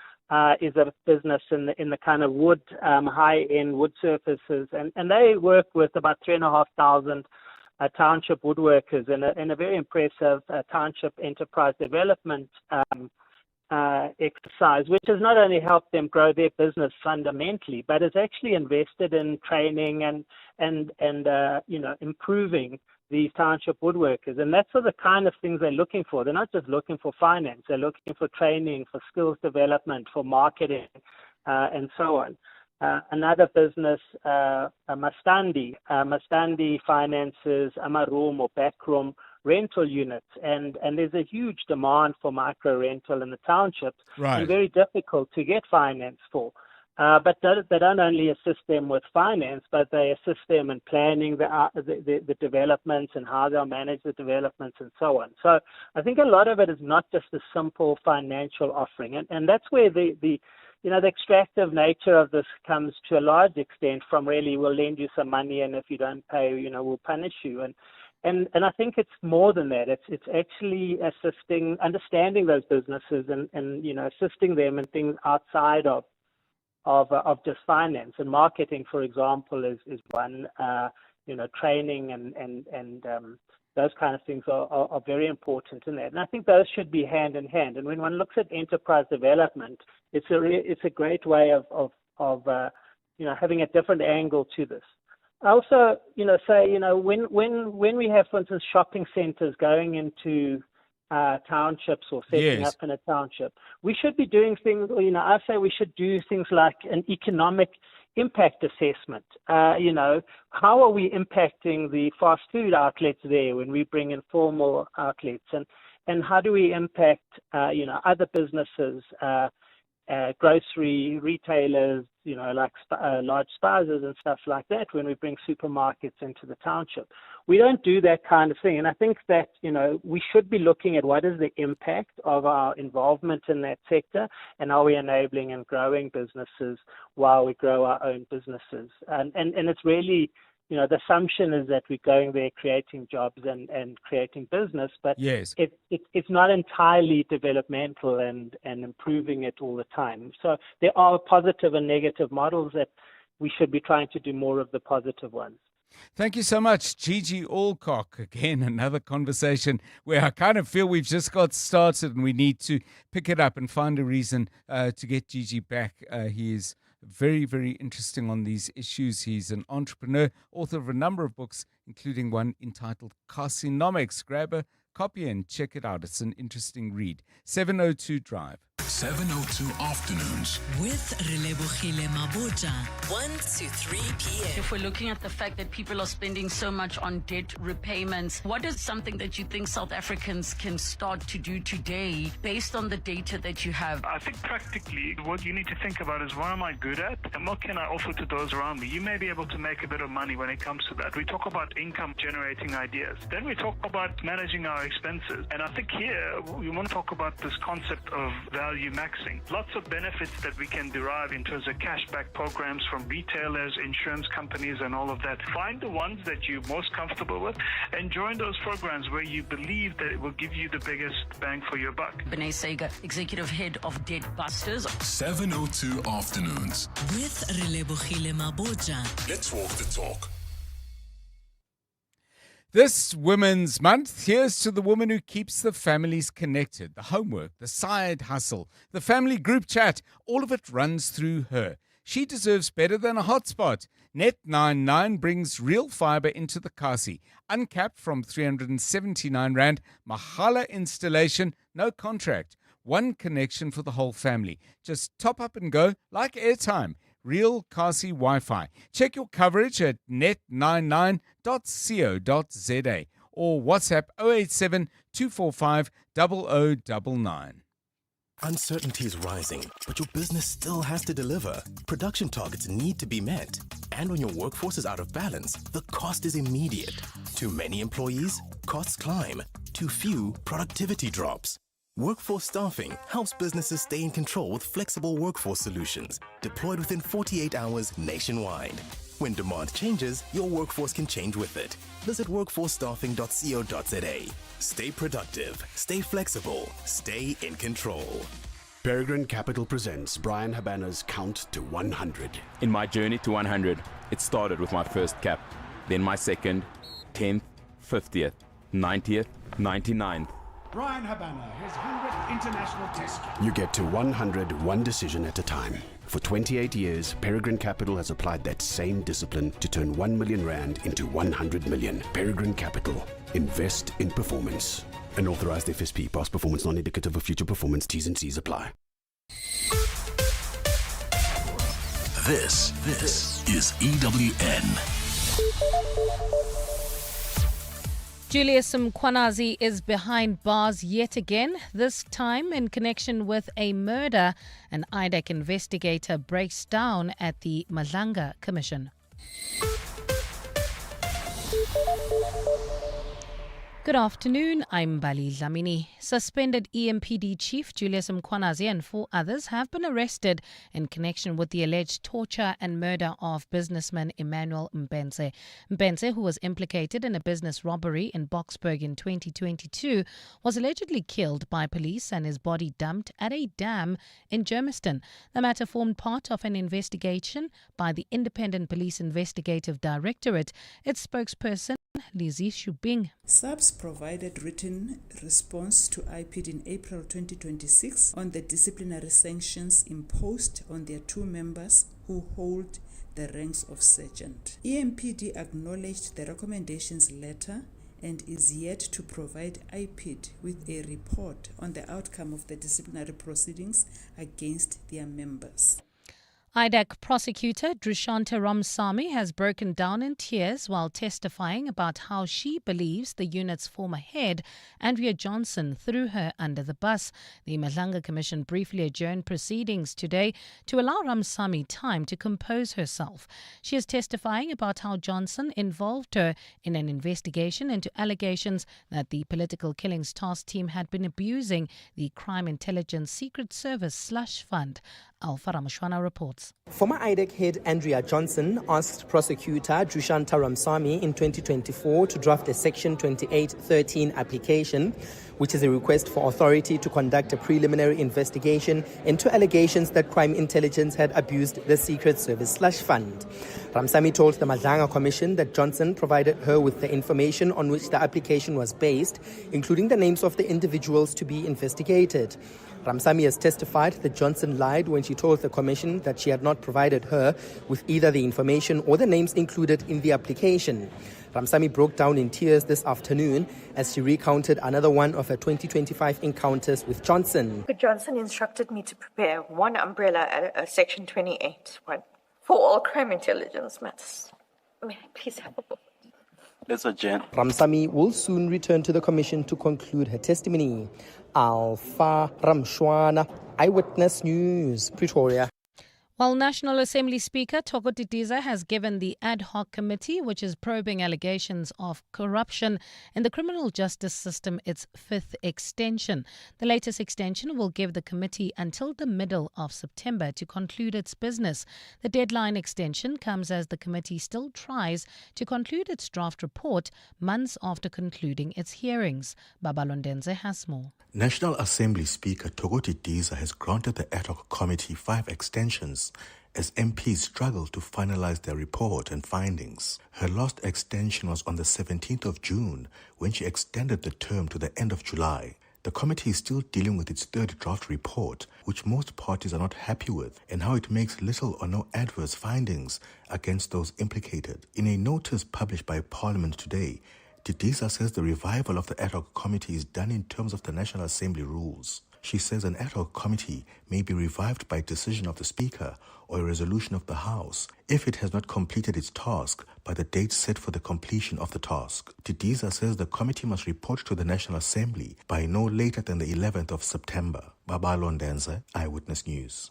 is a business in the kind of wood, high-end wood surfaces, and they work with about 3,500 township woodworkers in a very impressive township enterprise development exercise, which has not only helped them grow their business fundamentally, but has actually invested in training and improving these township woodworkers. And that's the kind of things they're looking for. They're not just looking for finance. They're looking for training, for skills development, for marketing, and so on. Another business, Mastandi. Mastandi finances amaroom or backroom rental units. And there's a huge demand for micro rental in the townships. Right. And very difficult to get finance for. But they don't only assist them with finance, but they assist them in planning the developments and how they'll manage the developments and so on. So I think a lot of it is not just a simple financial offering. And that's where the extractive nature of this comes to a large extent from really, we'll lend you some money and if you don't pay, we'll punish you. And I think it's more than that. It's actually understanding those businesses and assisting them in things outside of just finance. And marketing, for example, is one. Training and those kind of things are very important in that. And I think those should be hand in hand. And when one looks at enterprise development, it's a great way of having a different angle to this. I also, say, when we have, for instance, shopping centers going into townships or setting up in a township, we should be doing things, I say we should do things like an economic impact assessment. How are we impacting the fast food outlets there when we bring in formal outlets? And how do we impact, other businesses, grocery retailers, like large spouses and stuff like that when we bring supermarkets into the township? We don't do that kind of thing. And I think that, we should be looking at what is the impact of our involvement in that sector and are we enabling and growing businesses while we grow our own businesses. And it's really, the assumption is that we're going there creating jobs and creating business, but it's not entirely developmental and improving it all the time. So there are positive and negative models that we should be trying to do more of the positive ones. Thank you so much, Gigi Alcock. Again, another conversation where I kind of feel we've just got started and we need to pick it up and find a reason to get Gigi back. He is very, very interesting on these issues. He's an entrepreneur, author of a number of books, including one entitled Carcinomics. Grab a copy and check it out. It's an interesting read. 702 Drive. 702 Afternoons. With Relebogile Mabota, 1 to 3 p.m. If we're looking at the fact that people are spending so much on debt repayments, what is something that you think South Africans can start to do today based on the data that you have? I think practically what you need to think about is what am I good at and what can I offer to those around me? You may be able to make a bit of money when it comes to that. We talk about income generating ideas. Then we talk about managing our expenses. And I think here we want to talk about this concept of value maxing. Lots of benefits that we can derive in terms of cashback programs from retailers, insurance companies, and all of that. Find the ones that you're most comfortable with and join those programs where you believe that it will give you the biggest bang for your buck. Benay Sega, Executive Head of Debt Busters. 702 Afternoons. With Relebohile Maboja. Let's walk the talk. This Women's Month, here's to the woman who keeps the families connected. The homework, the side hustle, the family group chat, all of it runs through her. She deserves better than a hotspot. Net99 brings real fiber into the Kasi. Uncapped from 379 Rand. Mahala installation, no contract. One connection for the whole family. Just top up and go like airtime. Real Kasi Wi-Fi. Check your coverage at net99.co.za or WhatsApp 087 245 0099. Uncertainty is rising, but your business still has to deliver. Production targets need to be met. And when your workforce is out of balance, the cost is immediate. Too many employees? Costs climb. Too few? Productivity drops. Workforce staffing helps businesses stay in control with flexible workforce solutions, deployed within 48 hours nationwide. When demand changes, your workforce can change with it. Visit workforcestaffing.co.za. Stay productive, stay flexible, stay in control. Peregrine Capital presents Brian Habana's Count to 100. In my journey to 100, it started with my first cap, then my second, 10th, 50th, 90th, 99th. Brian Habana, his 100th international test. You get to 100 one decision at a time. For 28 years, Peregrine Capital has applied that same discipline to turn 1 million rand into 100 million. Peregrine Capital. Invest in performance. An authorized FSP. Past performance not indicative of future performance. T's and C's apply. This is EWN. Julius Mkwanazi is behind bars yet again, this time in connection with a murder. An IDEC investigator breaks down at the Madlanga Commission. Good afternoon, I'm Bali Dlamini. Suspended EMPD Chief Julius Mkwanazi and 4 others have been arrested in connection with the alleged torture and murder of businessman Emmanuel Mbenze. Mbenze, who was implicated in a business robbery in Boksburg in 2022, was allegedly killed by police and his body dumped at a dam in Germiston. The matter formed part of an investigation by the Independent Police Investigative Directorate. Its spokesperson, Lizzie Shubing. SAPS provided written response to IPID in April 2026 on the disciplinary sanctions imposed on their 2 members who hold the ranks of sergeant. EMPD acknowledged the recommendations letter and is yet to provide IPID with a report on the outcome of the disciplinary proceedings against their members. IDEC prosecutor Drushanta Ramsamy has broken down in tears while testifying about how she believes the unit's former head, Andrea Johnson, threw her under the bus. The Madlanga Commission briefly adjourned proceedings today to allow Ramsamy time to compose herself. She is testifying about how Johnson involved her in an investigation into allegations that the Political Killings Task Team had been abusing the Crime Intelligence Secret Service slush fund. Alpha Ramashwana reports. Former IDEC head Andrea Johnson asked prosecutor Drushanta Ramsamy in 2024 to draft a Section 2813 application, which is a request for authority to conduct a preliminary investigation into allegations that crime intelligence had abused the Secret Service slush fund. Ramsamy told the Madlanga Commission that Johnson provided her with the information on which the application was based, including the names of the individuals to be investigated. Ramsamy has testified that Johnson lied when she told the Commission that she had not provided her with either the information or the names included in the application. Ramsamy broke down in tears this afternoon as she recounted another one of her 2025 encounters with Johnson. Johnson instructed me to prepare one umbrella, a Section 28, for all crime intelligence matters. May I please have a book? Let's adjourn. Ramsamy will soon return to the Commission to conclude her testimony. Alpha Ramshwana, Eyewitness News, Pretoria. While National Assembly Speaker Thoko Didiza has given the ad hoc committee, which is probing allegations of corruption in the criminal justice system, its fifth extension. The latest extension will give the committee until the middle of September to conclude its business. The deadline extension comes as the committee still tries to conclude its draft report months after concluding its hearings. Babalondenze has more. National Assembly Speaker Thoko Didiza has granted the ad hoc committee 5 extensions as MPs struggle to finalize their report and findings. Her last extension was on the 17th of June when she extended the term to the end of July. The committee is still dealing with its third draft report, which most parties are not happy with, and how it makes little or no adverse findings against those implicated. In a notice published by Parliament today, Didiza says the revival of the ad hoc committee is done in terms of the National Assembly rules. She says an ad hoc committee may be revived by decision of the Speaker or a resolution of the House if it has not completed its task by the date set for the completion of the task. Didiza says the committee must report to the National Assembly by no later than the 11th of September. Babalondenze, Eyewitness News.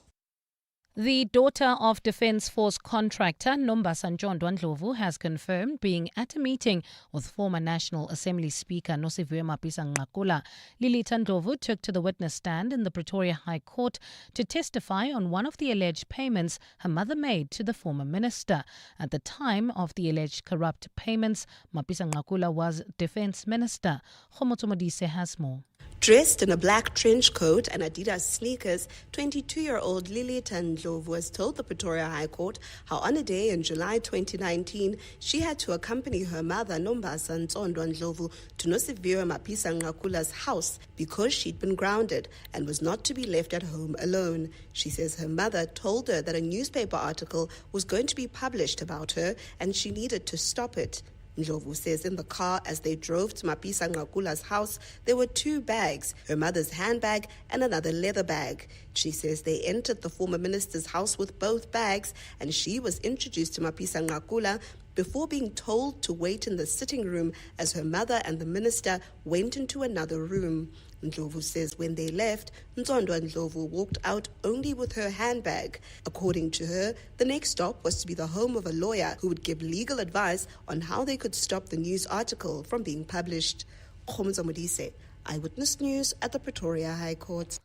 The daughter of Defence Force contractor Nombasa Ndlovu has confirmed being at a meeting with former National Assembly Speaker Nosiviwe Mapisa-Nqakula. Lilita Ndlovu took to the witness stand in the Pretoria High Court to testify on one of the alleged payments her mother made to the former minister. At the time of the alleged corrupt payments, Mapisa-Nqakula was Defence Minister. Khomotso Modise has more. Dressed in a black trench coat and Adidas sneakers, 22-year-old Lilita Ndlovu has told the Pretoria High Court how on a day in July 2019, she had to accompany her mother, Nombasa Ndlovu, to Nosiviwe Mapisa-Nqakula's house because she'd been grounded and was not to be left at home alone. She says her mother told her that a newspaper article was going to be published about her and she needed to stop it. Ndlovu says in the car as they drove to Mapisa-Nqakula's house, there were 2 bags, her mother's handbag and another leather bag. She says they entered the former minister's house with both bags and she was introduced to Mapisa-Nqakula before being told to wait in the sitting room as her mother and the minister went into another room. Ndlovu says when they left, Ndlovu walked out only with her handbag. According to her, the next stop was to be the home of a lawyer who would give legal advice on how they could stop the news article from being published. Khomotso Modise, Eyewitness News at the Pretoria High Court.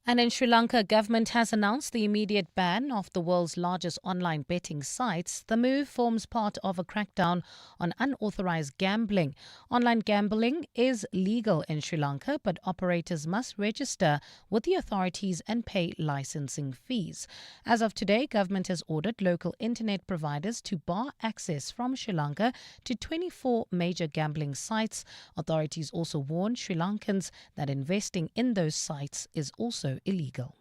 And in Sri Lanka, government has announced the immediate ban of the world's largest online betting sites. The move forms part of a crackdown on unauthorized gambling. Online gambling is legal in Sri Lanka, but operators must register with the authorities and pay licensing fees. As of today, government has ordered local internet providers to bar access from Sri Lanka to 24 major gambling sites. Authorities also warn Sri Lankans that investing in those sites is also illegal.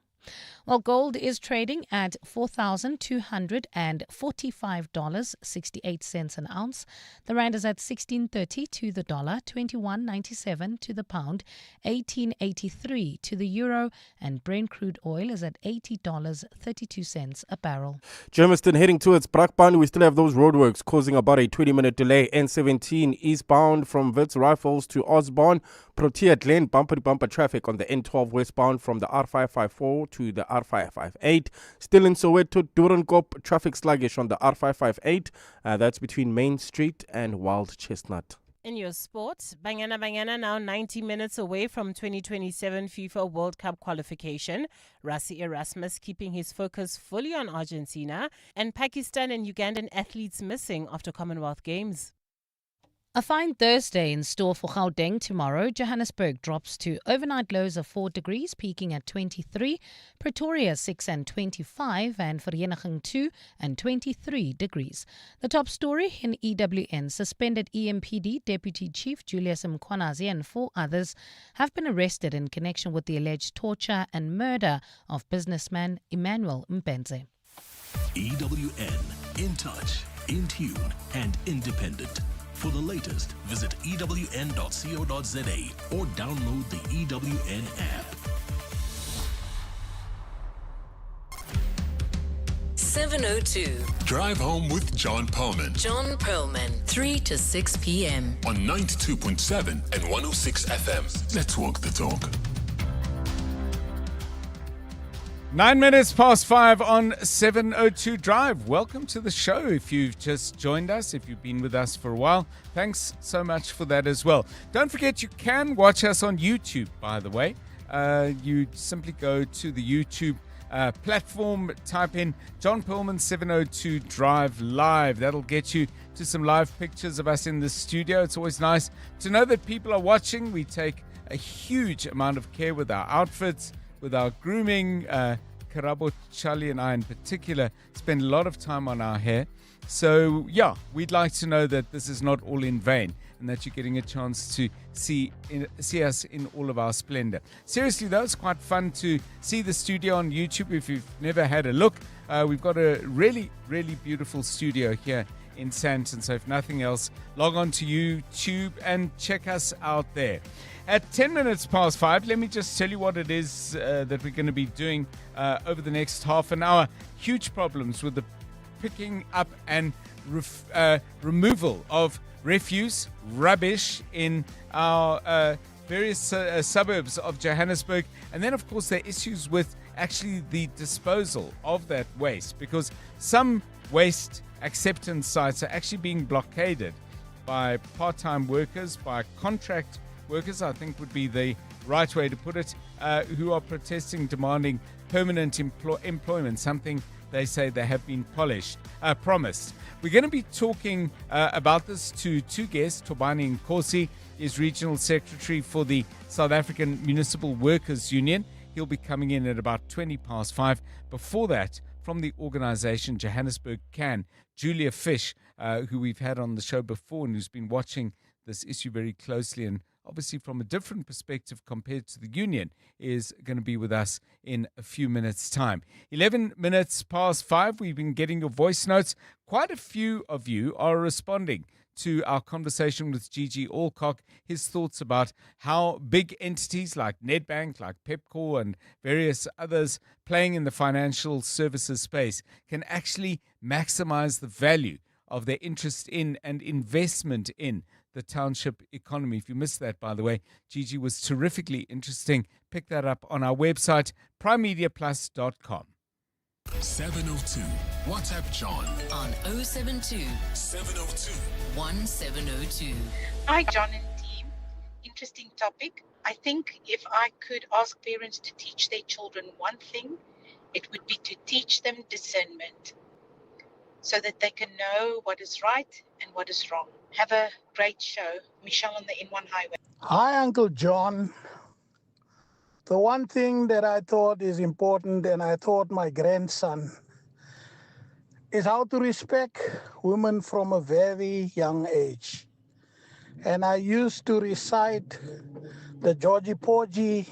Well, gold is trading at $4,245.68 an ounce. The rand is at 16.30 to the dollar, 21.97 to the pound, 18.83 to the euro, and Brent crude oil is at $80.32 a barrel. Germiston heading towards Brakpan. We still have those roadworks causing about a 20-minute delay. N17 eastbound from Wits Rifles to Osborne. Protea Glen bumper-to-bumper traffic on the N12 westbound from the R554 to the R558. Still in Soweto, Doornkop, traffic sluggish on the R558. That's between Main Street and Wild Chestnut. In your sports, Banyana now 90 minutes away from 2027 FIFA World Cup qualification. Rassi Erasmus keeping his focus fully on Argentina, and Pakistan and Ugandan athletes missing after Commonwealth Games. A fine Thursday in store for Gauteng tomorrow. Johannesburg drops to overnight lows of 4 degrees, peaking at 23. Pretoria 6 and 25, and Vereeniging 2 and 23 degrees. The top story in EWN: suspended EMPD Deputy Chief Julius Mkhwanazi and 4 others have been arrested in connection with the alleged torture and murder of businessman Emmanuel Mbenze. EWN, in touch, in tune, and independent. For the latest, visit ewn.co.za or download the EWN app. 7:02. Drive home with John Perlman. John Perlman, 3 to 6 p.m. on 92.7 and 106 FM. Let's walk the talk. 9 minutes past 5 on 702 Drive. Welcome to the show. If you've just joined us, if you've been with us for a while, thanks so much for that as well. Don't forget you can watch us on YouTube, by the way. You simply go to the YouTube platform, type in John Perlman 702 Drive Live. That'll get you to some live pictures of us in the studio. It's always nice to know that people are watching. We take a huge amount of care with our outfits, with our grooming. Karabo, Charlie and I in particular spend a lot of time on our hair. So yeah, we'd like to know that this is not all in vain and that you're getting a chance to see us in all of our splendor. Seriously though, it's quite fun to see the studio on YouTube if you've never had a look. We've got a really, really beautiful studio here in Sandton. So if nothing else, log on to YouTube and check us out there. At 10 minutes past 5, let me just tell you what it is that we're going to be doing over the next half an hour. Huge problems with the picking up and removal of refuse, rubbish in our various suburbs of Johannesburg. And then, of course, there are issues with actually the disposal of that waste, because some waste acceptance sites are actually being blockaded by part-time workers, by contract workers, I think would be the right way to put it, who are protesting, demanding permanent employment, something they say they have been promised. We're going to be talking about this to two guests. Tobani Nkosi is Regional Secretary for the South African Municipal Workers Union. He'll be coming in at about 20 past 5. Before that, from the organization Johannesburg Can, Julia Fish, who we've had on the show before and who's been watching this issue very closely and obviously from a different perspective compared to the union, is going to be with us in a few minutes' time. 11 minutes past 5, we've been getting your voice notes. Quite a few of you are responding to our conversation with Gigi Alcock, his thoughts about how big entities like Nedbank, like Pepkor and various others playing in the financial services space can actually maximize the value of their interest in and investment in the township economy. If you missed that, by the way, Gigi was terrifically interesting. Pick that up on our website, primemediaplus.com. 702. WhatsApp John on 072 702 1702. Hi, John and team. Interesting topic. I think if I could ask parents to teach their children one thing, it would be to teach them discernment so that they can know what is right and what is wrong. Have a great show. Michelle on the N1 highway. Hi, Uncle John. The one thing that I thought is important, and I taught my grandson, is how to respect women from a very young age. And I used to recite the Georgie Porgy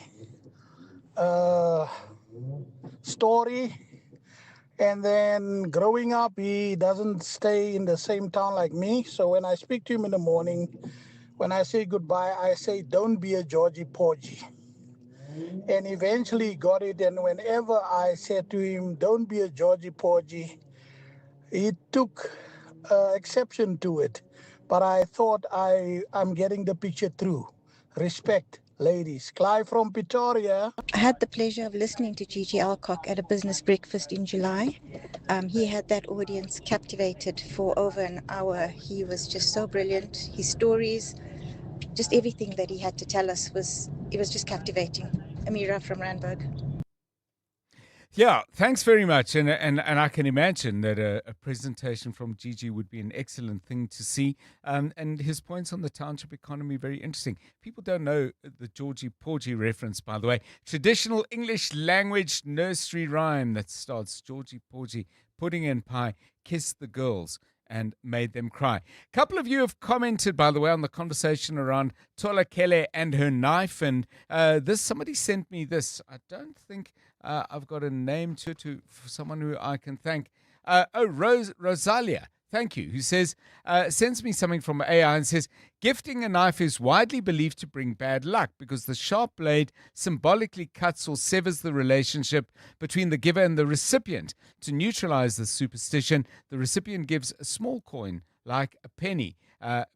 story. And then growing up, he doesn't stay in the same town like me. So when I speak to him in the morning, when I say goodbye, I say, don't be a Georgie Porgy. And eventually he got it. And whenever I said to him, don't be a Georgie Porgy, he took exception to it. But I thought I'm getting the picture through. Respect, ladies. Clive from Pretoria. I had the pleasure of listening to Gigi Alcock at a business breakfast in July. He had that audience captivated for over an hour. He was just so brilliant. His stories, just everything that he had to tell us was just captivating. Amira from Randburg. Yeah, thanks very much. And I can imagine that a presentation from Gigi would be an excellent thing to see. And his points on the township economy, very interesting. People don't know the Georgie Porgy reference, by the way. Traditional English language nursery rhyme that starts Georgie Porgy, pudding and pie, kissed the girls and made them cry. A couple of you have commented, by the way, on the conversation around Tola Kele and her knife. And somebody sent me this. I don't think I've got a name to for someone who I can thank. Rosalia, thank you, who says, sends me something from AI and says, gifting a knife is widely believed to bring bad luck because the sharp blade symbolically cuts or severs the relationship between the giver and the recipient. To neutralize the superstition, the recipient gives a small coin, like a penny,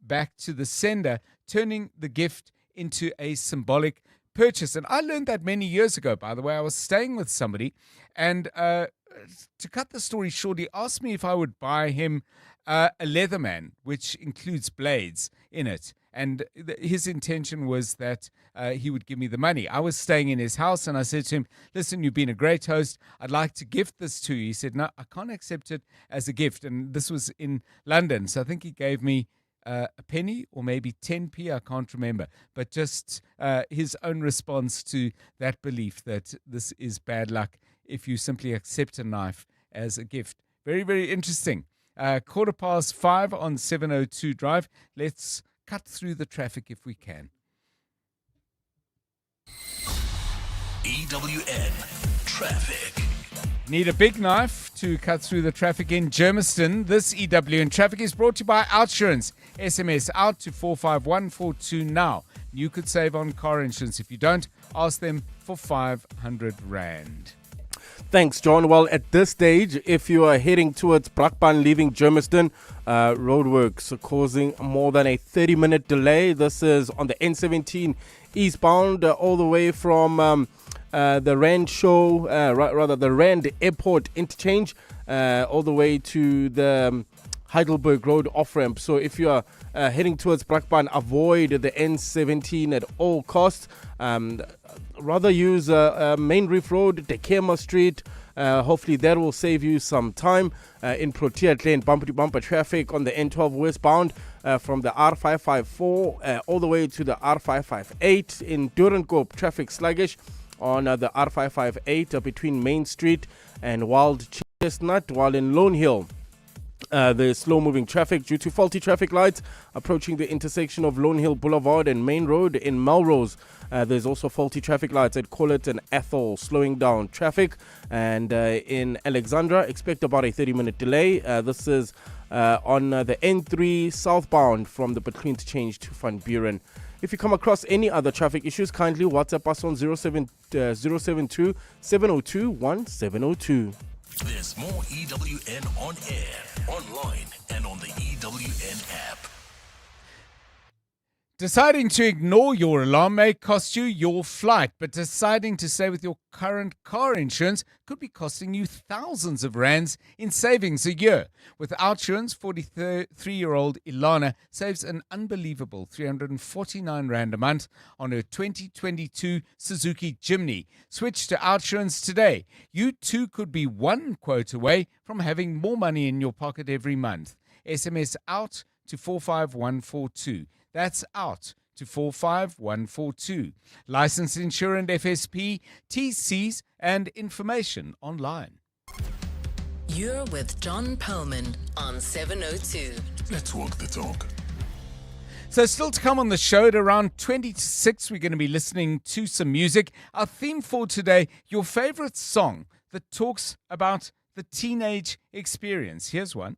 back to the sender, turning the gift into a symbolic purchase. And I learned that many years ago, by the way. I was staying with somebody, and to cut the story short, he asked me if I would buy him a Leatherman, which includes blades in it. And his intention was that he would give me the money. I was staying in his house, and I said to him, listen, you've been a great host. I'd like to gift this to you. He said, no, I can't accept it as a gift. And this was in London. So I think he gave me a penny or maybe 10p. I can't remember. But just his own response to that belief that this is bad luck if you simply accept a knife as a gift. Very, very interesting. 5:15 on 702 Drive. Let's cut through the traffic if we can. EWN Traffic. Need a big knife to cut through the traffic in Germiston. This EWN Traffic is brought to you by Outsurance. SMS out to 45142 now. You could save on car insurance. If you don't, ask them for 500 Rand. Thanks, John. Well, at this stage, if you are heading towards Brakpan leaving Germiston, roadworks are causing more than a 30-minute delay. This is on the N17 eastbound, all the way from the Rand Show, the Rand Airport interchange, all the way to the Heidelberg Road off-ramp. So if you are heading towards Brakpan, avoid the N17 at all costs. Rather use Main Reef Road, Dekema Street. Hopefully that will save you some time. In Protea Lane, bumper-to-bumper traffic on the N12 westbound from the R554 all the way to the R558. In Doornkop, traffic sluggish on the R558 between Main Street and Wild Chestnut, while in Lone Hill, there's slow-moving traffic due to faulty traffic lights approaching the intersection of Lone Hill Boulevard and Main Road. In Melrose, there's also faulty traffic lights at Collet and Ethel, slowing down traffic. And in Alexandra, expect about a 30-minute delay. This is on the N3 southbound from the Between interchange to Van Buren. If you come across any other traffic issues, kindly WhatsApp us on 072 702 1702. There's more EWN on air, online, and on the EWN app. Deciding to ignore your alarm may cost you your flight, but deciding to stay with your current car insurance could be costing you thousands of rands in savings a year. With Outsurance, 43-year-old Ilana saves an unbelievable 349 Rand a month on her 2022 Suzuki Jimny. Switch to Outsurance today. You too could be one quote away from having more money in your pocket every month. SMS out to 45142. That's out to 45142. Licensed insurance FSP, TCs, and information online. You're with John Perlman on 702. Let's walk the talk. So still to come on the show at around 20 to 6, we're going to be listening to some music. Our theme for today, your favorite song that talks about the teenage experience. Here's one.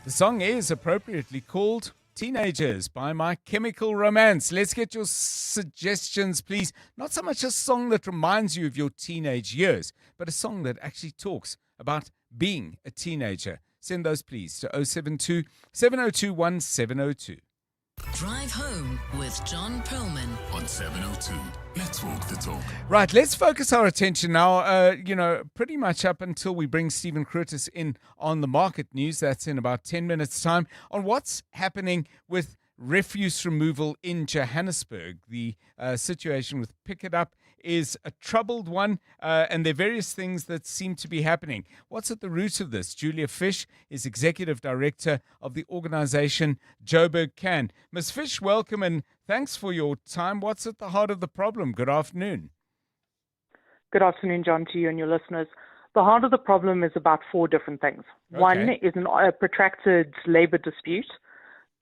The song is appropriately called Teenagers by My Chemical Romance. Let's get your suggestions, please. Not so much a song that reminds you of your teenage years, but a song that actually talks about being a teenager. Send those, please, to 072 702 1702. Drive home with John Perlman on 702. Let's walk the talk. Right, let's focus our attention now, pretty much up until we bring Stephen Curtis in on the market news. That's in about 10 minutes' time, on what's happening with refuse removal in Johannesburg. The situation with Pikitup is a troubled one, and there are various things that seem to be happening. What's at the root of this? Julia Fish is Executive Director of the organization Joburg Can. Ms. Fish, welcome and thanks for your time. What's at the heart of the problem? Good afternoon. Good afternoon, John, to you and your listeners. The heart of the problem is about 4 different things. Okay. One is a protracted labor dispute.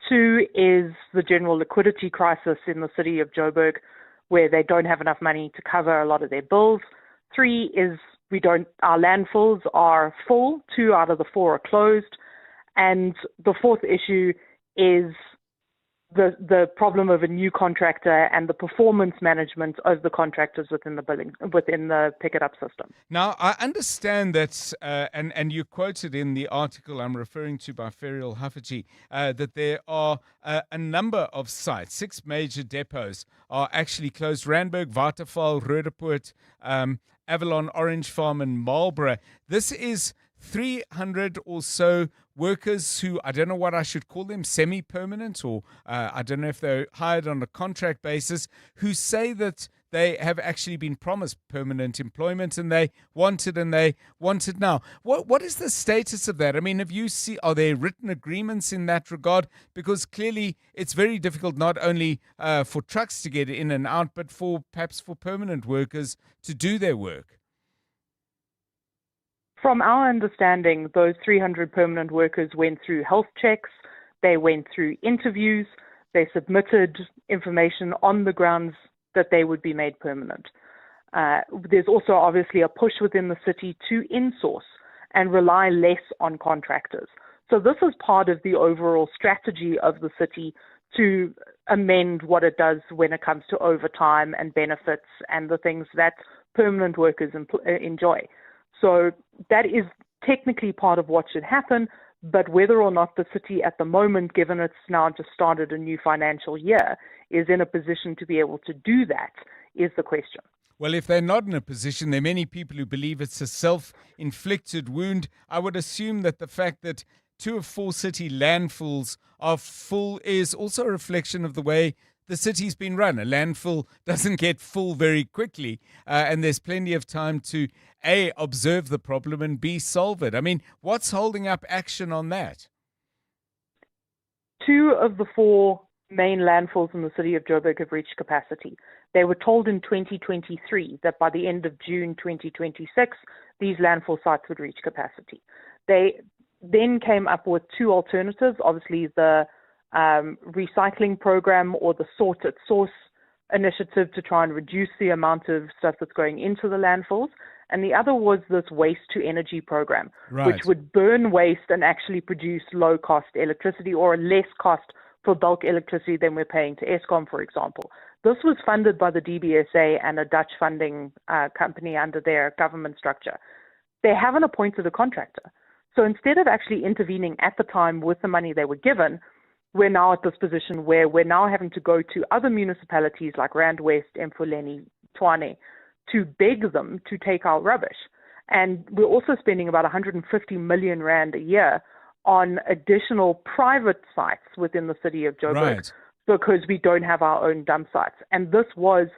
2 is the general liquidity crisis in the city of Joburg, where they don't have enough money to cover a lot of their bills. 3 is our landfills are full, 2 out of the 4 are closed. And the 4th issue is the problem of a new contractor and the performance management of the contractors within the Pikitup system. Now, I understand that, and you quoted in the article I'm referring to by Ferial Hafaji, that there are a number of sites, 6 major depots are actually closed. Randburg, Waterval, Roodepoort, Avalon, Orange Farm and Marlborough. This is 300 or so workers who, I don't know what I should call them, semi-permanent, or I don't know if they're hired on a contract basis, who say that they have actually been promised permanent employment and they want it now. What is the status of that? I mean, are there written agreements in that regard? Because clearly it's very difficult not only for trucks to get in and out, but perhaps for permanent workers to do their work. From our understanding, those 300 permanent workers went through health checks, they went through interviews, they submitted information on the grounds that they would be made permanent. There's also obviously a push within the city to insource and rely less on contractors. So this is part of the overall strategy of the city to amend what it does when it comes to overtime and benefits and the things that permanent workers enjoy. So that is technically part of what should happen, but whether or not the city at the moment, given it's now just started a new financial year, is in a position to be able to do that is the question. Well, if they're not in a position, there are many people who believe it's a self-inflicted wound. I would assume that the fact that 2 of 4 city landfills are full is also a reflection of the way the city's been run. A landfill doesn't get full very quickly, and there's plenty of time to A, observe the problem, and B, solve it. I mean, what's holding up action on that? 2 of the 4 main landfills in the city of Joburg have reached capacity. They were told in 2023 that by the end of June 2026, these landfill sites would reach capacity. They then came up with 2 alternatives, obviously the recycling program or the sort at source initiative to try and reduce the amount of stuff that's going into the landfills. And the other was this waste to energy program, which would burn waste and actually produce low cost electricity or less cost for bulk electricity than we're paying to Eskom, for example. This was funded by the DBSA and a Dutch funding company under their government structure. They haven't appointed a contractor. So instead of actually intervening at the time with the money they were given, we're now at this position where we're now having to go to other municipalities like Rand West, Mfuleni, Tshwane, to beg them to take our rubbish. And we're also spending about 150 million rand a year on additional private sites within the city of Joburg because we don't have our own dump sites. And this was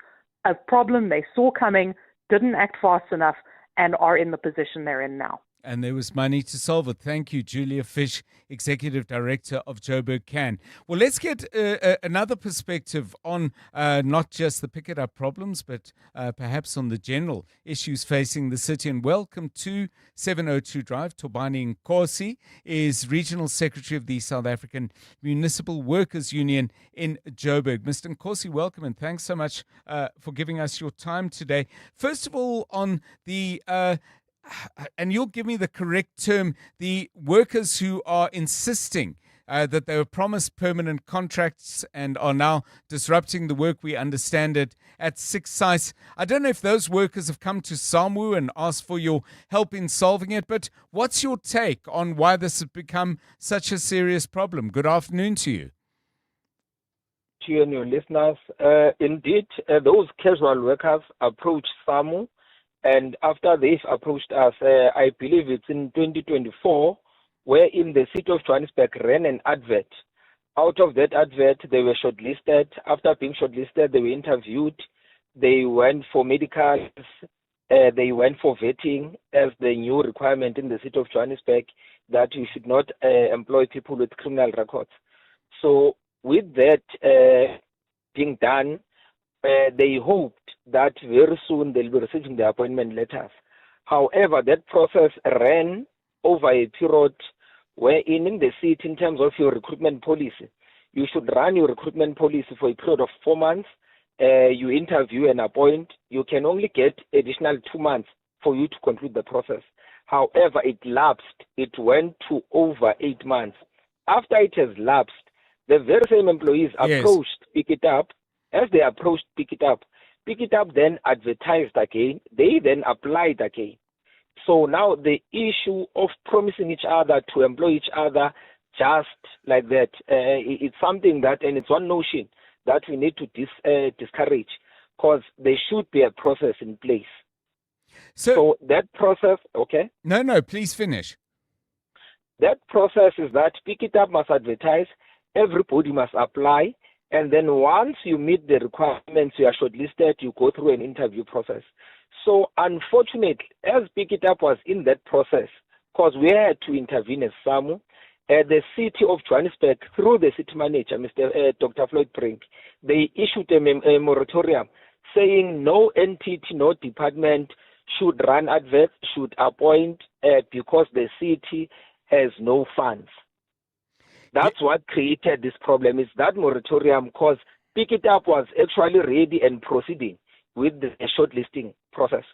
a problem they saw coming, didn't act fast enough, and are in the position they're in now. And there was money to solve it. Thank you, Julia Fish, Executive Director of Joburg CAN. Well, let's get another perspective on not just the Pikitup problems, but perhaps on the general issues facing the city. And welcome to 702 Drive. Tobani Nkosi is Regional Secretary of the South African Municipal Workers Union in Joburg. Mr. Nkosi, welcome, and thanks so much for giving us your time today. First of all, on the and you'll give me the correct term, the workers who are insisting that they were promised permanent contracts and are now disrupting the work, we understand it, at 6 sites. I don't know if those workers have come to SAMWU and asked for your help in solving it, but what's your take on why this has become such a serious problem? Good afternoon to you. To you and your listeners, indeed, those casual workers approached SAMWU. And after they've approached us, I believe it's in 2024, wherein the city of Johannesburg ran an advert. Out of that advert, they were shortlisted. After being shortlisted, they were interviewed. They went for medicals. They went for vetting as the new requirement in the city of Johannesburg that you should not employ people with criminal records. So with that being done, they hoped that very soon they'll be receiving the appointment letters. However, that process ran over a period wherein in the city, in terms of your recruitment policy, you should run your recruitment policy for a period of 4 months. You interview and appoint. You can only get additional 2 months for you to conclude the process. However, it lapsed. It went to over 8 months. After it has lapsed, the very same employees approached Pikitup. As they approached Pikitup then advertised again. They then applied again. So now the issue of promising each other to employ each other just like that, it's something that, and it's one notion that we need to discourage, because there should be a process in place. So that process, okay? No, please finish. That process is that Pikitup must advertise, everybody must apply, and then once you meet the requirements, you are shortlisted, you go through an interview process. So unfortunately, as Pikitup was in that process, because we had to intervene as SAMU, the city of Johannesburg, through the city manager, Dr. Floyd Brink, they issued a moratorium saying no entity, no department should run adverts, should appoint, because the city has no funds. That's what created this problem, is that moratorium, because Pikitup was actually ready and proceeding with the shortlisting process.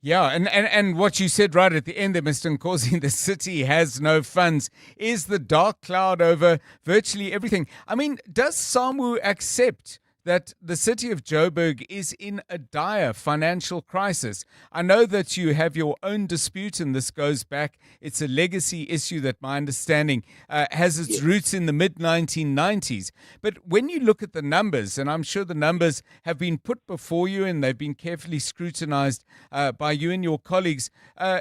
Yeah, and what you said right at the end there, Mr. Nkosi, the city has no funds, is the dark cloud over virtually everything. I mean, does SAMU accept that the city of Joburg is in a dire financial crisis? I know that you have your own dispute, and this goes back. It's a legacy issue that my understanding has its roots in the mid-1990s. But when you look at the numbers, and I'm sure the numbers have been put before you and they've been carefully scrutinized by you and your colleagues,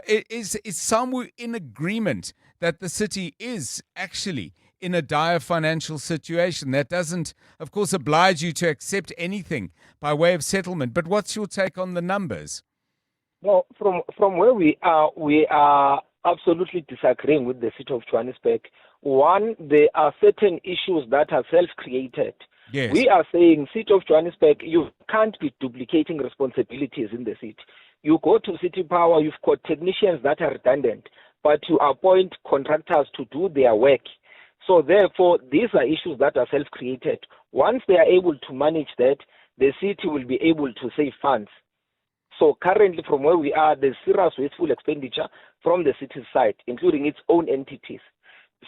is SAMU in agreement that the city is actually in a dire financial situation? That doesn't, of course, oblige you to accept anything by way of settlement. But what's your take on the numbers? Well, from where we are absolutely disagreeing with the city of Johannesburg. One, there are certain issues that are self-created. Yes. We are saying, city of Johannesburg, you can't be duplicating responsibilities in the city. You go to city power, you've got technicians that are redundant, but you appoint contractors to do their work. So therefore, these are issues that are self-created. Once they are able to manage that, the city will be able to save funds. So currently, from where we are, there's serious wasteful expenditure from the city's side, including its own entities.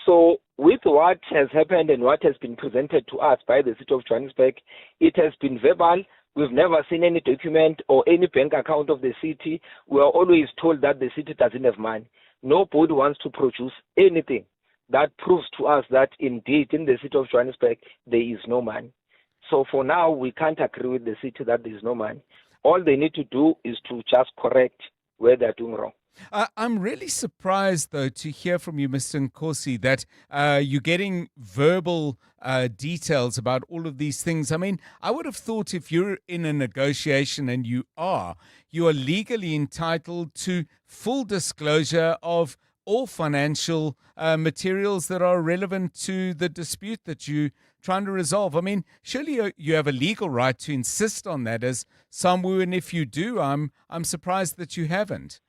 So with what has happened and what has been presented to us by the city of Johannesburg, it has been verbal. We've never seen any document or any bank account of the city. We are always told that the city doesn't have money. Nobody wants to produce anything that proves to us that indeed in the city of Johannesburg there is no money. So for now, we can't agree with the city that there is no money. All they need to do is to just correct where they're doing wrong. I'm really surprised, though, to hear from you, Mr. Nkosi, that you're getting verbal details about all of these things. I mean, I would have thought if you're in a negotiation, and you are legally entitled to full disclosure of all financial materials that are relevant to the dispute that you're trying to resolve. I mean, surely you have a legal right to insist on that as SAMU, and if you do, I'm surprised that you haven't.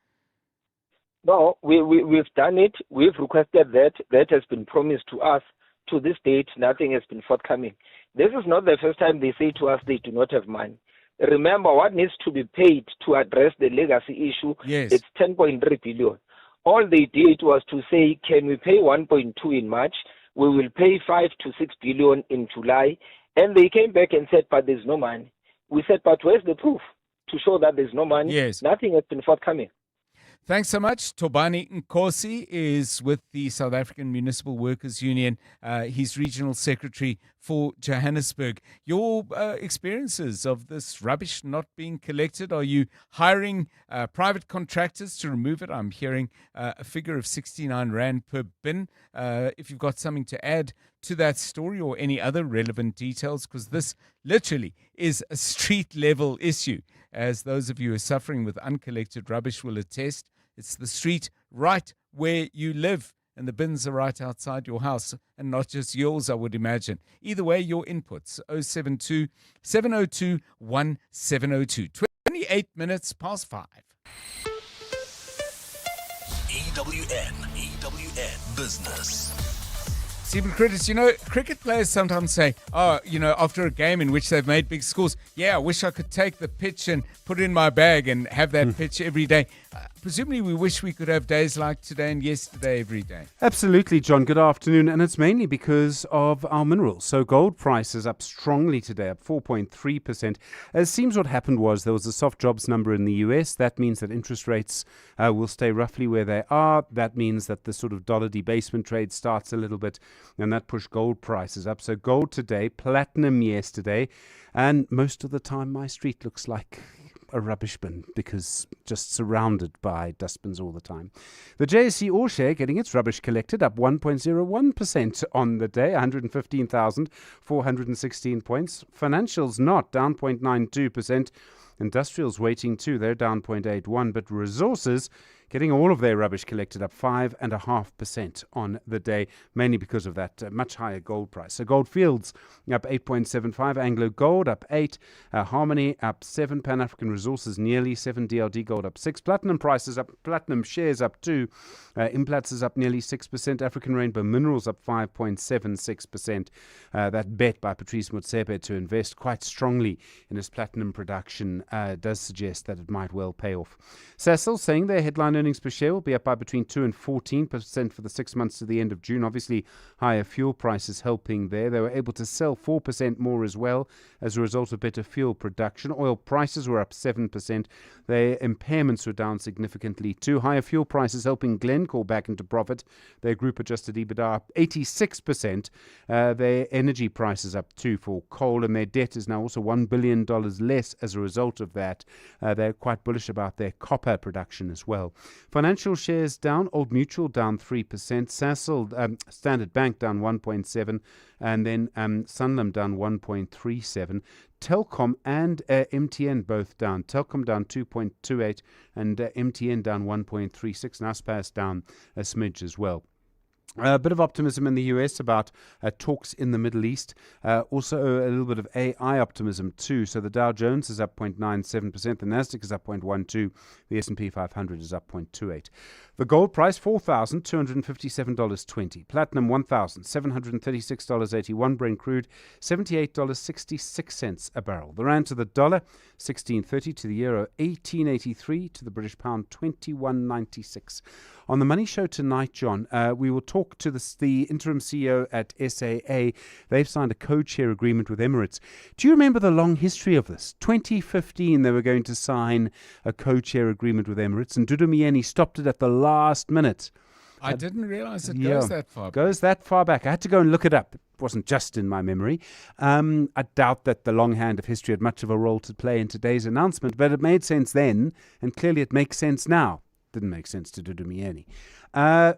No, we've done it. We've requested that. That has been promised to us. To this date, nothing has been forthcoming. This is not the first time they say to us they do not have money. Remember, what needs to be paid to address the legacy issue, it's 10.3 billion. All they did was to say, can we pay 1.2 in March? We will pay 5 to 6 billion in July. And they came back and said, but there's no money. We said, but where's the proof to show that there's no money? Yes. Nothing has been forthcoming. Thanks so much. Tobani Nkosi is with the South African Municipal Workers Union. He's regional secretary for Johannesburg. Your experiences of this rubbish not being collected, are you hiring private contractors to remove it? I'm hearing a figure of 69 Rand per bin. If you've got something to add to that story or any other relevant details, because this literally is a street level issue, as those of you who are suffering with uncollected rubbish will attest. It's the street right where you live, and the bins are right outside your house, and not just yours, I would imagine. Either way, your inputs, 072 702 1702. 28 minutes past 5. EWN Business. Stephen Critters, cricket players sometimes say, after a game in which they've made big scores, I wish I could take the pitch and put it in my bag and have that pitch every day. presumably we wish we could have days like today and yesterday every day. Absolutely, John. Good afternoon. And it's mainly because of our minerals. So gold prices up strongly today, up 4.3%. It seems what happened was there was a soft jobs number in the US. That means that interest rates will stay roughly where they are. That means that the sort of dollar debasement trade starts a little bit, and that pushed gold prices up. So gold today, platinum yesterday, and most of the time my street looks like a rubbish bin because just surrounded by dustbins all the time. The JSE All Share getting its rubbish collected, up 1.01% on the day, 115,416 points. Financials not, down 0.92%. Industrials waiting too, they're down 0.81%, but resources getting all of their rubbish collected, up 5.5% on the day, mainly because of that much higher gold price. So Gold Fields up 8.75%, Anglo Gold up 8%, Harmony up 7%, Pan African Resources nearly 7%, DLD Gold up 6%, Platinum prices up, Platinum shares up 2%, Implats is up nearly 6%, African Rainbow Minerals up 5.76%. That bet by Patrice Motsepe to invest quite strongly in his platinum production does suggest that it might well pay off. Sasol saying their headline earnings per share will be up by between 2 and 14% for the 6 months to the end of June. Obviously, higher fuel prices helping there. They were able to sell 4% more as well as a result of better fuel production. Oil prices were up 7%. Their impairments were down significantly too. Higher fuel prices helping Glencore back into profit. Their group adjusted EBITDA up 86%. Their energy prices up too for coal, and their debt is now also $1 billion less as a result of that. They're quite bullish about their copper production as well. Financial shares down, Old Mutual down 3%, Sasol, Standard Bank down 1.7%, and then Sanlam down 1.37%. Telkom and MTN both down. Telkom down 2.28% and MTN down 1.36%. Naspers down a smidge as well. A bit of optimism in the US about talks in the Middle East. Also a little bit of AI optimism too. So the Dow Jones is up 0.97%. The Nasdaq is up 0.12%. The S&P 500 is up 0.28%. The gold price, $4,257.20. Platinum, $1,736.81. Brent crude, $78.66 a barrel. The rand to the dollar, 16.30. To the euro, 18.83. To the British pound, 21.96. On the Money Show tonight, John, we will talk to the interim CEO at SAA. They've signed a code-share agreement with Emirates. Do you remember the long history of this? 2015, they were going to sign a code-share agreement with Emirates, and Dudu Myeni stopped it at the last minute. I didn't realize it goes that far back. Goes that far back. I had to go and look it up. It wasn't just in my memory. I doubt that the long hand of history had much of a role to play in today's announcement, but it made sense then, and clearly it makes sense now. Didn't make sense to Dudu Myeni.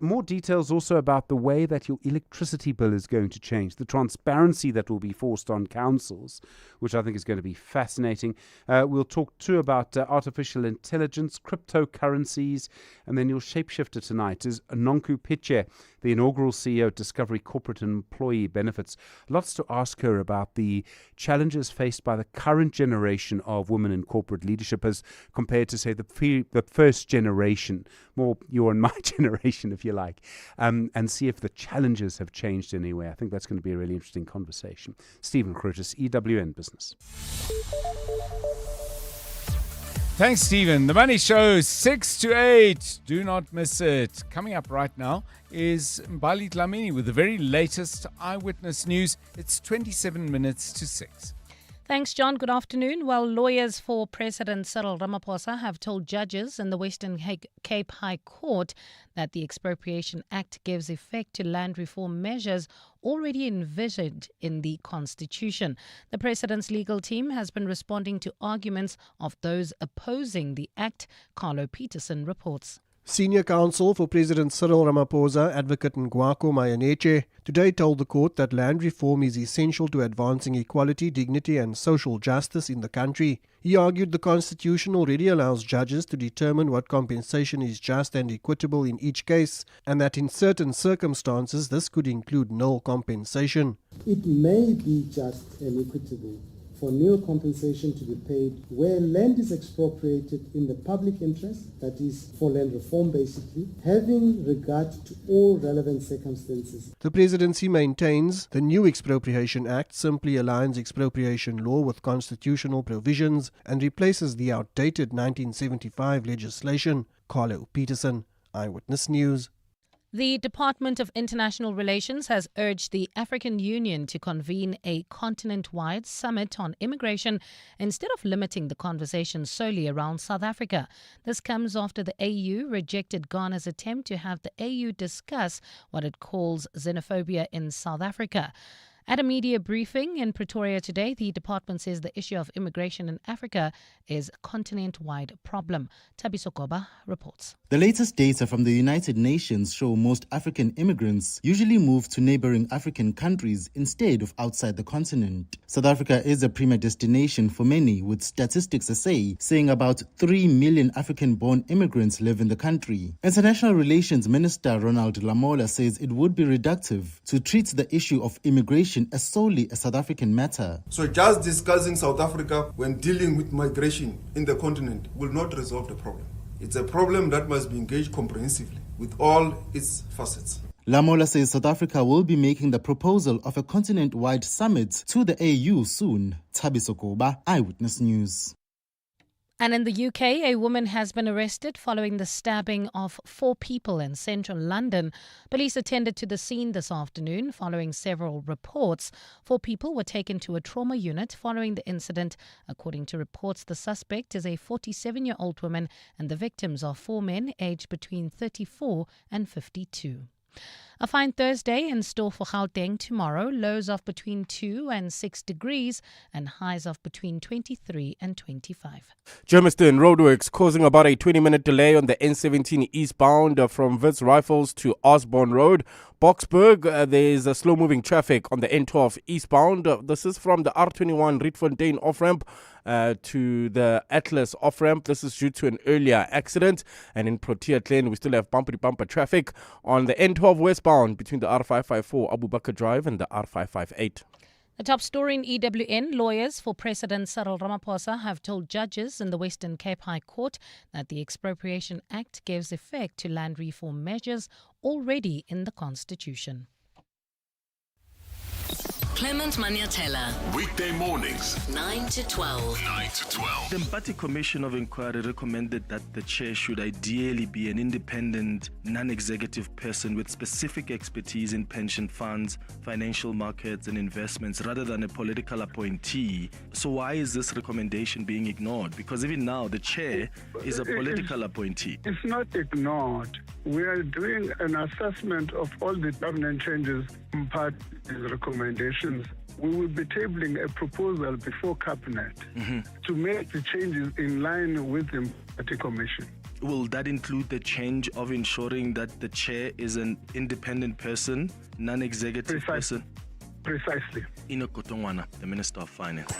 More details also about the way that your electricity bill is going to change, the transparency that will be forced on councils, which I think is going to be fascinating. We'll talk too about artificial intelligence, cryptocurrencies, and then your shapeshifter tonight is Nonku Piche, the inaugural CEO at Discovery Corporate and Employee Benefits. Lots to ask her about the challenges faced by the current generation of women in corporate leadership as compared to, say, the first generation, more your and my generation, if you like, and see if the challenges have changed in any way. I think that's going to be a really interesting conversation. Stephen Curtis, EWN Business. Thanks, Stephen. The Money Show, 6 to 8. Do not miss it. Coming up right now is Mbali Dlamini with the very latest eyewitness news. It's 27 minutes to 6. Thanks, John. Good afternoon. Well, lawyers for President Cyril Ramaphosa have told judges in the Western Cape High Court that the Expropriation Act gives effect to land reform measures already envisioned in the Constitution. The President's legal team has been responding to arguments of those opposing the act. Carlo Peterson reports. Senior counsel for President Cyril Ramaphosa, Advocate Ngwako Mayaneche, today told the court that land reform is essential to advancing equality, dignity and social justice in the country. He argued the Constitution already allows judges to determine what compensation is just and equitable in each case, and that in certain circumstances this could include nil compensation. It may be just and equitable for nil compensation to be paid where land is expropriated in the public interest, that is, for land reform basically, having regard to all relevant circumstances. The presidency maintains the new Expropriation Act simply aligns expropriation law with constitutional provisions and replaces the outdated 1975 legislation. Carlo Peterson, Eyewitness News. The Department of International Relations has urged the African Union to convene a continent-wide summit on immigration instead of limiting the conversation solely around South Africa. This comes after the AU rejected Ghana's attempt to have the AU discuss what it calls xenophobia in South Africa. At a media briefing in Pretoria today, the department says the issue of immigration in Africa is a continent-wide problem. Thabiso Koba reports. The latest data from the United Nations show most African immigrants usually move to neighboring African countries instead of outside the continent. South Africa is a premier destination for many, with Statistics SA saying about 3 million African-born immigrants live in the country. International Relations Minister Ronald Lamola says it would be reductive to treat the issue of immigration as solely a South African matter. So just discussing South Africa when dealing with migration in the continent will not resolve the problem. It's a problem that must be engaged comprehensively with all its facets. Lamola says South Africa will be making the proposal of a continent-wide summit to the AU soon. Thabiso Koba, Eyewitness News. And in the UK, a woman has been arrested following the stabbing of 4 people in central London. Police attended to the scene this afternoon following several reports. 4 people were taken to a trauma unit following the incident. According to reports, the suspect is a 47-year-old woman and the victims are 4 men aged between 34 and 52. A fine Thursday in store for Gauteng tomorrow. Lows of between 2 and 6 degrees and highs of between 23 and 25. Germiston roadworks causing about a 20-minute delay on the N17 eastbound from Wits Rifles to Osborne Road. Boksburg, there's a slow-moving traffic on the N12 eastbound. This is from the R21 Rietfontein off-ramp to the Atlas off-ramp. This is due to an earlier accident. And in Protea Glen, we still have bumper-to-bumper traffic on the N12 westbound between the R554 Abu Bakr Drive and the R558. The top story in EWN, lawyers for President Cyril Ramaphosa have told judges in the Western Cape High Court that the Expropriation Act gives effect to land reform measures already in the Constitution. Clement Maniatella. Weekday mornings, 9 to 12. 9 to 12. The Mpati Commission of Inquiry recommended that the chair should ideally be an independent, non-executive person with specific expertise in pension funds, financial markets and investments rather than a political appointee. So why is this recommendation being ignored? Because even now the chair is a political appointee. It's not ignored. We are doing an assessment of all the governance changes Mpati's recommendations. We will be tabling a proposal before Cabinet to make the changes in line with the Mpati Commission. Will that include the change of ensuring that the chair is an independent person, non-executive person? Precisely. Ino Kotongwana, the Minister of Finance.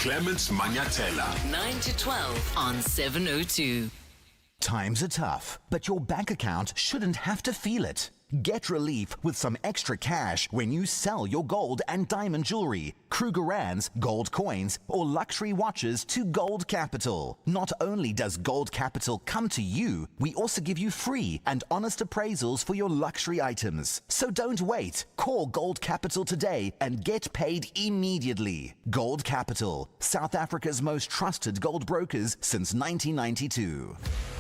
Clements Maniatella. 9 to 12 on 702. Times are tough, but your bank account shouldn't have to feel it. Get relief with some extra cash when you sell your gold and diamond jewelry, Krugerrands, gold coins, or luxury watches to Gold Capital. Not only does Gold Capital come to you, we also give you free and honest appraisals for your luxury items. So don't wait. Call Gold Capital today and get paid immediately. Gold Capital, South Africa's most trusted gold brokers since 1992.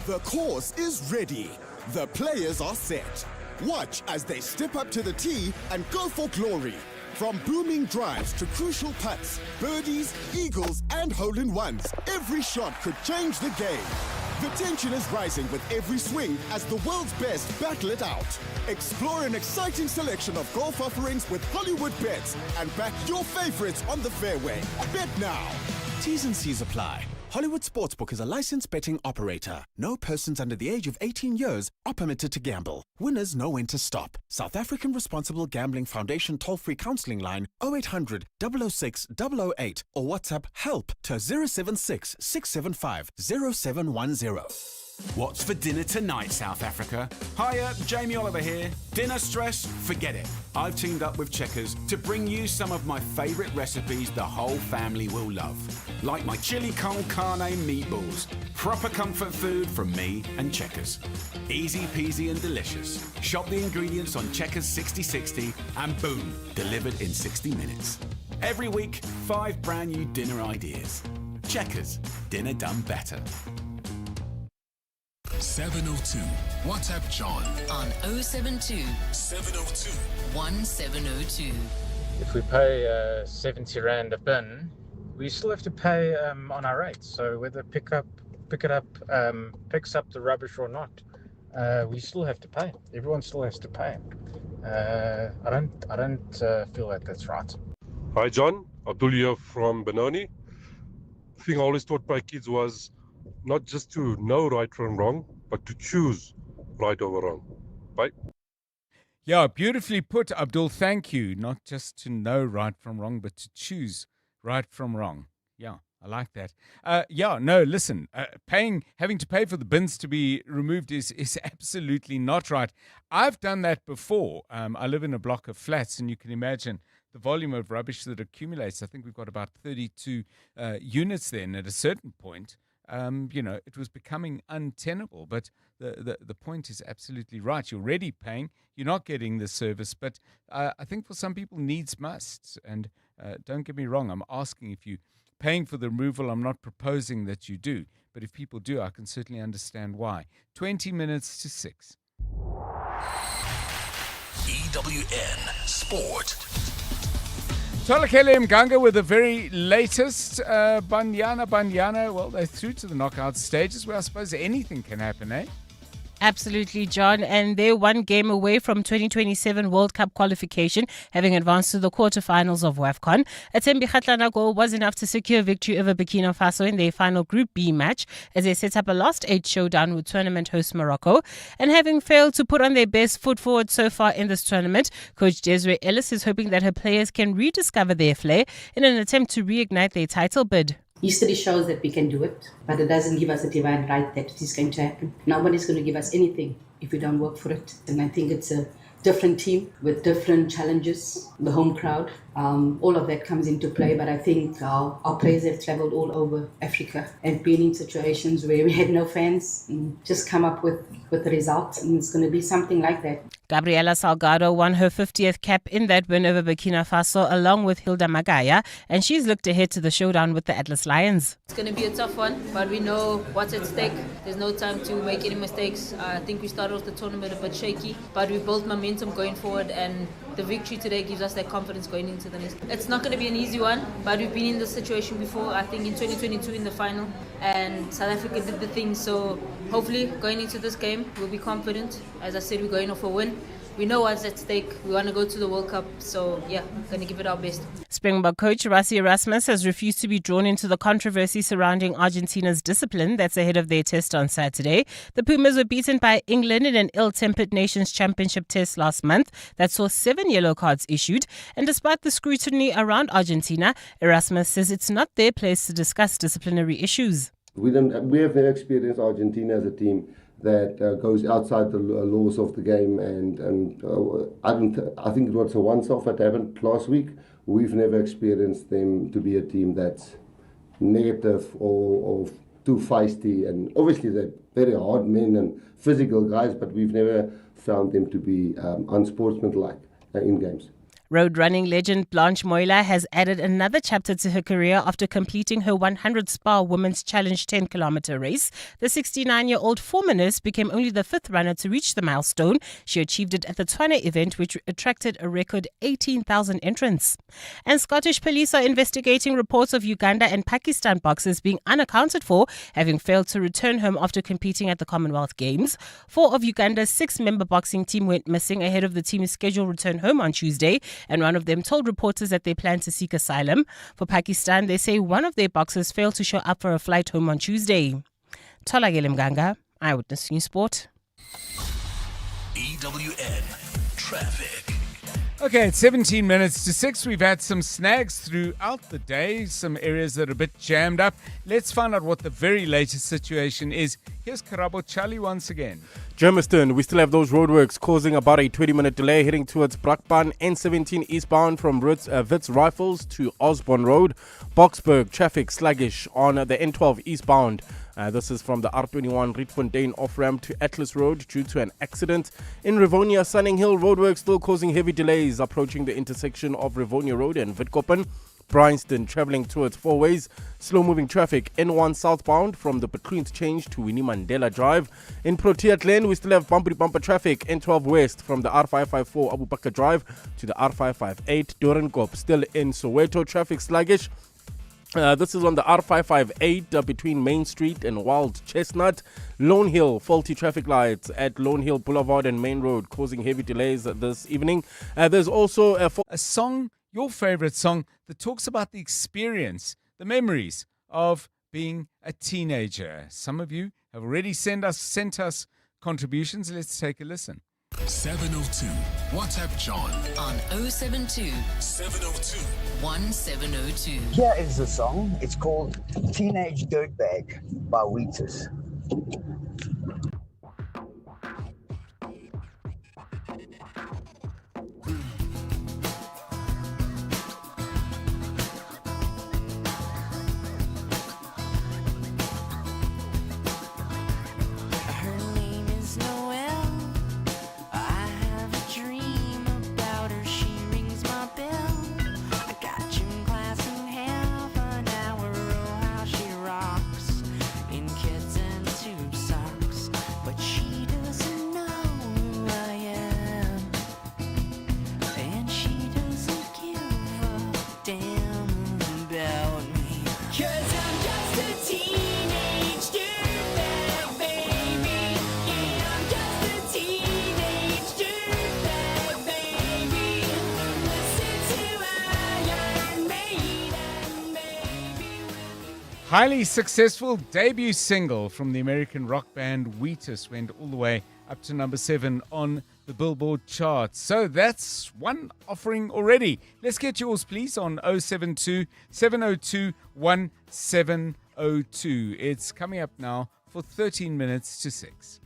The course is ready. The players are set. Watch as they step up to the tee and go for glory. From booming drives to crucial putts, birdies, eagles, and hole-in-ones, every shot could change the game. The tension is rising with every swing as the world's best battle it out. Explore an exciting selection of golf offerings with Hollywood bets and back your favorites on the fairway. Bet now. T's and C's apply. Hollywood Sportsbook is a licensed betting operator. No persons under the age of 18 years are permitted to gamble. Winners know when to stop. South African Responsible Gambling Foundation toll-free counselling line 0800 006 008 or WhatsApp HELP to 076 675 0710. What's for dinner tonight, South Africa? Hiya, Jamie Oliver here. Dinner stress? Forget it. I've teamed up with Checkers to bring you some of my favourite recipes the whole family will love. Like my chili con carne meatballs. Proper comfort food from me and Checkers. Easy peasy and delicious. Shop the ingredients on Checkers 6060 and boom, delivered in 60 minutes. Every week, 5 brand new dinner ideas. Checkers, dinner done better. 702. WhatsApp John on 072 702 1702. If we pay 70 Rand a bin, we still have to pay on our rates. So whether Pikitup picks up the rubbish or not, we still have to pay. Everyone still has to pay. I don't feel like that's right. Hi John, Abdul here from Benoni. The thing I always taught my kids was not just to know right from wrong, but to choose right over wrong. Bye. Yeah, beautifully put, Abdul. Thank you. Not just to know right from wrong, but to choose right from wrong. Yeah, I like that. Listen, having to pay for the bins to be removed is absolutely not right. I've done that before. I live in a block of flats, and you can imagine the volume of rubbish that accumulates. I think we've got about 32 units there, and at a certain point, it was becoming untenable. But the point is absolutely right. You're already paying. You're not getting the service. But I think for some people, needs must. And don't get me wrong. I'm asking if you paying for the removal. I'm not proposing that you do. But if people do, I can certainly understand why. 20 minutes to 6. EWN Sport. Tolakele Mganga with the very latest Banyana. Well, they're through to the knockout stages where I suppose anything can happen, eh? Absolutely, John. And they're one game away from 2027 World Cup qualification, having advanced to the quarterfinals of WAFCON. Atembi Kgatlana goal was enough to secure victory over Burkina Faso in their final Group B match as they set up a last 8 showdown with tournament host Morocco. And having failed to put on their best foot forward so far in this tournament, Coach Desiree Ellis is hoping that her players can rediscover their flair in an attempt to reignite their title bid. History shows that we can do it, but it doesn't give us a divine right that it is going to happen. Nobody's going to give us anything if we don't work for it. And I think it's a different team with different challenges, the home crowd, all of that comes into play. But I think our players have travelled all over Africa and been in situations where we had no fans and just come up with a result. And it's going to be something like that. Gabriela Salgado won her 50th cap in that win over Burkina Faso along with Hilda Magaya, and she's looked ahead to the showdown with the Atlas Lions. It's going to be a tough one, but we know what's at stake. There's no time to make any mistakes. I think we started off the tournament a bit shaky, but we built momentum going forward, and the victory today gives us that confidence going into the next. It's not going to be an easy one, but we've been in this situation before, I think in 2022 in the final, and South Africa did the thing. So hopefully going into this game, we'll be confident. As I said, we're going off a win. We know what's at stake. We want to go to the World Cup. So, yeah, going to give it our best. Springbok coach Rassie Erasmus has refused to be drawn into the controversy surrounding Argentina's discipline that's ahead of their test on Saturday. The Pumas were beaten by England in an ill-tempered Nations Championship test last month that saw 7 yellow cards issued. And despite the scrutiny around Argentina, Erasmus says it's not their place to discuss disciplinary issues. We have never experienced Argentina as a team that goes outside the laws of the game, and I think it was a once-off that happened last week. We've never experienced them to be a team that's negative or too feisty, and obviously they're very hard men and physical guys, but we've never found them to be unsportsmanlike in games. Road running legend Blanche Moyla has added another chapter to her career after completing her 100 Spa Women's Challenge 10-kilometer race. The 69-year-old former nurse became only the 5th runner to reach the milestone. She achieved it at the Tshwane event, which attracted a record 18,000 entrants. And Scottish police are investigating reports of Uganda and Pakistan boxers being unaccounted for, having failed to return home after competing at the Commonwealth Games. 4 of Uganda's 6-member boxing team went missing ahead of the team's scheduled return home on Tuesday, and one of them told reporters that they plan to seek asylum. For Pakistan, they say one of their boxers failed to show up for a flight home on Tuesday. Tolakele Mganga, Eyewitness News Sport. EWN Traffic. Okay, it's 17 minutes to 6. We've had some snags throughout the day, some areas that are a bit jammed up. Let's find out what the very latest situation is. Here's Karabo Charlie once again. Germiston, we still have those roadworks causing about a 20-minute delay heading towards Brakpan, N17 eastbound from Wits Rifles to Osborne Road. Boksburg, traffic sluggish on the N12 eastbound. This is from the R21 Rietfontein off-ramp to Atlas Road due to an accident. In Rivonia, Sunning Hill roadworks still causing heavy delays approaching the intersection of Rivonia Road and Witkoppen. Bryanston travelling towards four ways. Slow-moving traffic N1 southbound from the Petru interchange to Winnie Mandela Drive. In Protea Glen, we still have bumper traffic N12 west from the R554 Abu Bakr Drive to the R558 Dorenkop. Still in Soweto, traffic sluggish. This is on the R558 between Main Street and Wild Chestnut. Lone Hill, faulty traffic lights at Lone Hill Boulevard and Main Road causing heavy delays this evening. There's also a song, your favorite song, that talks about the experience, the memories of being a teenager. Some of you have already sent us contributions. Let's take a listen. 702. WhatsApp John on 072 702 1702. Here is the song. It's called Teenage Dirtbag by Wheatus. Highly successful debut single from the American rock band Wheatus went all the way up to number 7 on the Billboard charts. So that's one offering already. Let's get yours, please, on 072 702 1702. It's coming up now for 13 minutes to 6.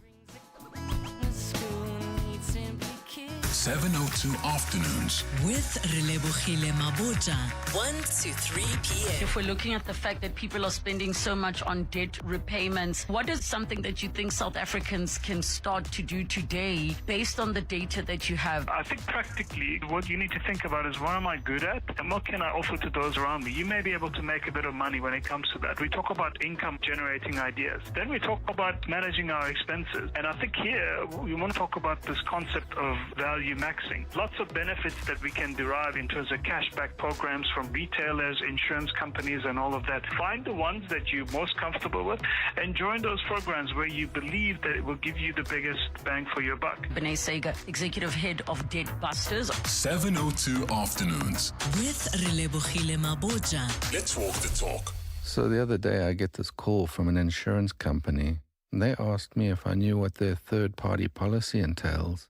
702 Afternoons with Relebohile Maboja, 1 to 3 p.m. If we're looking at the fact that people are spending so much on debt repayments, what is something that you think South Africans can start to do today based on the data that you have? I think practically what you need to think about is, what am I good at and what can I offer to those around me? You may be able to make a bit of money when it comes to that. We talk about income generating ideas. Then we talk about managing our expenses. And I think here we want to talk about this concept of value maxing. Lots of benefits that we can derive in terms of cashback programs from retailers, insurance companies, and all of that. Find the ones that you're most comfortable with and join those programs where you believe that it will give you the biggest bang for your buck. Benay Sega, Executive Head of Debt Busters. 702 Afternoons with Relebohile Maboja. Let's walk the talk. So the other day I get this call from an insurance company. They asked me if I knew what their third-party policy entails.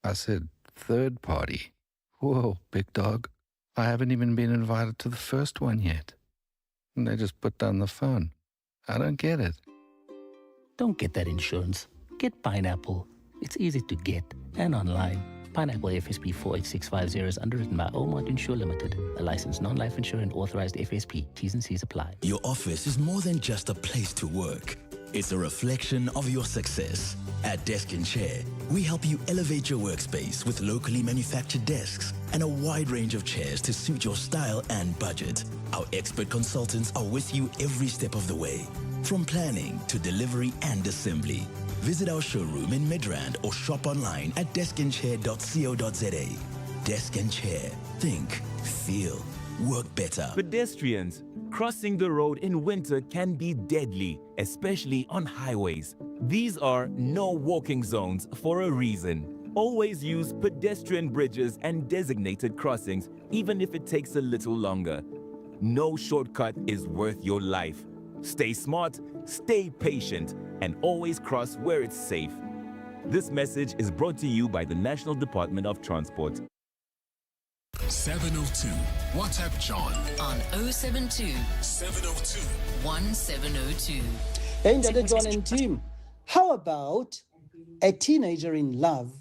I said, third party? Whoa, big dog. I haven't even been invited to the first one yet. And they just put down the phone. I don't get it. Don't get that insurance. Get Pineapple. It's easy to get and online. Pineapple FSP 48650 is underwritten by Omart Insure Limited, a licensed non-life insurer and authorized FSP. T's and C's apply. Your office is more than just a place to work. It's a reflection of your success. At Desk and Chair, we help you elevate your workspace with locally manufactured desks and a wide range of chairs to suit your style and budget. Our expert consultants are with you every step of the way, from planning to delivery and assembly. Visit our showroom in Midrand or shop online at deskandchair.co.za. Desk and Chair. Think, feel, work better. Pedestrians, crossing the road in winter can be deadly, especially on highways. These are no walking zones for a reason. Always use pedestrian bridges and designated crossings, even if it takes a little longer. No shortcut is worth your life. Stay smart, stay patient, and always cross where it's safe. This message is brought to you by the National Department of Transport. 702 WhatsApp John on 072 702 1702. Hey, Dada John and team. How about A Teenager in Love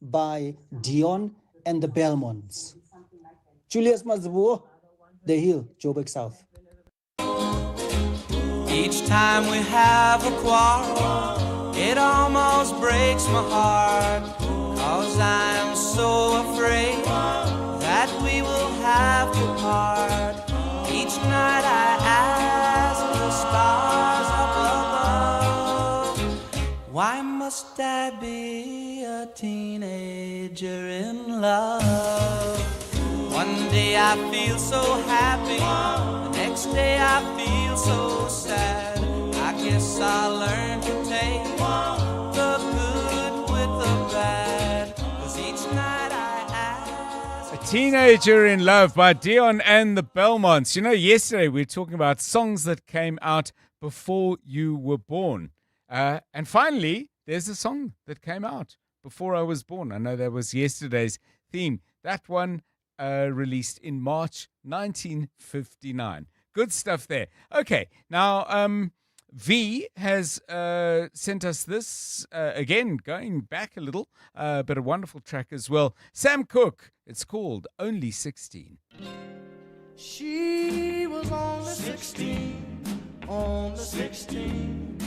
by Dion and the Belmonts? Julius Mazuo, The Hill, Joburg South. Each time we have a quarrel, it almost breaks my heart, 'cause I'm so afraid that we will have to part. each night I ask the stars up above, why must I be a teenager in love? One day I feel so happy, the next day I feel so sad. I guess I'll learn to take the good with the bad, 'cause each night I ask. A Teenager in Love by Dion and the Belmonts. You know, yesterday we were talking about songs that came out before you were born. And finally, there's a song that came out before I was born. I know that was yesterday's theme. That one released in March 1959. Good stuff there. Okay, now V has sent us this, again, going back a little, but a wonderful track as well. Sam Cooke, it's called Only 16. She was only 16, only 16.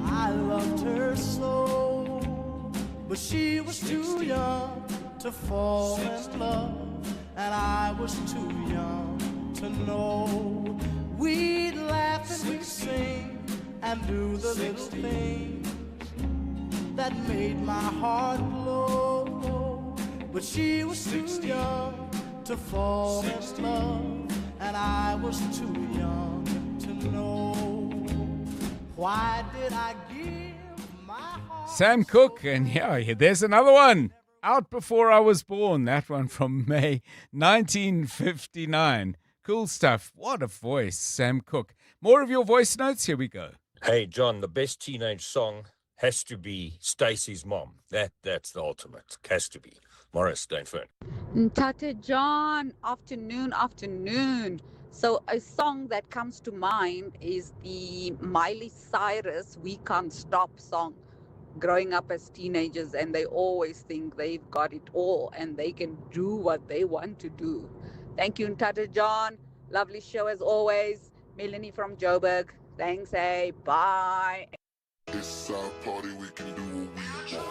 I loved her so, but she was too young to fall in love, and I was too young to know. We'd laugh and we'd sing and do the little things that made my heart glow. But she was too young to fall in love, and I was too young to know. Why did I give my heart? Sam Cooke, and yeah, there's another one. Out before I was born. That one from May 1959. Cool stuff. What a voice, Sam Cooke. More of your voice notes. Here we go. Hey, John, the best teenage song has to be Stacey's Mom. That's the ultimate. Has to be. Morris, Dainfern. Tata John, afternoon. So a song that comes to mind is the Miley Cyrus We Can't Stop song. Growing up as teenagers, and they always think they've got it all and they can do what they want to do. Thank you, Tata John. Lovely show as always. Melanie from Joburg. Thanks, hey. Bye. It's our party, we can do what we want.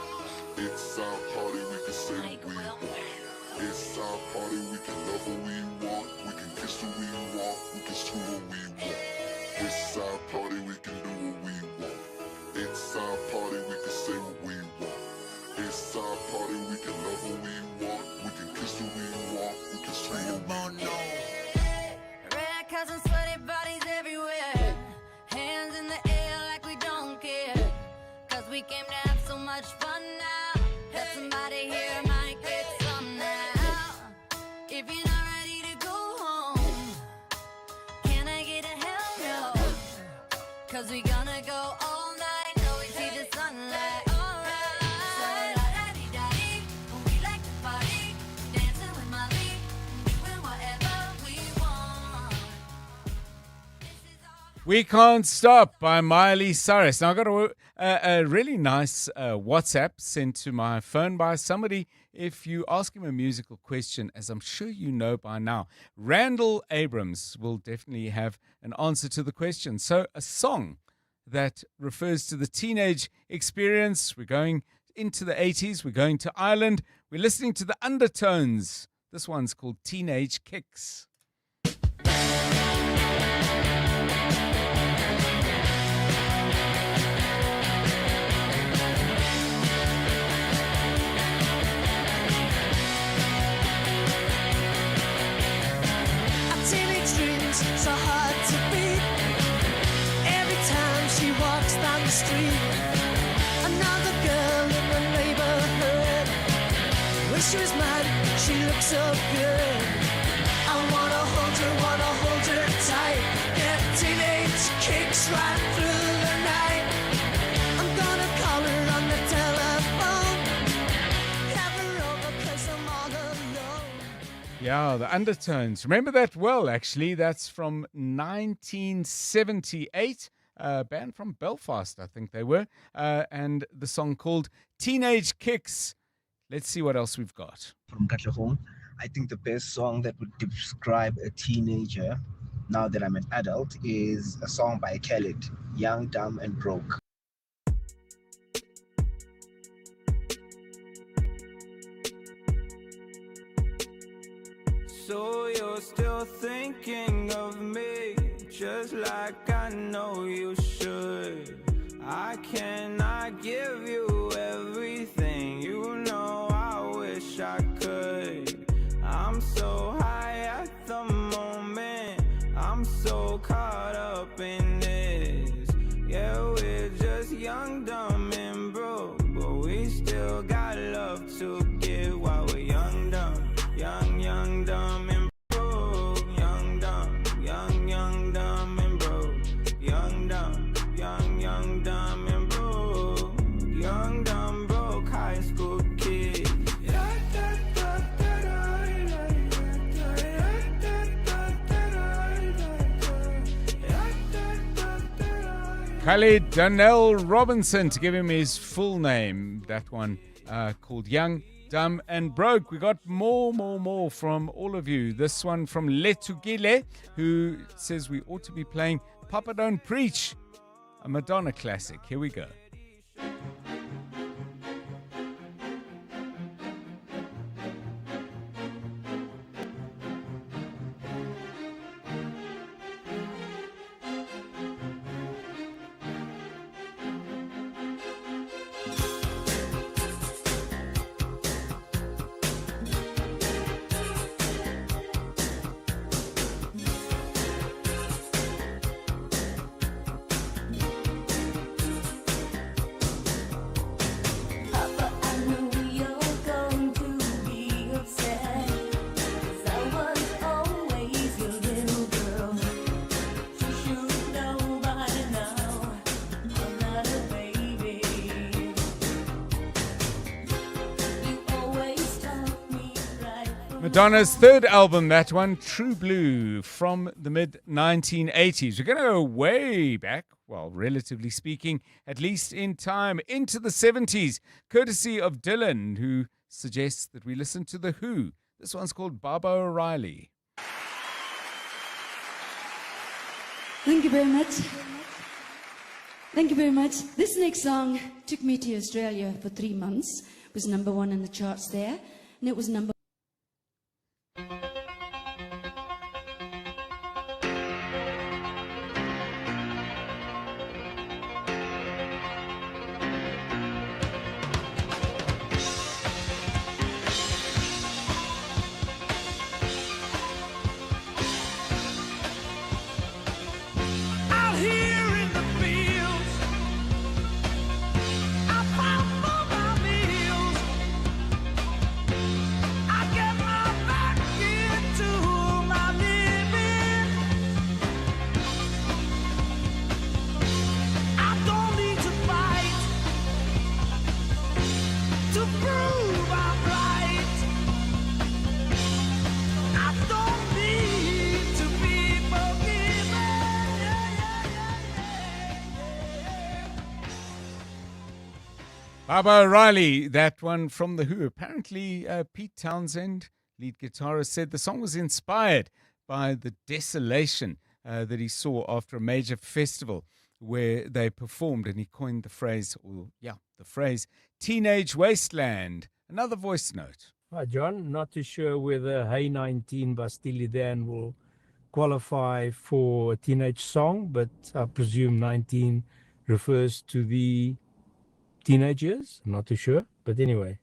It's our party, we can say what we want. It's our party, we can love what we want. We can kiss what we want. We can screw what we want. It's our party, we can do what we want. It's our party, we can say what we want. It's our party, we can love what we want. We can kiss what we want. We can screw what we want. Red cousins, sweaty bodies everywhere. Hands in the air like we don't care. 'Cause we came to have so much fun now. That somebody here might get some now. If you're not ready to go home, can I get a hell no? 'Cause we gonna go all night till we see the sunlight. Alright. So la-da-dee-da-dee, we like to party. Dancing with Molly, doing whatever we want. We Can't Stop by Miley Cyrus. Now, I got a really nice WhatsApp sent to my phone by somebody. If you ask him a musical question, as I'm sure you know by now, Randall Abrams will definitely have an answer to the question. So, a song that refers to the teenage experience. We're going into the 80s. We're going to Ireland. We're listening to the Undertones. This one's called Teenage Kicks. So hard to beat. Every time she walks down the street, another girl in the neighborhood. When she was mad, she looked so good. I wanna hold her tight. Get teenage kicks right through the night. I'm gonna call her on the telephone. Have her over 'cause I'm all alone. Yeah, the Undertones. Remember that well, actually. That's from 1978. A band from Belfast, I think they were. And the song called Teenage Kicks. Let's see what else we've got. From Katlehong, I think the best song that would describe a teenager, now that I'm an adult, is a song by Khaled, Young, Dumb and Broke. So you're you're still thinking of me, just like I know you should. I cannot give you everything, you know I wish I could. I'm so high at the moment, I'm so caught up in this. Yeah, we're just young, dumb, and broke, but we still got love to give while we're young, dumb, young, dumb, and broke. Young, dumb, young, dumb, and broke. Young, dumb, young, dumb, and broke. Young, dumb, broke high school kid. Khalid Donnell Robinson, to give him his full name, that one called Young, Dumb and Broke. We got more from all of you. This one from Letugile, who says we ought to be playing Papa Don't Preach, a Madonna classic. Here we go. Madonna's third album, that one, True Blue, from the mid-1980s. We're going to go way back, well, relatively speaking, at least in time, into the 70s, courtesy of Dylan, who suggests that we listen to The Who. This one's called Baba O'Reilly. Thank you very much. Thank you very much. This next song took me to Australia for 3 months. It was number 1 in the charts there, and it was number Baba O'Reilly, that one from The Who. Apparently, Pete Townsend, lead guitarist, said the song was inspired by the desolation that he saw after a major festival where they performed, and he coined the phrase, Teenage Wasteland. Another voice note. Hi, John. Not too sure whether Hey 19 by Steely Dan will qualify for a teenage song, but I presume 19 refers to the teenage years. I'm not too sure. But anyway,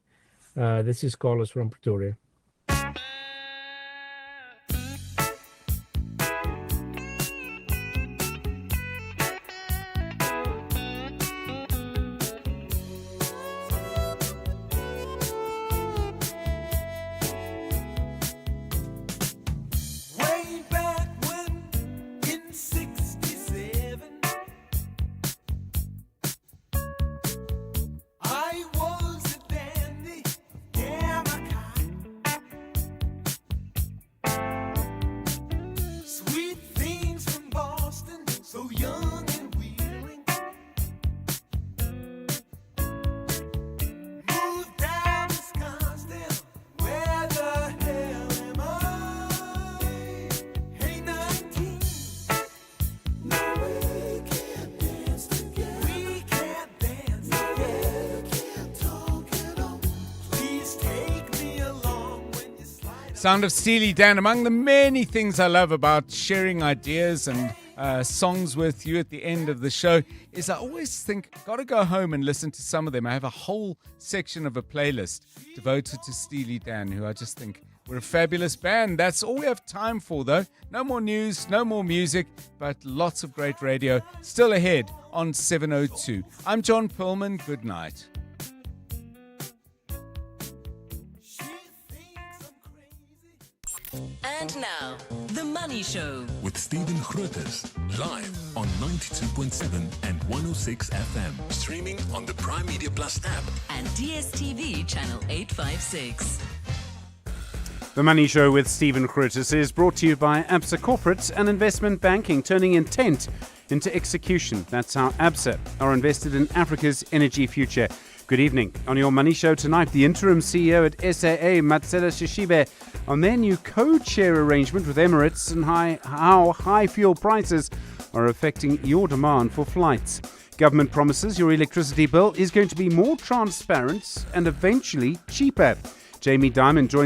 this is Carlos from Pretoria. Sound of Steely Dan. Among the many things I love about sharing ideas and songs with you at the end of the show is I always think, got to go home and listen to some of them. I have a whole section of a playlist devoted to Steely Dan, who I just think we're a fabulous band. That's all we have time for, though. No more news, no more music, but lots of great radio still ahead on 702. I'm John Perlman. Good night. And now, The Money Show. With Stephen Grootes, live on 92.7 and 106 FM. Streaming on the Prime Media Plus app. And DSTV channel 856. The Money Show with Stephen Grootes is brought to you by ABSA Corporate and Investment Banking, turning intent into execution. That's how ABSA are invested in Africa's energy future. Good evening. On your Money Show tonight, the interim CEO at SAA, Matsela Shishibe, on their new code-share arrangement with Emirates and how high fuel prices are affecting your demand for flights. Government promises your electricity bill is going to be more transparent and eventually cheaper. Jamie Dimon joins